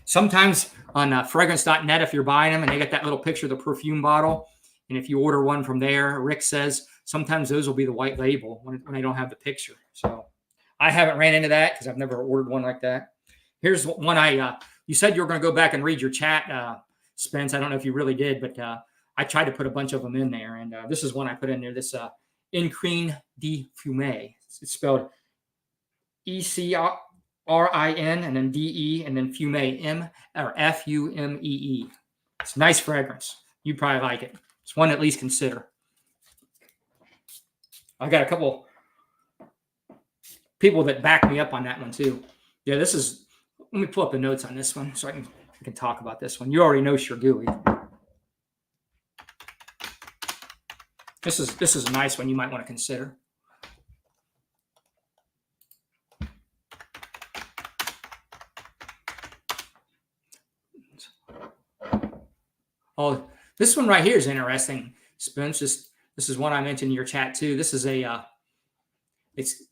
Sometimes on fragrance.net, if you're buying them and they got that little picture of the perfume bottle, and if you order one from there, Rick says sometimes those will be the white label when they don't have the picture. So I haven't ran into that because I've never ordered one like that. Here's one you said you were going to go back and read your chat, Spence. I don't know if you really did, but I tried to put a bunch of them in there. And this is one I put in there, this Incrin de Fumée. It's spelled ECRIN and then DE and then Fumée, F-U-M-E-E. It's a nice fragrance. You probably like it. It's one to at least consider. I got a couple people that back me up on that one too. Yeah, this is. Let me pull up the notes on this one so I can talk about this one. You already know Shirgui. This is a nice one you might want to consider. Oh, this one right here is interesting, Spence. This is one I mentioned in your chat too. This is a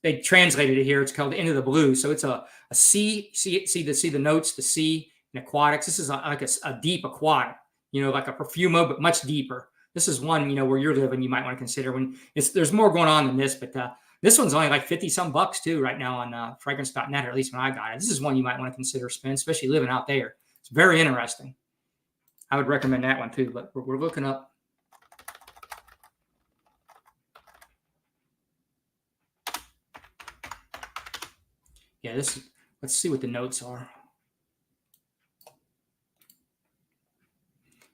they translated it here. It's called Into the Blue. So it's a sea. See the notes, the sea and aquatics. This is like a deep aquatic, like a Profumo, but much deeper. This is one, where you're living, you might want to consider when there's more going on than this, but this one's only like 50 some bucks too right now on fragrance.net, or at least when I got it. This is one you might want to consider, Spence, especially living out there. It's very interesting. I would recommend that one too, but we're looking up. Yeah, let's see what the notes are.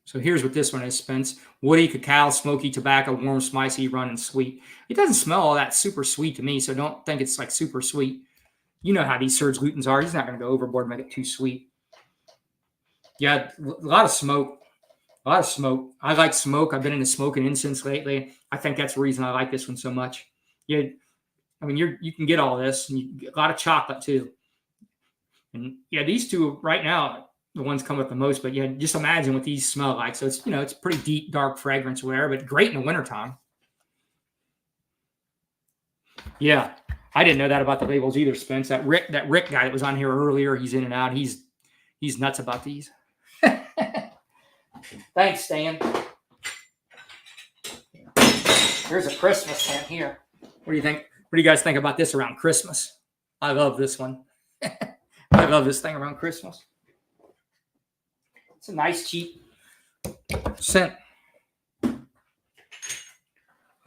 So here's what this one is, Spence. Woody, cacao, smoky, tobacco, warm, spicy, run, and sweet. It doesn't smell all that super sweet to me, so don't think it's like super sweet. You know how these Serge Lutens are. He's not going to go overboard and make it too sweet. Yeah, a lot of smoke. A lot of smoke. I like smoke. I've been into smoke and incense lately. I think that's the reason I like this one so much. Yeah, I mean, you can get all this, and you get a lot of chocolate too. And yeah, these two right now, the ones come up the most, but yeah, just imagine what these smell like. So it's, it's pretty deep, dark fragrance or whatever, but great in the wintertime. Yeah, I didn't know that about the labels either, Spence. That Rick guy that was on here earlier, he's in and out. He's nuts about these. Thanks, Stan. There's a Christmas scent here. What do you think? What do you guys think about this around Christmas? I love this one. I love this thing around Christmas. It's a nice, cheap scent.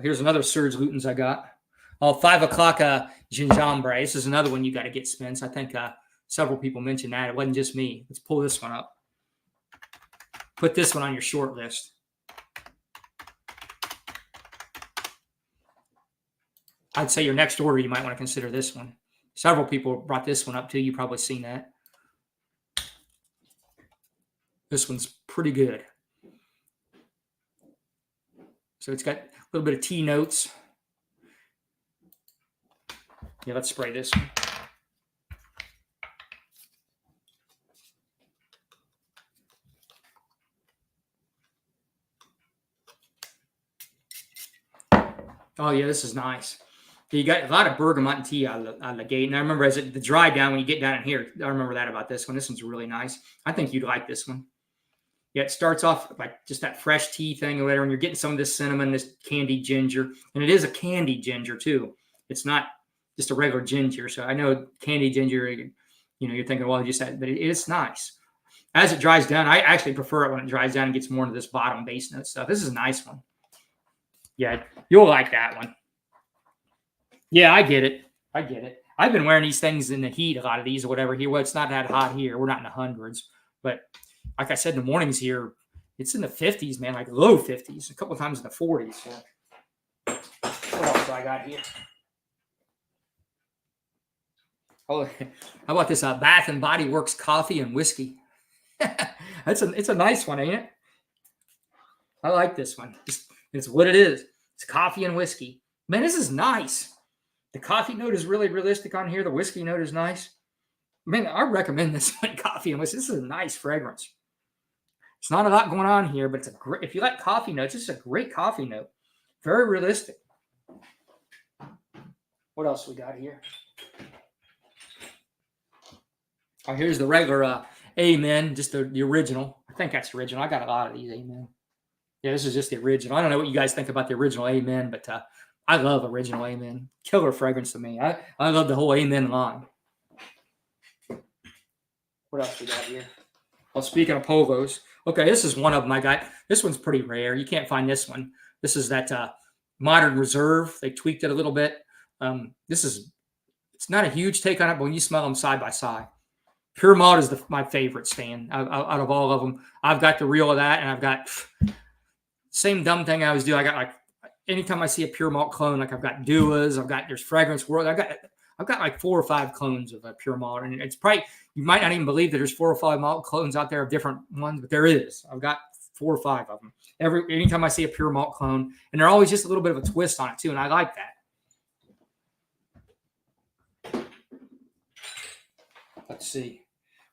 Here's another Serge Lutens I got. Oh, 5 o'clock gingembre. This is another one you got to get, Spence. I think several people mentioned that. It wasn't just me. Let's pull this one up. Put this one on your short list. I'd say your next order, you might want to consider this one. Several people brought this one up too. You've probably seen that. This one's pretty good. So it's got a little bit of tea notes. Yeah, let's spray this one. Oh, yeah, this is nice. You got a lot of bergamot and tea out of the gate. And I remember as the dry down, when you get down in here, I remember that about this one. This one's really nice. I think you'd like this one. Yeah, it starts off like just that fresh tea thing or whatever, and you're getting some of this cinnamon, this candied ginger. And it is a candied ginger, too. It's not just a regular ginger. So I know candied ginger, you're thinking, well, just that, but it's nice. As it dries down, I actually prefer it when it dries down and gets more into this bottom base note stuff. This is a nice one. Yeah, you'll like that one. Yeah, I get it. I've been wearing these things in the heat, a lot of these or whatever here. Well, it's not that hot here. We're not in the hundreds. But like I said, in the mornings here, it's in the 50s, man, like low 50s, a couple of times in the 40s. So. What else do I got here? Oh, how about this Bath and Body Works coffee and whiskey? It's a nice one, ain't it? I like this one. It's what it is. It's coffee and whiskey. Man, this is nice. The coffee note is really realistic on here. The whiskey note is nice. Man, I recommend this one, coffee and whiskey. This is a nice fragrance. It's not a lot going on here, but it's a great. If you like coffee notes, this is a great coffee note. Very realistic. What else we got here? Oh, here's the regular Amen, just the original. I think that's the original. I got a lot of these Amen. Yeah, this is just the original. I don't know what you guys think about the original Amen, but I love original Amen. Killer fragrance to me. I love the whole Amen line. What else we got here? Well, speaking of polos, okay, this is one of them I got. This one's pretty rare. You can't find this one. This is that Modern Reserve. They tweaked it a little bit. It's not a huge take on it, but when you smell them side by side, Pure Malt is my favorite, Stan, out of all of them. I've got the real of that, and I've got same dumb thing I always do. I got like anytime I see a Pure Malt clone, like I've got Duas, there's Fragrance World. I've got like 4 or 5 clones of a Pure Malt, and it's probably, you might not even believe that there's 4 or 5 malt clones out there of different ones, but there is. I've got 4 or 5 of them. Anytime I see a Pure Malt clone, and they're always just a little bit of a twist on it too, and I like that. Let's see.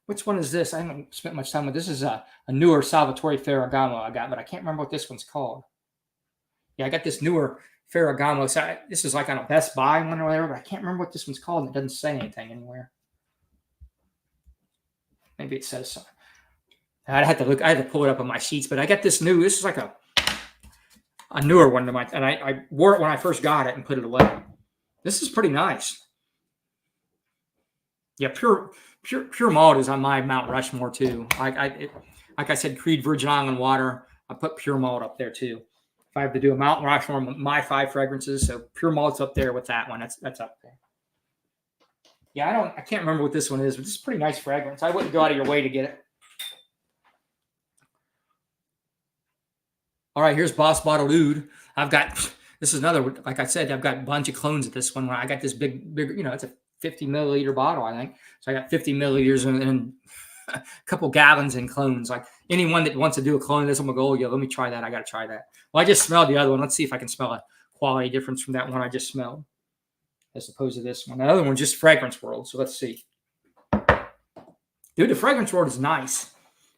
Which one is this? I haven't spent much time with this. Is a newer Salvatore Ferragamo I got, but I can't remember what this one's called. Yeah, I got this newer Ferragamo. So this is like on a Best Buy one or whatever, but I can't remember what this one's called, and it doesn't say anything anywhere. Maybe it says something. I had to pull it up on my sheets, but I got this new. This is like a newer one and I wore it when I first got it and put it away. This is pretty nice. Yeah, Pure Malt is on my Mount Rushmore too. Like I said, Creed Virgin Island Water. I put Pure Malt up there too. If I have to do a Mount Rushmore, my 5 fragrances, so Pure Malt's up there with that one. That's up there. Yeah, I can't remember what this one is, but this is a pretty nice fragrance. I wouldn't go out of your way to get it. All right, here's Boss Bottled Oud. This is another, like I said, I've got a bunch of clones of this one. I got this big, it's a 50 milliliter bottle, I think. So I got 50 milliliters and a couple gallons in clones. Like anyone that wants to do a clone of this, I'm going to go, yeah, let me try that. I got to try that. Well, I just smelled the other one. Let's see if I can smell a quality difference from that one I just smelled as opposed to this one. The other one's just Fragrance World. So let's see. Dude, the Fragrance World is nice.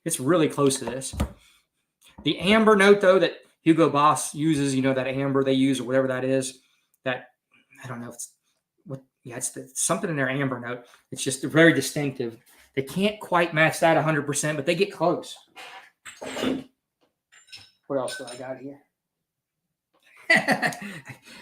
It's really close to this. The amber note, though, that Hugo Boss uses, that amber they use or whatever that is, that, I don't know, it's something in their amber note. It's just very distinctive. They can't quite match that 100%, but they get close. What else do I got here?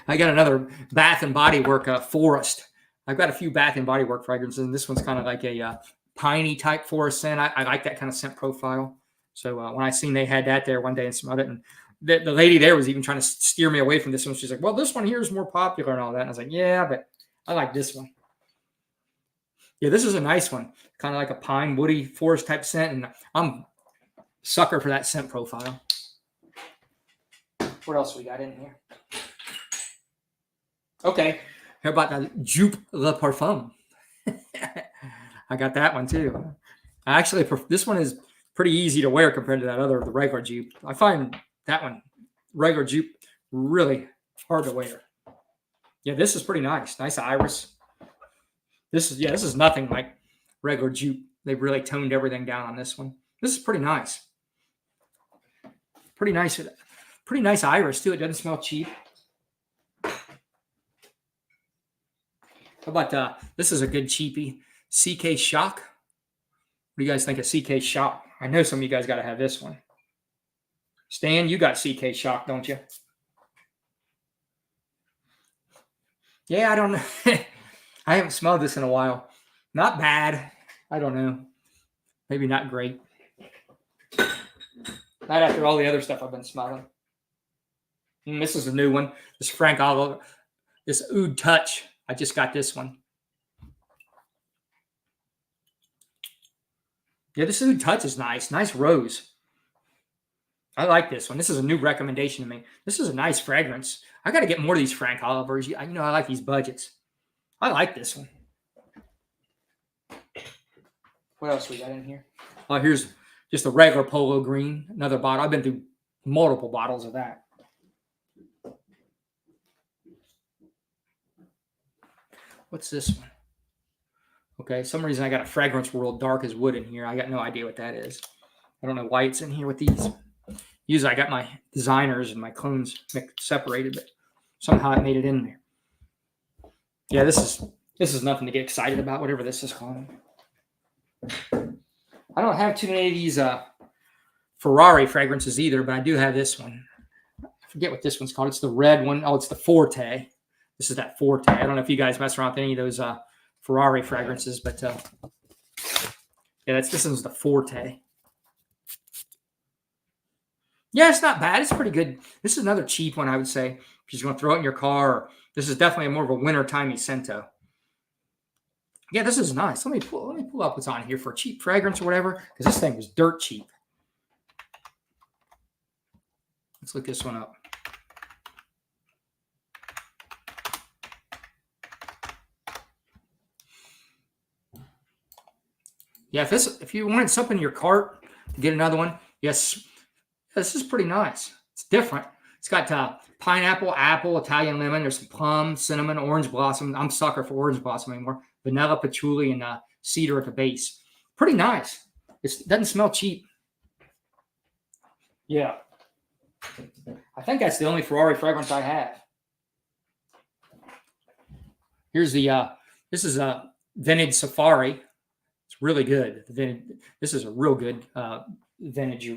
I got another Bath and Body Works Forest. I've got a few Bath and Body Works fragrances, and this one's kind of like a piney type forest scent. I like that kind of scent profile. So when I seen they had that there one day and smelled it, and the lady there was even trying to steer me away from this one. She's like, well, this one here is more popular and all that. And I was like, yeah, but I like this one. Yeah, this is a nice one. Kind of like a pine, woody, forest type scent. And I'm a sucker for that scent profile. What else we got in here? Okay. How about the Jupe Le Parfum? I got that one too. Actually, this one is pretty easy to wear compared to the regular Jupe. I find that one, regular Jupe, really hard to wear. Yeah, this is pretty nice. Nice iris. This is nothing like regular Jupe. They've really toned everything down on this one. This is pretty nice. Pretty nice iris too. It doesn't smell cheap. How about this is a good cheapie. CK Shock. What do you guys think of CK Shock? I know some of you guys got to have this one. Stan, you got CK Shock, don't you? Yeah, I don't know. I haven't smelled this in a while. Not bad. I don't know. Maybe not great. Not after all the other stuff I've been smelling. And this is a new one. This Frank Olive. This Oud Touch. I just got this one. Yeah, this Oud Touch is nice. Nice rose. I like this one. This is a new recommendation to me. This is a nice fragrance. I got to get more of these Frank Olivers. I like these budgets. I like this one. What else we got in here? Oh, here's just a regular Polo Green. Another bottle. I've been through multiple bottles of that. What's this one? Okay, some reason I got a Fragrance World Dark as Wood in here. I got no idea what that is. I don't know why it's in here with these. Usually I got my designers and my clones separated, but somehow it made it in there. Yeah, this is nothing to get excited about, whatever this is called. I don't have too many of these Ferrari fragrances either, but I do have this one. I forget what this one's called. It's the red one. Oh, it's the Forte. This is that Forte. I don't know if you guys mess around with any of those Ferrari fragrances, but yeah, this one's the Forte. Yeah, it's not bad. It's pretty good. This is another cheap one, I would say. If you're going to throw it in your car, this is definitely more of a winter-timey Scento. Yeah, this is nice. Let me pull up what's on here for a cheap fragrance or whatever, because this thing was dirt cheap. Let's look this one up. Yeah, if you wanted something in your cart to get another one, yes, this is pretty nice. It's different. It's got pineapple, apple, Italian lemon. There's some plum, cinnamon, orange blossom. I'm a sucker for orange blossom anymore. Vanilla, patchouli, and cedar at the base. Pretty nice. It doesn't smell cheap. Yeah. I think that's the only Ferrari fragrance I have. Here's this is a vintage Safari. It's really good. This is a real good vintage.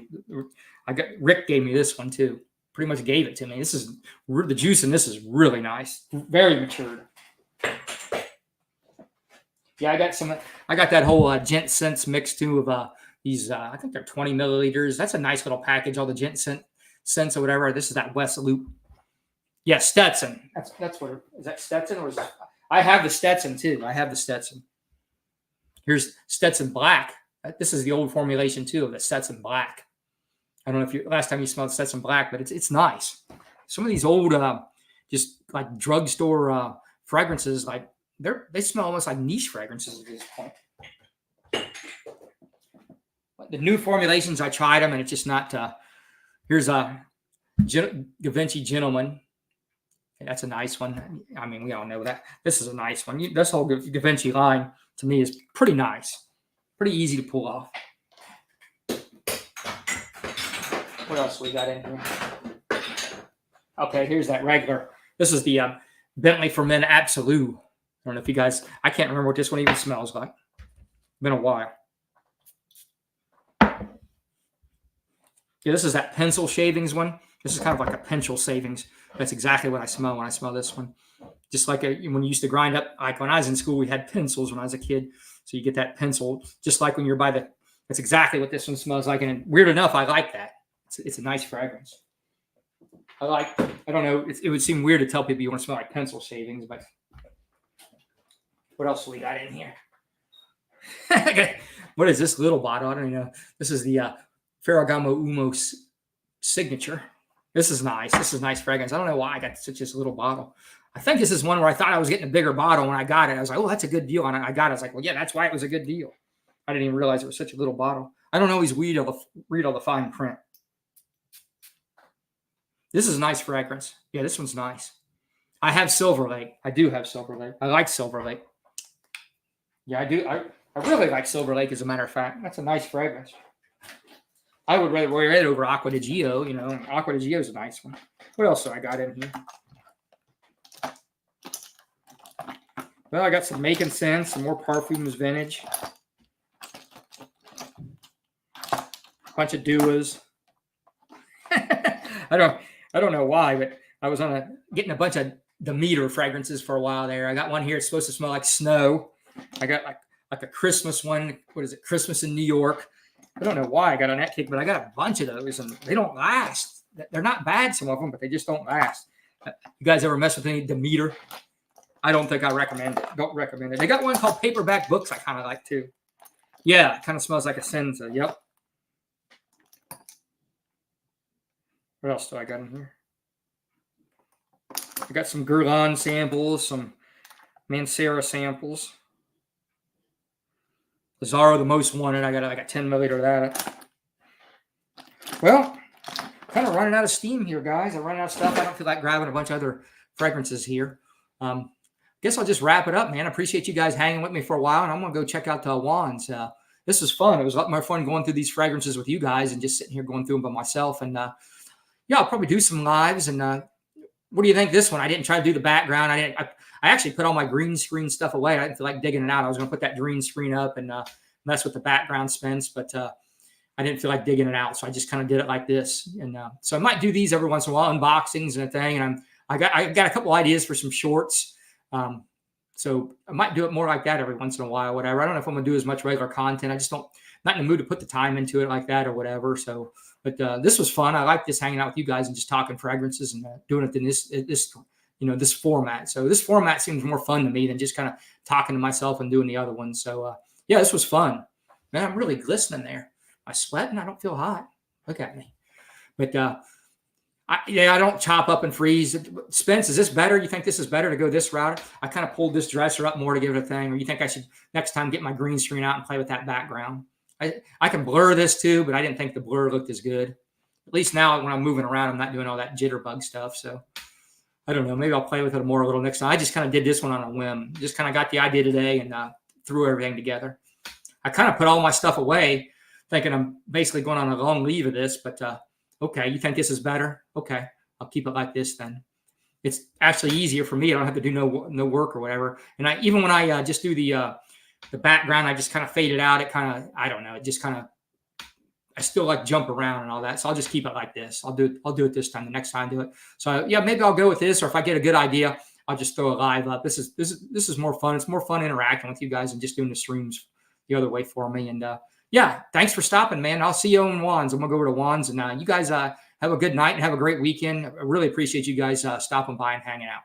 Rick gave me this one too. Pretty much gave it to me. This is the juice in this is really nice. Very matured. Yeah, I got that whole gent scents mix too of these. I think they're 20 milliliters. That's a nice little package. All the gent scents or whatever. This is that West Loop. Yeah, Stetson. That's what. Is that Stetson or is that? I have the Stetson too. I have the Stetson. Here's Stetson Black. This is the old formulation too of the Stetson Black. I don't know if last time you smelled Stetson Black, but it's nice. Some of these old, just like drugstore fragrances, like they smell almost like niche fragrances at this point. The new formulations, I tried them, and it's just not. Here's a Givenchy Gentleman. That's a nice one. I mean, we all know that. This is a nice one. This whole Givenchy line, to me, is pretty nice. Pretty easy to pull off. What else we got in here? Okay, here's that regular. This is the Bentley for Men Absolute. I don't know if you guys, I can't remember what this one even smells like. Been a while. Yeah, this is that pencil shavings one. This is kind of like a pencil shavings. That's exactly what I smell when I smell this one. Just like when you used to grind up, like when I was in school, we had pencils when I was a kid. So you get that pencil, just like when you're by that's exactly what this one smells like. And weird enough, I like that. It's a nice fragrance. I don't know, it would seem weird to tell people you want to smell like pencil shavings, but what else do we got in here? What is this little bottle? I don't even know. This is the Ferragamo Umo Signature. This is nice. This is nice fragrance. I don't know why I got such this little bottle. I think this is one where I thought I was getting a bigger bottle when I got it. I was like, oh, that's a good deal. And I got it. I was like, well, yeah, that's why it was a good deal. I didn't even realize it was such a little bottle. I don't always read all the fine print. This is a nice fragrance. Yeah, this one's nice. I have Silver Lake. I do have Silver Lake. I like Silver Lake. Yeah, I do. I really like Silver Lake, as a matter of fact. That's a nice fragrance. I would rather wear it over Acqua di Gio. You know, Acqua di Gio is a nice one. What else do I got in here? Well, I got some Making Sense, some more Parfums vintage. A bunch of Duas. I don't know why, but I was getting a bunch of Demeter fragrances for a while there. I got one here. It's supposed to smell like snow. I got like a Christmas one. What is it? Christmas in New York. I don't know why I got on that kick, but I got a bunch of those, and they don't last. They're not bad, some of them, but they just don't last. You guys ever mess with any Demeter? I don't think I recommend it. Don't recommend it. They got one called Paperback Books I kind of like too. Yeah, it kind of smells like a Senza. Yep. What else do I got in here? I got some Guerlain samples, some Mancera samples. Zara, the most wanted. I got 10 milliliter of that. Well, kind of running out of steam here, guys. I'm running out of stuff. I don't feel like grabbing a bunch of other fragrances here. Guess I'll just wrap it up, man. I appreciate you guys hanging with me for a while, and I'm going to go check out Juan's. This was fun. It was a lot more fun going through these fragrances with you guys and just sitting here going through them by myself. And yeah, I'll probably do some lives. And what do you think this one? I didn't try to do the background. I actually put all my green screen stuff away. I didn't feel like digging it out. I was going to put that green screen up and mess with the background spins, but I didn't feel like digging it out. So I just kind of did it like this. And so I might do these every once in a while, unboxings and a thing. And I got a couple ideas for some shorts. So I might do it more like that every once in a while, whatever. I don't know if I'm going to do as much regular content. I just not in the mood to put the time into it like that or whatever. So, but this was fun. I like this hanging out with you guys and just talking fragrances and doing it in this this format. So this format seems more fun to me than just kind of talking to myself and doing the other ones. So yeah, this was fun. Man, I'm really glistening there. Am I sweating? I don't feel hot. Look at me. But I don't chop up and freeze. Spence, is this better? You think this is better to go this route? I kind of pulled this dresser up more to give it a thing. Or you think I should next time get my green screen out and play with that background? I can blur this too, but I didn't think the blur looked as good. At least now when I'm moving around, I'm not doing all that jitterbug stuff. So I don't know. Maybe I'll play with it more a little next time. I just kind of did this one on a whim. Just kind of got the idea today and threw everything together. I kind of put all my stuff away, thinking I'm basically going on a long leave of this. But okay, you think this is better? Okay, I'll keep it like this then. It's actually easier for me. I don't have to do no work or whatever. And even when I just do the background, I just kind of fade it out. It kind of, I don't know. It just kind of, I still like jump around and all that. So I'll just keep it like this. I'll do it this time. The next time I do it. So yeah, maybe I'll go with this, or if I get a good idea, I'll just throw a live up. This is more fun. It's more fun interacting with you guys and just doing the streams the other way for me. And yeah, thanks for stopping, man. I'll see you on Wands. I'm gonna go over to Wands, and you guys have a good night and have a great weekend. I really appreciate you guys stopping by and hanging out.